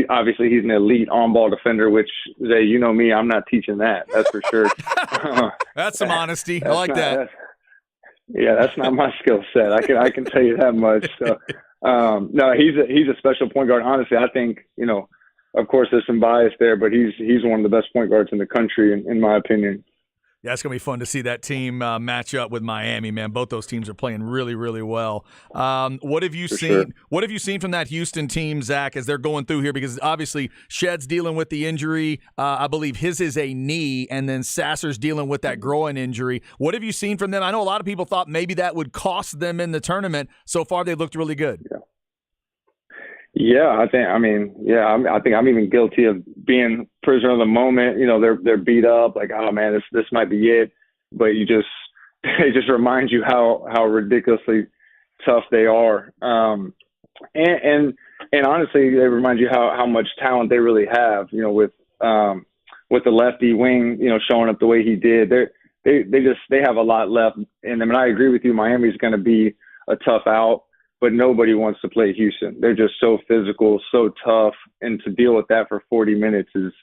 Obviously, he's an elite on-ball defender, which, Zay, me, I'm not teaching that. That's for sure. That's some honesty. I like that. That's not my skill set. I can tell you that much. So, no, he's a special point guard. Honestly, I think, of course, there's some bias there, but he's one of the best point guards in the country, in my opinion. Yeah, it's going to be fun to see that team match up with Miami, man. Both those teams are playing really, really well. What have you seen? Sure. What have you seen from that Houston team, Zach, as they're going through here? Because obviously Shead's dealing with the injury. I believe his is a knee, and then Sasser's dealing with that groin injury. What have you seen from them? I know a lot of people thought maybe that would cost them in the tournament. So far, they've looked really good. Yeah, I think I'm even guilty of being prisoner of the moment. They're beat up, like, oh man, this might be it. But it just reminds you how ridiculously tough they are. And honestly, they remind you how much talent they really have. With the lefty wing, showing up the way he did, they have a lot left in them. And I agree with you, Miami's going to be a tough out. But nobody wants to play Houston. They're just so physical, so tough, and to deal with that for 40 minutes is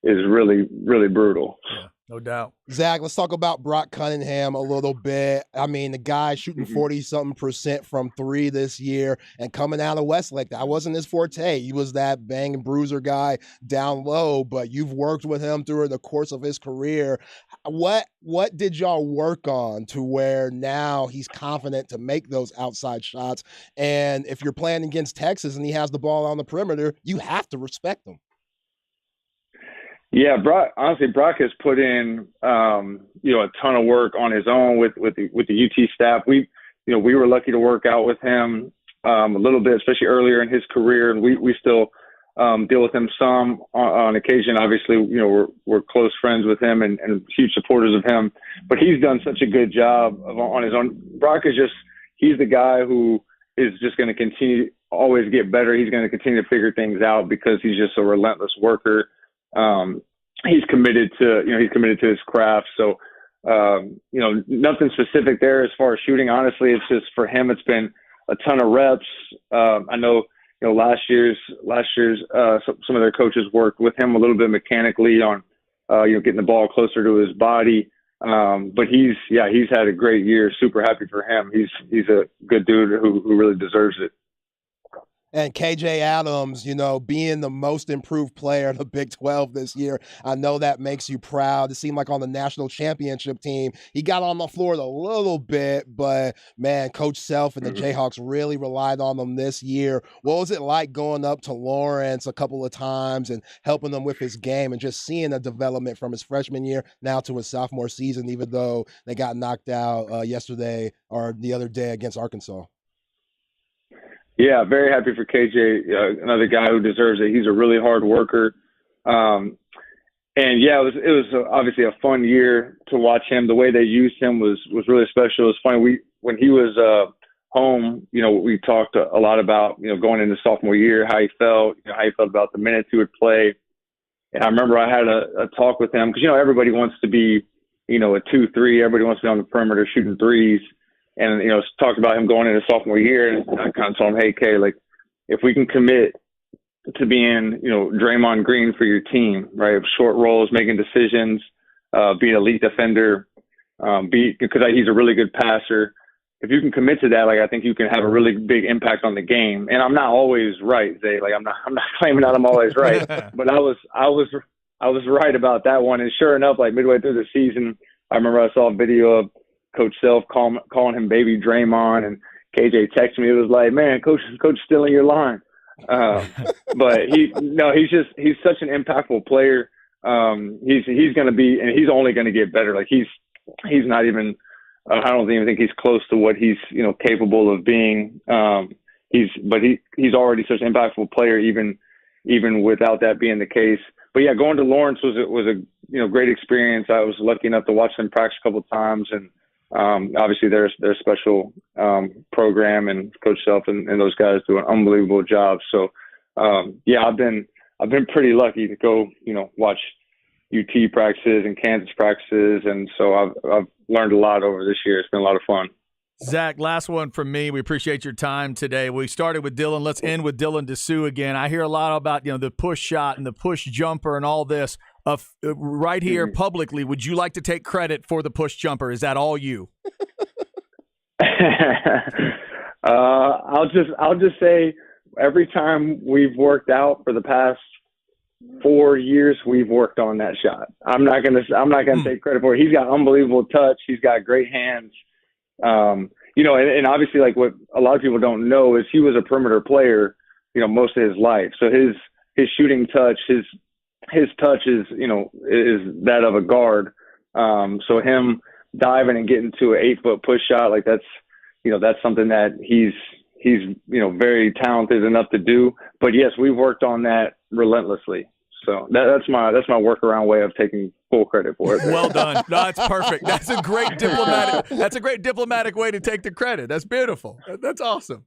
really, really brutal. Yeah, no doubt. Zach, let's talk about Brock Cunningham a little bit. The guy shooting 40-something% from three this year and coming out of Westlake. That wasn't his forte. He was that bang and bruiser guy down low, but you've worked with him through the course of his career. What did y'all work on to where now he's confident to make those outside shots? And if you're playing against Texas and he has the ball on the perimeter, you have to respect him. Yeah, Brock has put in a ton of work on his own with the UT staff. We were lucky to work out with him a little bit, especially earlier in his career, and we still deal with him some on occasion. Obviously, we're close friends with him and huge supporters of him. But he's done such a good job on his own. Brock he's the guy who is just going to continue always get better. He's going to continue to figure things out because he's just a relentless worker. He's committed to his craft. So, nothing specific there as far as shooting. Honestly, it's just for him, it's been a ton of reps. I know, last year's some of their coaches worked with him a little bit mechanically on getting the ball closer to his body. But he's had a great year. Super happy for him. He's a good dude who really deserves it. And KJ Adams, being the most improved player in the Big 12 this year, I know that makes you proud. It seemed like on the national championship team, he got on the floor a little bit, but man, Coach Self and the Jayhawks really relied on them this year. What was it like going up to Lawrence a couple of times and helping them with his game and just seeing a development from his freshman year now to his sophomore season, even though they got knocked out yesterday or the other day against Arkansas? Yeah, very happy for KJ, another guy who deserves it. He's a really hard worker. And yeah, it was obviously a fun year to watch him. The way they used him was really special. It was funny. When he was home, we talked a lot about, going into sophomore year, how he felt about the minutes he would play. And I remember I had a talk with him because, everybody wants to be, a 2-3. Everybody wants to be on the perimeter shooting threes. And, talked about him going into sophomore year, and I kind of told him, hey, Kay, if we can commit to being, Draymond Green for your team, right? Short roles, making decisions, be an elite defender, because he's a really good passer. If you can commit to that, I think you can have a really big impact on the game. And I'm not always right, Zay. I'm not claiming that I'm always right, but I was right about that one. And sure enough, midway through the season, I remember I saw a video of Coach Self calling him baby Draymond, and KJ texted me. It was like, man, coach stealing your line. But he's such an impactful player. He's going to be, and he's only going to get better. He's not even, I don't even think he's close to what he's, capable of being. He's already such an impactful player, even without that being the case. But yeah, going to Lawrence was a great experience. I was lucky enough to watch them practice a couple of times, and obviously their special program, and Coach Self and those guys do an unbelievable job. So yeah, I've been pretty lucky to go watch UT practices and Kansas practices, and so I've learned a lot over this year. It's been a lot of fun. Zach, last one from me. We appreciate your time today. We started with Dylan. Let's end with Dylan Disu again. I hear a lot about the push shot and the push jumper and all this. Right here publicly, would you like to take credit for the push jumper? Is that all you? I'll just say every time we've worked out for the past 4 years, we've worked on that shot. I'm not gonna take credit for it. He's got unbelievable touch. He's got great hands. And obviously, what a lot of people don't know is he was a perimeter player, most of his life. So his shooting touch, his touch is that of a guard. So him diving and getting to an 8-foot push shot, that's something that he's very talented enough to do. But yes, we've worked on that relentlessly. So that's my workaround way of taking full credit for it. Well done. No, that's perfect. That's a great diplomatic way to take the credit. That's beautiful. That's awesome.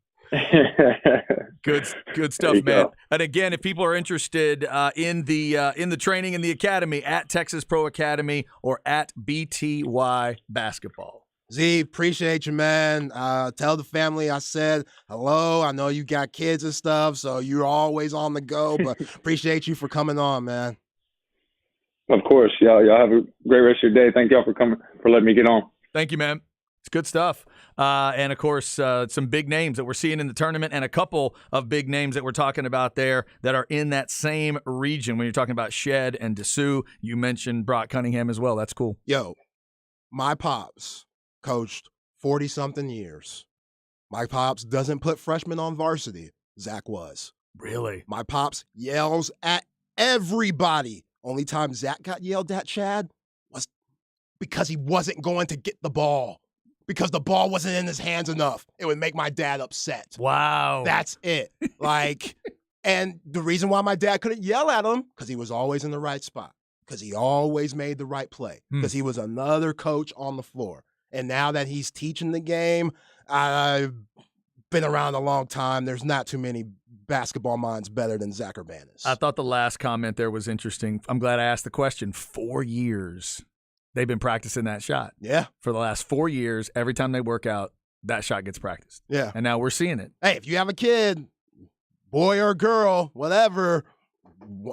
Good stuff, man. Go. And again, if people are interested in the training in the academy, at Texas Pro Academy or at BTY Basketball. Z, appreciate you, man. Tell the family I said hello. I know you got kids and stuff, so you're always on the go, but appreciate you for coming on, man. Of course. Y'all have a great rest of your day. Thank y'all for letting me get on. Thank you, man. It's good stuff. And, of course, some big names that we're seeing in the tournament, and a couple of big names that we're talking about there that are in that same region. When you're talking about Shed and Disu, you mentioned Brock Cunningham as well. That's cool. Yo, my pops coached 40-something years. My pops doesn't put freshmen on varsity. Zach was. Really? My pops yells at everybody. Only time Zach got yelled at, Chad, was because he wasn't going to get the ball. Because the ball wasn't in his hands enough. It would make my dad upset. Wow. That's it. And the reason why my dad couldn't yell at him, because he was always in the right spot. Because he always made the right play. Because he was another coach on the floor. And now that he's teaching the game, I've been around a long time. There's not too many basketball minds better than Zach Urbanis. I thought the last comment there was interesting. I'm glad I asked the question. 4 years. They've been practicing that shot. Yeah. For the last 4 years, every time they work out, that shot gets practiced. Yeah. And now we're seeing it. Hey, if you have a kid, boy or girl, whatever,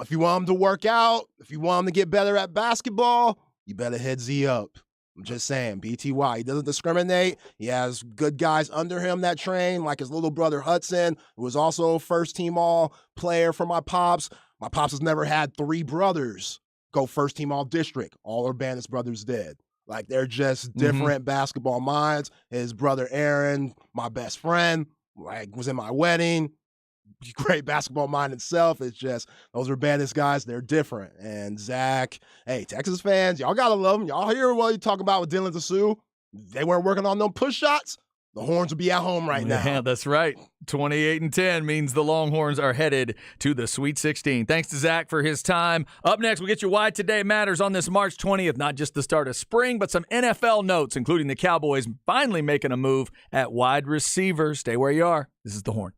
if you want him to work out, if you want him to get better at basketball, you better hit Z up. I'm just saying, BTY, he doesn't discriminate. He has good guys under him that train, like his little brother Hudson, who was also a first-team all-player for my pops. My pops has never had 3 brothers go first-team all-district. All Urbanus brothers did. Like, they're just different basketball minds. His brother Aaron, my best friend, like, was in my wedding. Great basketball mind itself. It's just those Urbanus guys, they're different. And Zach, hey, Texas fans, y'all gotta love them. Y'all hear what you talk about with Dylan DeSue? They weren't working on them push shots. The Horns would be at home right now. Yeah, that's right. 28-10 means the Longhorns are headed to the Sweet 16. Thanks to Zach for his time. Up next, we'll get you why today matters on this March 20th. Not just the start of spring, but some NFL notes, including the Cowboys finally making a move at wide receiver. Stay where you are. This is The Horn.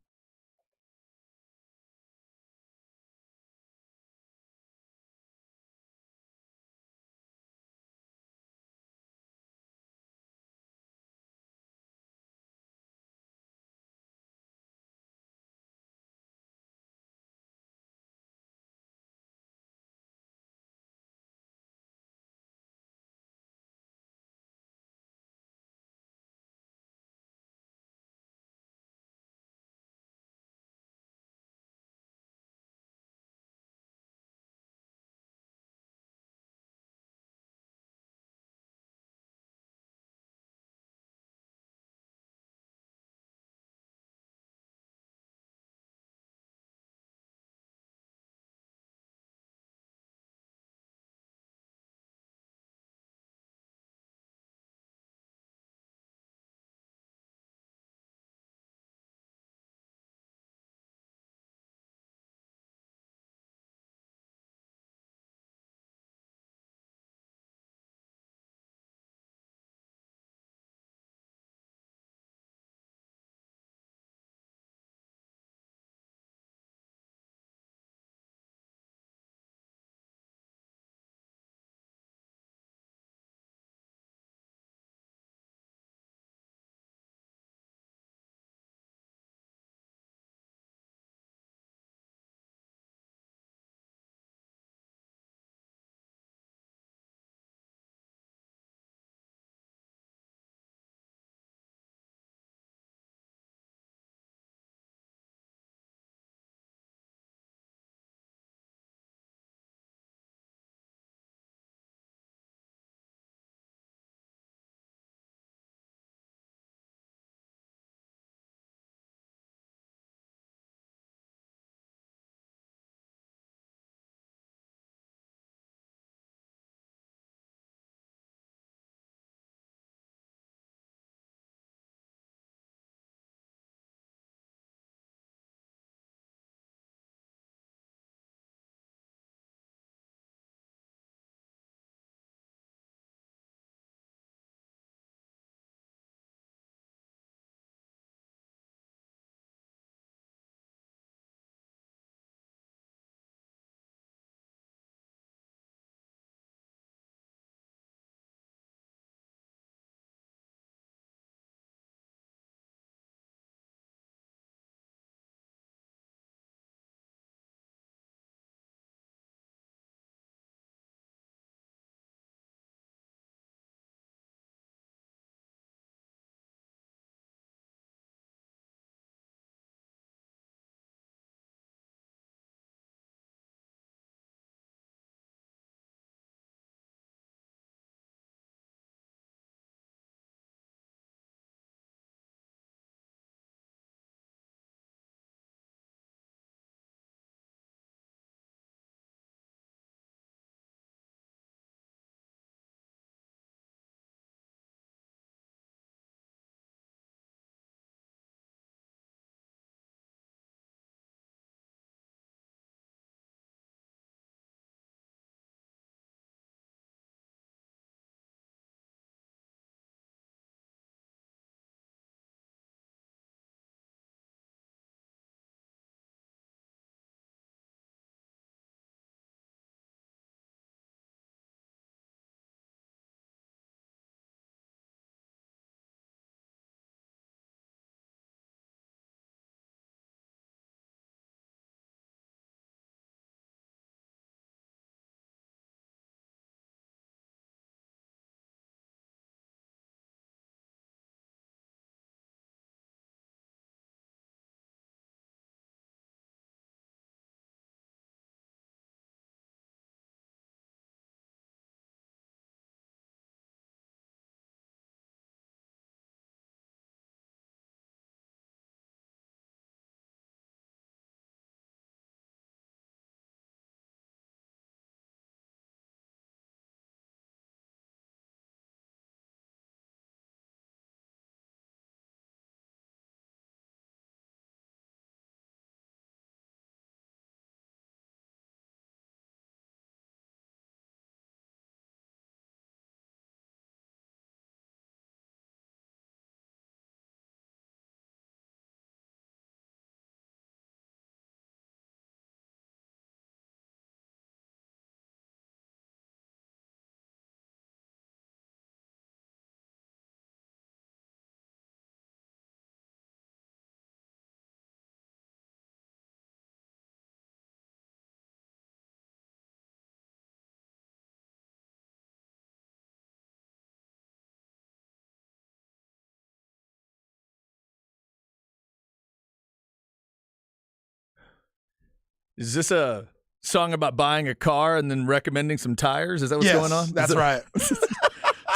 Is this a song about buying a car and then recommending some tires? Is that what's going on? That's right. It's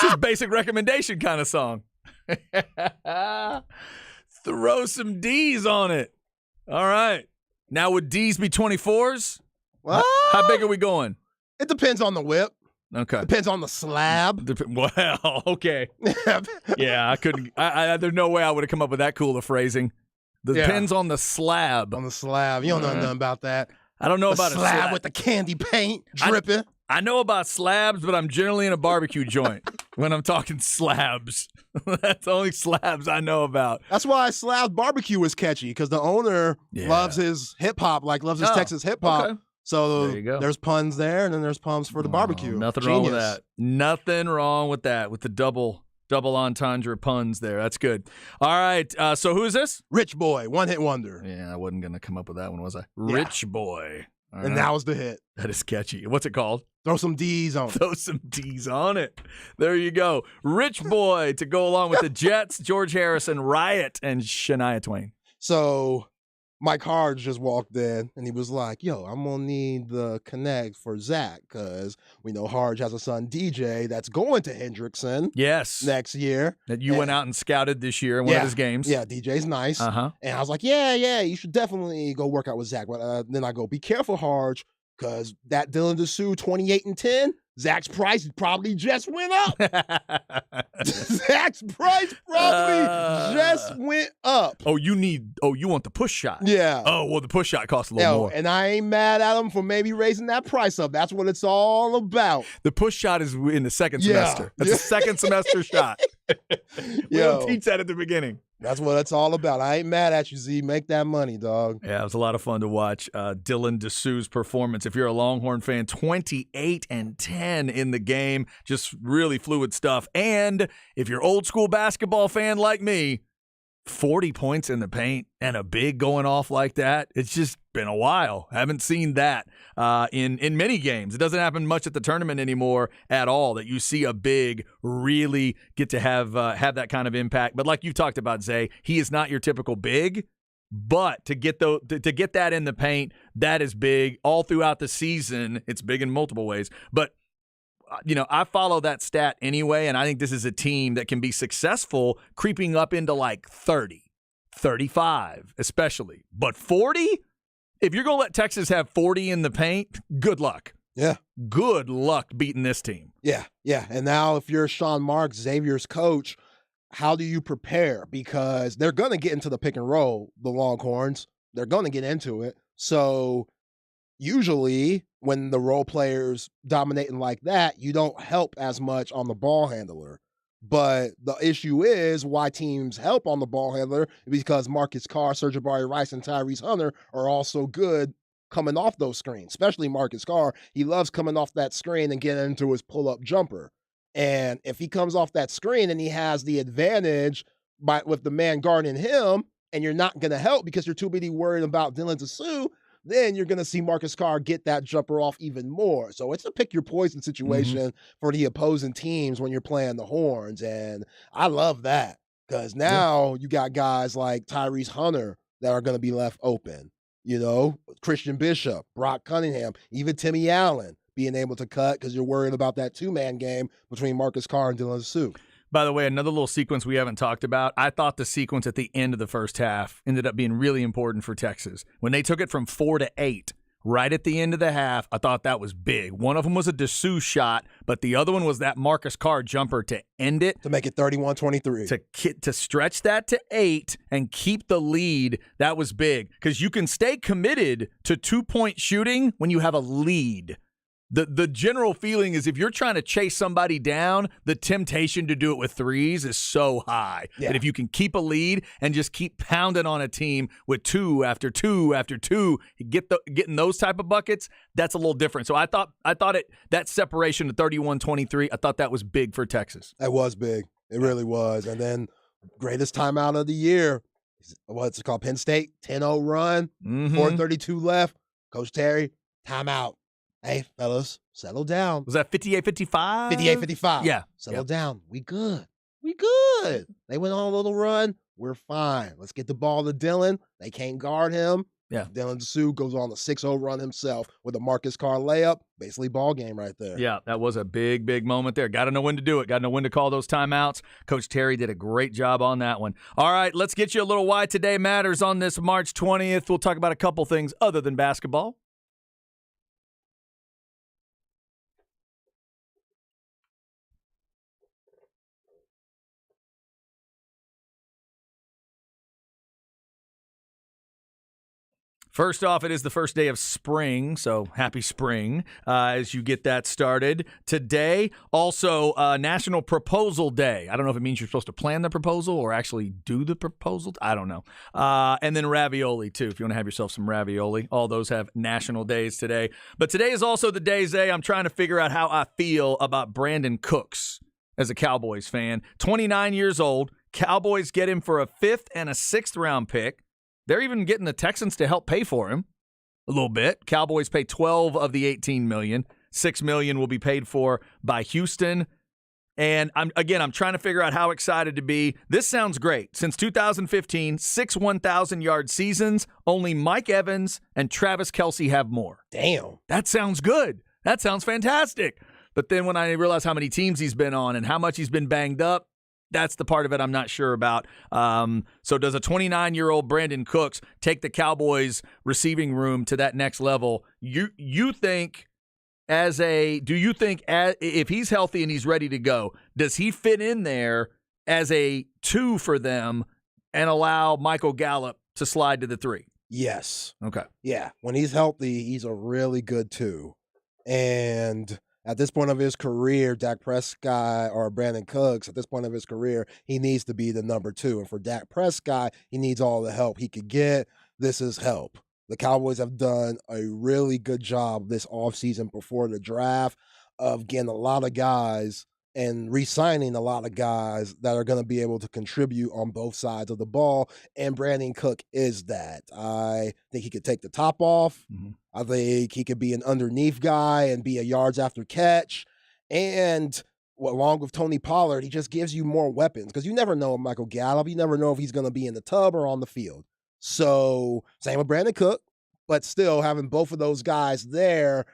just basic recommendation kind of song. Throw some D's on it. All right. Now, would D's be 24s? Well, How big are we going? it depends on the whip. Okay. Depends on the slab. Well, okay. Yeah, I couldn't. There's no way I would have come up with that cool of phrasing. Depends on the slab. On the slab. You don't know nothing about that. I don't know The about slab a slab with the candy paint dripping. I know about slabs, but I'm generally in a barbecue joint when I'm talking slabs. That's the only slabs I know about. That's why Slab Barbecue is catchy, because the owner loves his hip hop, loves his Texas hip hop. Okay. So There you go. there's puns there, and then there's puns for the barbecue. Nothing Genius. wrong with that. Nothing wrong with that. With the double entendre puns there. That's good. All right. So who is this? Rich Boy, one hit wonder. Yeah, I wasn't gonna come up with that one, was I? Rich Boy. All And right. that was the hit. That is catchy. What's it called? Throw some D's on it. Throw some D's on it. There you go. Rich Boy to go along with the Jets, George Harrison, Riot, and Shania Twain. So Mike Hard just walked in, and he was like, yo, I'm going to need the connect for Zach, because we know Harge has a son, DJ, that's going to Hendrickson Yes. next year. That you went out and scouted this year in one of his games. Yeah, DJ's nice. Uh-huh. And I was like, yeah, you should definitely go work out with Zach. But then I go, be careful, Harge, because that Dylan DeSue 28 and 10, Zach's price probably just went up. Zach's price probably just went up. You want the push shot. Yeah. Oh, well, the push shot costs a little more. And I ain't mad at him for maybe raising that price up. That's what it's all about. The push shot is in the second Yeah. semester. That's a second semester shot. We Yo. don't teach that at the beginning. That's what it's all about. I ain't mad at you, Z. Make that money, dog. Yeah, it was a lot of fun to watch Dylan DeSue's performance. If you're a Longhorn fan, 28 and 10 in the game. Just really fluid stuff. And if you're old school basketball fan like me, 40 points in the paint and a big going off like that. It's just been a while. Haven't seen that in many games. It doesn't happen much at the tournament anymore at all, that you see a big really get to have that kind of impact. But like you talked about, Zay, he is not your typical big. But to get that in the paint, that is big all throughout the season. It's big in multiple ways. But I follow that stat anyway, and I think this is a team that can be successful creeping up into like 30, 35 especially. But 40? If you're going to let Texas have 40 in the paint, good luck. Yeah. Good luck beating this team. Yeah. And now if you're Sean Marks, Xavier's coach, how do you prepare? Because they're going to get into the pick and roll, the Longhorns. They're going to get into it. So usually when the role players dominating like that, you don't help as much on the ball handler. But the issue is why teams help on the ball handler because Marcus Carr, Sir'Jabari Rice, and Tyrese Hunter are also good coming off those screens, especially Marcus Carr. He loves coming off that screen and getting into his pull-up jumper. And if he comes off that screen and he has the advantage with the man guarding him, and you're not going to help because you're too busy worried about Dylan DeSue, then you're going to see Marcus Carr get that jumper off even more. So it's a pick your poison situation for the opposing teams when you're playing the Horns. And I love that because now you got guys like Tyrese Hunter that are going to be left open. Christian Bishop, Brock Cunningham, even Timmy Allen being able to cut because you're worried about that two-man game between Marcus Carr and Dylan DeSue. By the way, another little sequence we haven't talked about. I thought the sequence at the end of the first half ended up being really important for Texas. When they took it from 4 to 8, right at the end of the half, I thought that was big. One of them was a DeSue shot, but the other one was that Marcus Carr jumper to end it. To make it 31-23. To stretch that to 8 and keep the lead, that was big. Because you can stay committed to 2-point shooting when you have a lead. The general feeling is if you're trying to chase somebody down, the temptation to do it with threes is so high. Yeah. But if you can keep a lead and just keep pounding on a team with 2 after 2 after 2, getting those type of buckets, that's a little different. So I thought that separation to 31-23, I thought that was big for Texas. That was big. It really was. And then greatest timeout of the year. What's it called? Penn State, 10-0 run, 4:32 left. Coach Terry, timeout. Hey, fellas, settle down. Was that 58-55? 58-55. Yeah. Settle down. We good. They went on a little run. We're fine. Let's get the ball to Dylan. They can't guard him. Yeah. Dylan Sue goes on a 6-0 run himself with a Marcus Carr layup. Basically, ball game right there. Yeah, that was a big, big moment there. Got to know when to do it. Got to know when to call those timeouts. Coach Terry did a great job on that one. All right, let's get you a little Why Today Matters on this March 20th. We'll talk about a couple things other than basketball. First off, it is the first day of spring, so happy spring as you get that started. Today, also National Proposal Day. I don't know if it means you're supposed to plan the proposal or actually do the proposal. I don't know. And then ravioli, too, if you want to have yourself some ravioli. All those have national days today. But today is also the day, Zay, I'm trying to figure out how I feel about Brandon Cooks as a Cowboys fan. 29 years old. Cowboys get him for a 5th and a 6th round pick. They're even getting the Texans to help pay for him a little bit. Cowboys pay 12 of the 18 million. $6 million will be paid for by Houston. And I'm trying to figure out how excited to be. This sounds great. Since 2015, 6 1,000-yard seasons. Only Mike Evans and Travis Kelce have more. Damn. That sounds good. That sounds fantastic. But then when I realize how many teams he's been on and how much he's been banged up, that's the part of it I'm not sure about. So does a 29-year-old Brandon Cooks take the Cowboys receiving room to that next level? You think if he's healthy and he's ready to go, does he fit in there as a 2 for them and allow Michael Gallup to slide to the 3? Yes. Okay. Yeah. When he's healthy, he's a really good 2. And at this point of his career, Dak Prescott or Brandon Cooks, at this point of his career, he needs to be the number 2. And for Dak Prescott, he needs all the help he could get. This is help. The Cowboys have done a really good job this offseason before the draft of getting a lot of guys and re-signing a lot of guys that are going to be able to contribute on both sides of the ball. And Brandon Cook is that. I think he could take the top off. Mm-hmm. I think he could be an underneath guy and be a yards after catch. And along with Tony Pollard, he just gives you more weapons because you never know Michael Gallup. You never know if he's going to be in the tub or on the field. So same with Brandon Cook, but still having both of those guys there,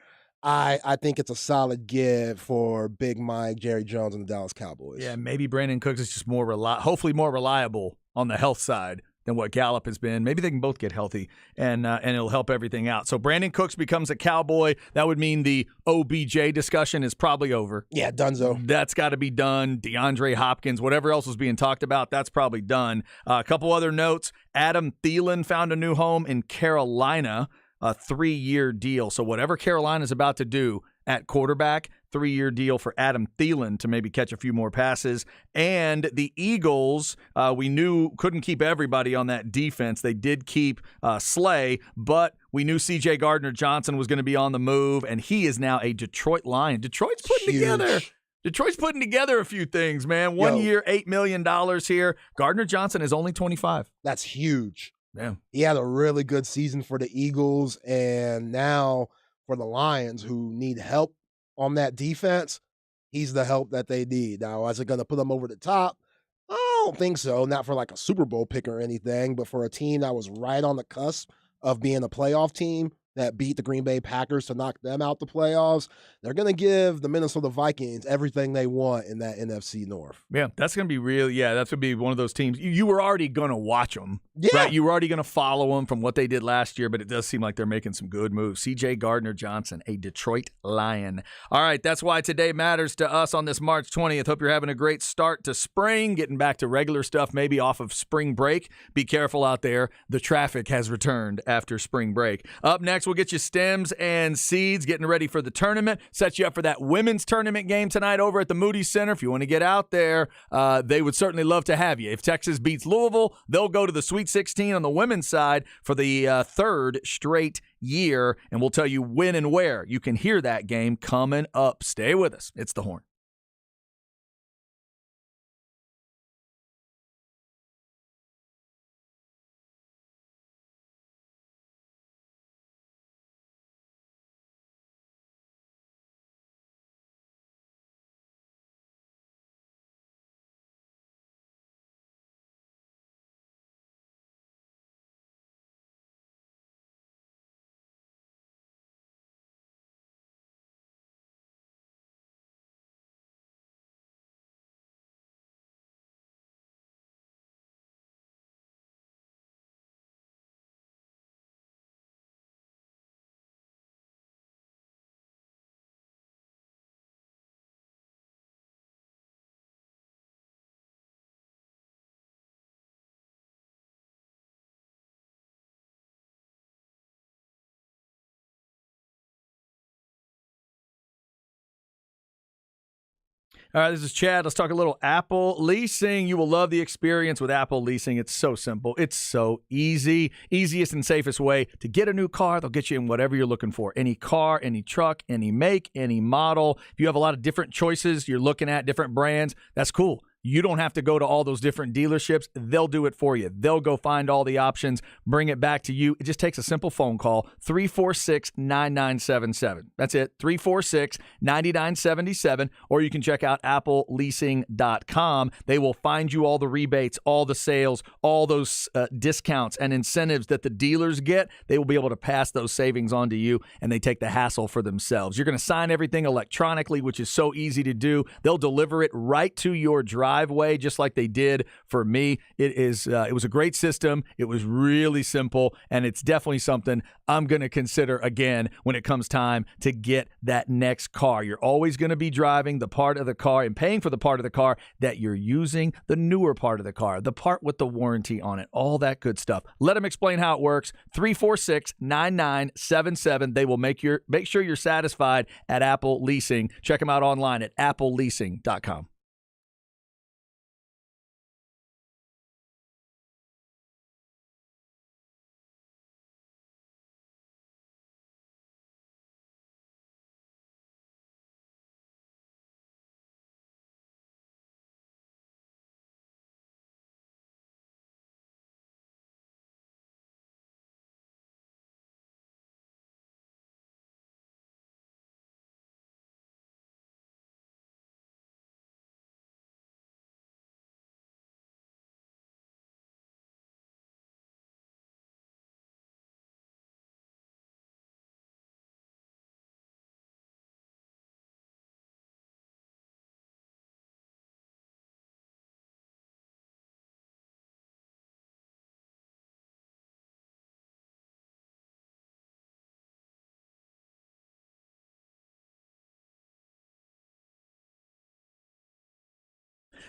I think it's a solid give for Big Mike, Jerry Jones, and the Dallas Cowboys. Yeah, maybe Brandon Cooks is just hopefully more reliable on the health side than what Gallup has been. Maybe they can both get healthy, and it'll help everything out. So Brandon Cooks becomes a Cowboy. That would mean the OBJ discussion is probably over. Yeah, donezo. That's got to be done. DeAndre Hopkins, whatever else was being talked about, that's probably done. A couple other notes. Adam Thielen found a new home in Carolina, a 3-year deal. So whatever Carolina's about to do at quarterback, 3-year deal for Adam Thielen to maybe catch a few more passes. And the Eagles, we knew couldn't keep everybody on that defense. They did keep Slay, but we knew C.J. Gardner-Johnson was going to be on the move, and he is now a Detroit Lion. Detroit's putting together a few things, man. 1 year, $8 million here. Gardner-Johnson is only 25. That's huge. Yeah. He had a really good season for the Eagles, and now for the Lions, who need help on that defense, he's the help that they need. Now, is it going to put them over the top? I don't think so. Not for like a Super Bowl pick or anything, but for a team that was right on the cusp of being a playoff team that beat the Green Bay Packers to knock them out the playoffs, they're going to give the Minnesota Vikings everything they want in that NFC North. Yeah, that's going to be that's going to be one of those teams. You were already going to watch them, Yeah. right? You were already going to follow them from what they did last year, but it does seem like they're making some good moves. C.J. Gardner-Johnson, a Detroit Lion. All right, that's why today matters to us on this March 20th. Hope you're having a great start to spring, getting back to regular stuff, maybe off of spring break. Be careful out there. The traffic has returned after spring break. Up next, we'll get you stems and seeds, getting ready for the tournament. Set you up for that women's tournament game tonight over at the Moody Center. If you want to get out there, they would certainly love to have you. If Texas beats Louisville, they'll go to the Sweet 16 on the women's side for the third straight year, and we'll tell you when and where you can hear that game coming up. Stay with us. It's The Horn. All right, this is Chad. Let's talk a little Apple leasing. You will love the experience with Apple leasing. It's so simple. It's so easy. Easiest and safest way to get a new car. They'll get you in whatever you're looking for. Any car, any truck, any make, any model. If you have a lot of different choices, you're looking at different brands, that's cool. You don't have to go to all those different dealerships. They'll do it for you. They'll go find all the options, bring it back to you. It just takes a simple phone call, 346-9977. That's it, 346-9977. Or you can check out appleleasing.com. They will find you all the rebates, all the sales, all those discounts and incentives that the dealers get. They will be able to pass those savings on to you, and they take the hassle for themselves. You're going to sign everything electronically, which is so easy to do. They'll deliver it right to your driveway, just like they did for me. It was a great system. It was really simple, and it's definitely something I'm going to consider again when it comes time to get that next car. You're always going to be driving the part of the car and paying for the part of the car that you're using, the newer part of the car, the part with the warranty on it, all that good stuff. Let them explain how it works. 346-9977. They will make sure you're satisfied at Apple Leasing. Check them out online at appleleasing.com.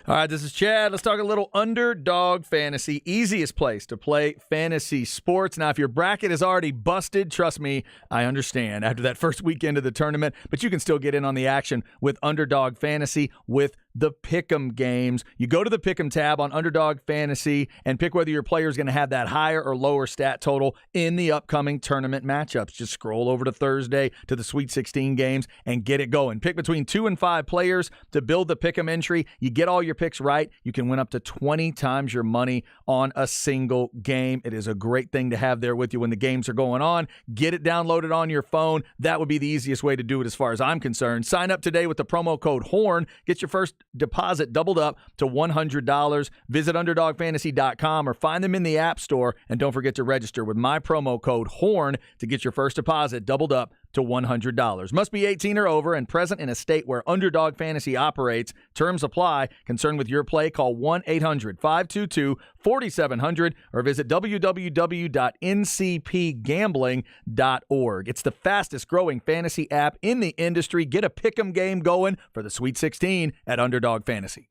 All right, this is Chad. Let's talk a little Underdog Fantasy. Easiest place to play fantasy sports. Now, if your bracket is already busted, trust me, I understand after that first weekend of the tournament, but you can still get in on the action with Underdog Fantasy with the Pick'em games. You go to the Pick'em tab on Underdog Fantasy and pick whether your player is going to have that higher or lower stat total in the upcoming tournament matchups. Just scroll over to Thursday to the Sweet 16 games and get it going. Pick between 2 and 5 players to build the Pick'em entry. You get all your picks right, you can win up to 20 times your money on a single game. It is a great thing to have there with you when the games are going on. Get it downloaded on your phone. That would be the easiest way to do it as far as I'm concerned. Sign up today with the promo code HORN. Get your first deposit doubled up to $100. Visit UnderdogFantasy.com or find them in the App Store. And don't forget to register with my promo code HORN to get your first deposit doubled up to $100. Must be 18 or over and present in a state where Underdog Fantasy operates. Terms apply. Concerned with your play, call 1-800-522-4700 or visit www.ncpgambling.org. It's the fastest growing fantasy app in the industry. Get a pick'em game going for the Sweet 16 at Underdog Fantasy.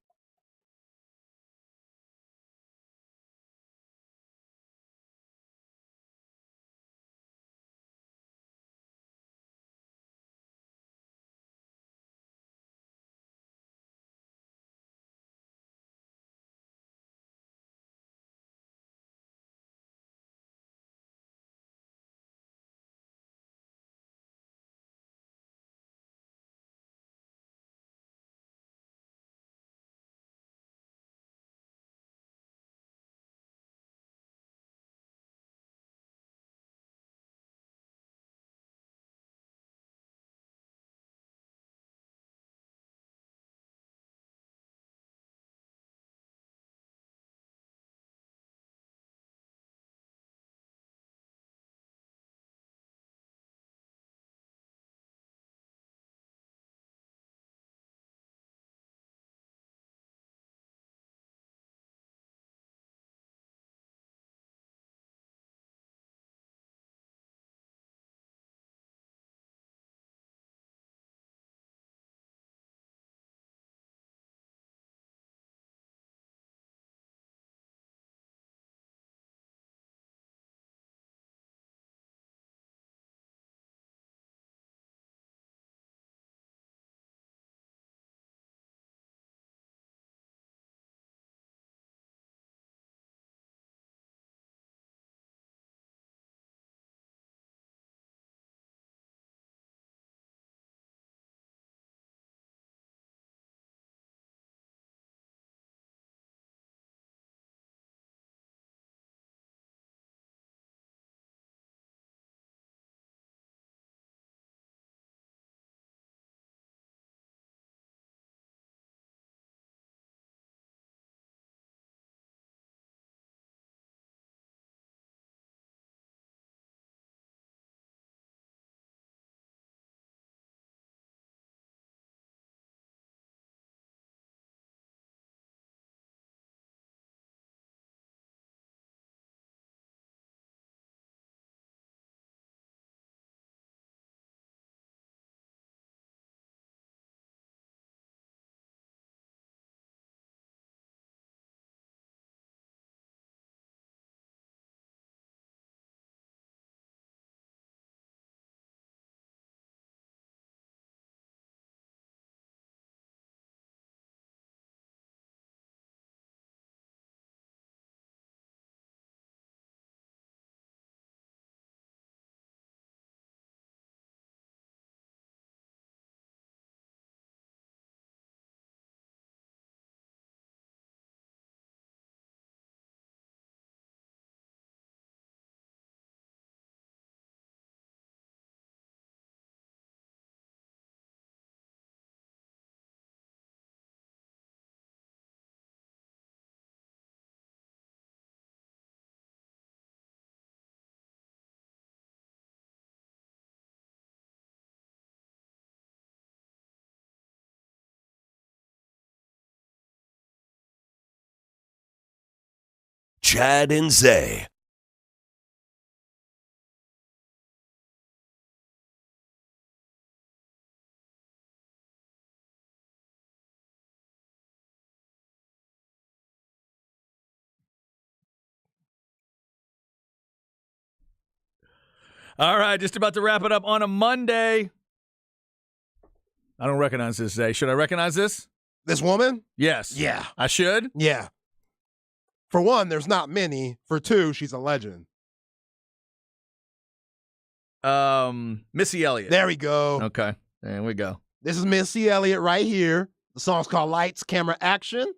Chad and Zay. All right, just about to wrap it up on a Monday. I don't recognize this, Zay. Should I recognize this? This woman? Yes. Yeah. I should? Yeah. For one, there's not many. For two, she's a legend. Missy Elliott. There we go. Okay, there we go. This is Missy Elliott right here. The song's called Lights, Camera, Action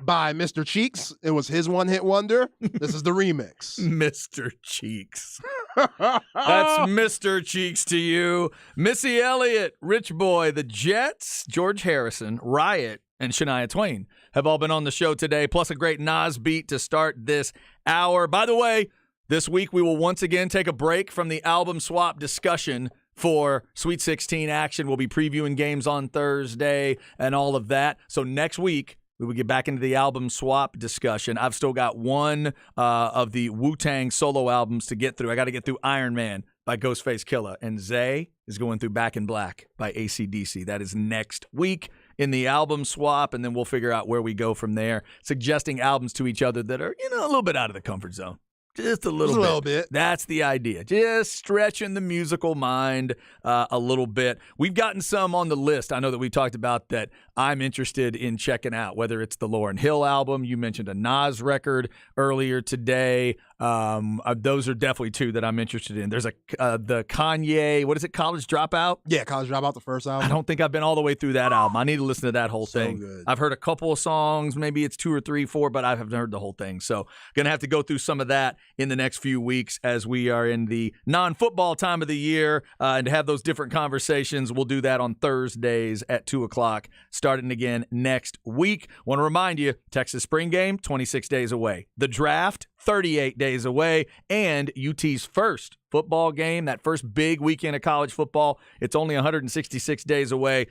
by Mr. Cheeks. It was his one-hit wonder. This is the remix. Mr. Cheeks. That's Mr. Cheeks to you. Missy Elliott, Rich Boy, The Jets, George Harrison, Riot, and Shania Twain have all been on the show today, plus a great Nas beat to start this hour. By the way, this week we will once again take a break from the album swap discussion for Sweet 16 action. We'll be previewing games on Thursday and all of that. So next week, we will get back into the album swap discussion. I've still got one of the Wu-Tang solo albums to get through. I got to get through Iron Man by Ghostface Killah. And Zay is going through Back in Black by AC/DC. That is next week in the album swap, and then we'll figure out where we go from there, suggesting albums to each other that are, a little bit out of the comfort zone. Just a little bit. That's the idea. Just stretching the musical mind a little bit. We've gotten some on the list. I know that we talked about that I'm interested in checking out, whether it's the Lauryn Hill album. You mentioned a Nas record earlier today. Those are definitely two that I'm interested in. There's the Kanye, what is it, College Dropout? Yeah, College Dropout, the first album. I don't think I've been all the way through that album. I need to listen to that whole thing. Good. I've heard a couple of songs, maybe it's 2 or 3, 4, but I haven't heard the whole thing. So going to have to go through some of that in the next few weeks as we are in the non-football time of the year, and to have those different conversations. We'll do that on Thursdays at 2 o'clock, starting again next week. Want to remind you, Texas spring game, 26 days away. The draft, 38 days away, and UT's first football game, that first big weekend of college football, it's only 166 days away.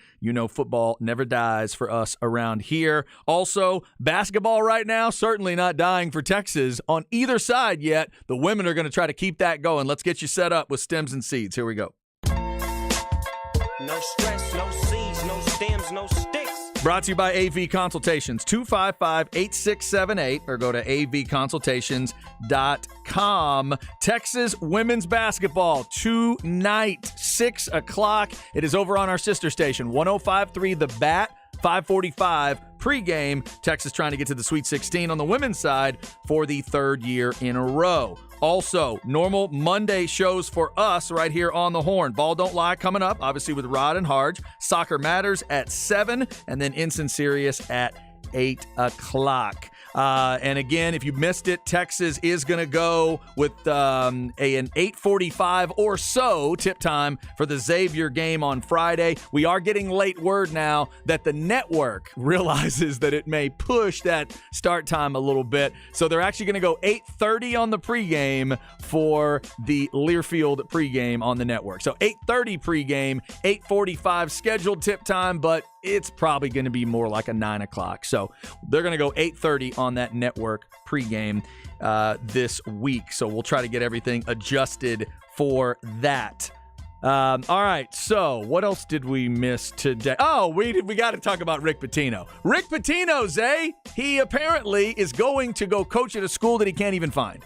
Football never dies for us around here. Also, basketball right now, certainly not dying for Texas on either side yet. The women are going to try to keep that going. Let's get you set up with Stems and Seeds. Here we go. No stress, no seeds, no stems, no sticks. Brought to you by AV Consultations, 255-8678, or go to avconsultations.com. Texas women's basketball tonight, 6 o'clock. It is over on our sister station, 105.3 The Bat, 545 pregame. Texas trying to get to the Sweet 16 on the women's side for the third year in a row. Also, normal Monday shows for us right here on the Horn. Ball Don't Lie coming up, obviously with Rod and Harge. Soccer Matters at 7, and then Instant Serious at 8 o'clock. And again, if you missed it, Texas is going to go with an 8:45 or so tip time for the Xavier game on Friday. We are getting late word now that the network realizes that it may push that start time a little bit. So they're actually going to go 8:30 on the pregame for the Learfield pregame on the network. So 8:30 pregame, 8:45 scheduled tip time, but it's probably going to be more like a 9 o'clock. So they're going to go 8:30 on that network pregame this week. So we'll try to get everything adjusted for that. All right, so what else did we miss today? Oh, we got to talk about Rick Pitino. Rick Pitino, Zay, he apparently is going to go coach at a school that he can't even find.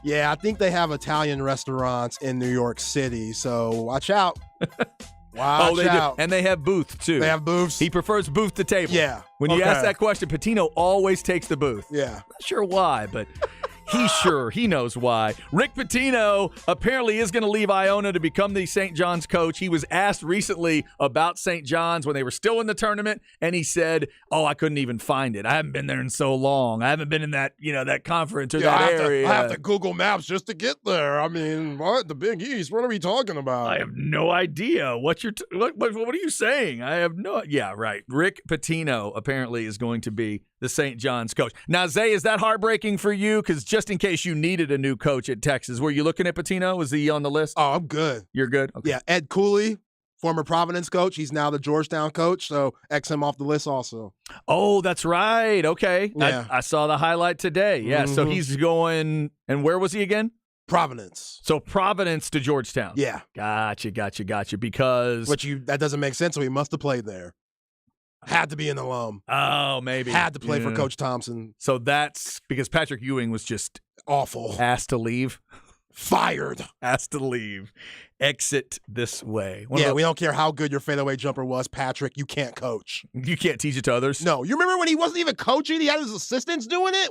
Yeah, I think they have Italian restaurants in New York City, so watch out. Watch out. Do. And they have booth, too. They have booths? He prefers booth to table. Yeah. When you ask that question, Pitino always takes the booth. Yeah. Not sure why, but he knows why. Rick Pitino apparently is going to leave Iona to become the St. John's coach. He was asked recently about St. John's when they were still in the tournament, and he said, I couldn't even find it. I haven't been there in so long. I haven't been in that, that conference or that area. I have to Google Maps just to get there. I mean, what? The Big East? What are we talking about? I have no idea. What are you saying? I have no. Yeah, right. Rick Pitino apparently is going to be the St. John's coach. Now, Zay, is that heartbreaking for you? Because just in case you needed a new coach at Texas, were you looking at Pitino? Was he on the list? Oh, I'm good. You're good? Okay. Yeah, Ed Cooley, Former Providence coach. He's now the Georgetown coach, so X him off the list also. Oh, that's right. Okay. Yeah. I saw the highlight today. Yeah, so Mhm. he's going, and where was he again? Providence. So Providence to Georgetown. Yeah. Gotcha. Because That doesn't make sense, so he must have played there. Had to be an alum. oh, maybe Had to play for Yeah. Coach Thompson. So that's because Patrick Ewing was just Awful. asked to leave. Fired. Asked to leave. Exit this way. Yeah, we don't care how good your fadeaway jumper was, Patrick. You can't coach. You can't teach it to others. No, you remember when he wasn't even coaching? He had his assistants doing it?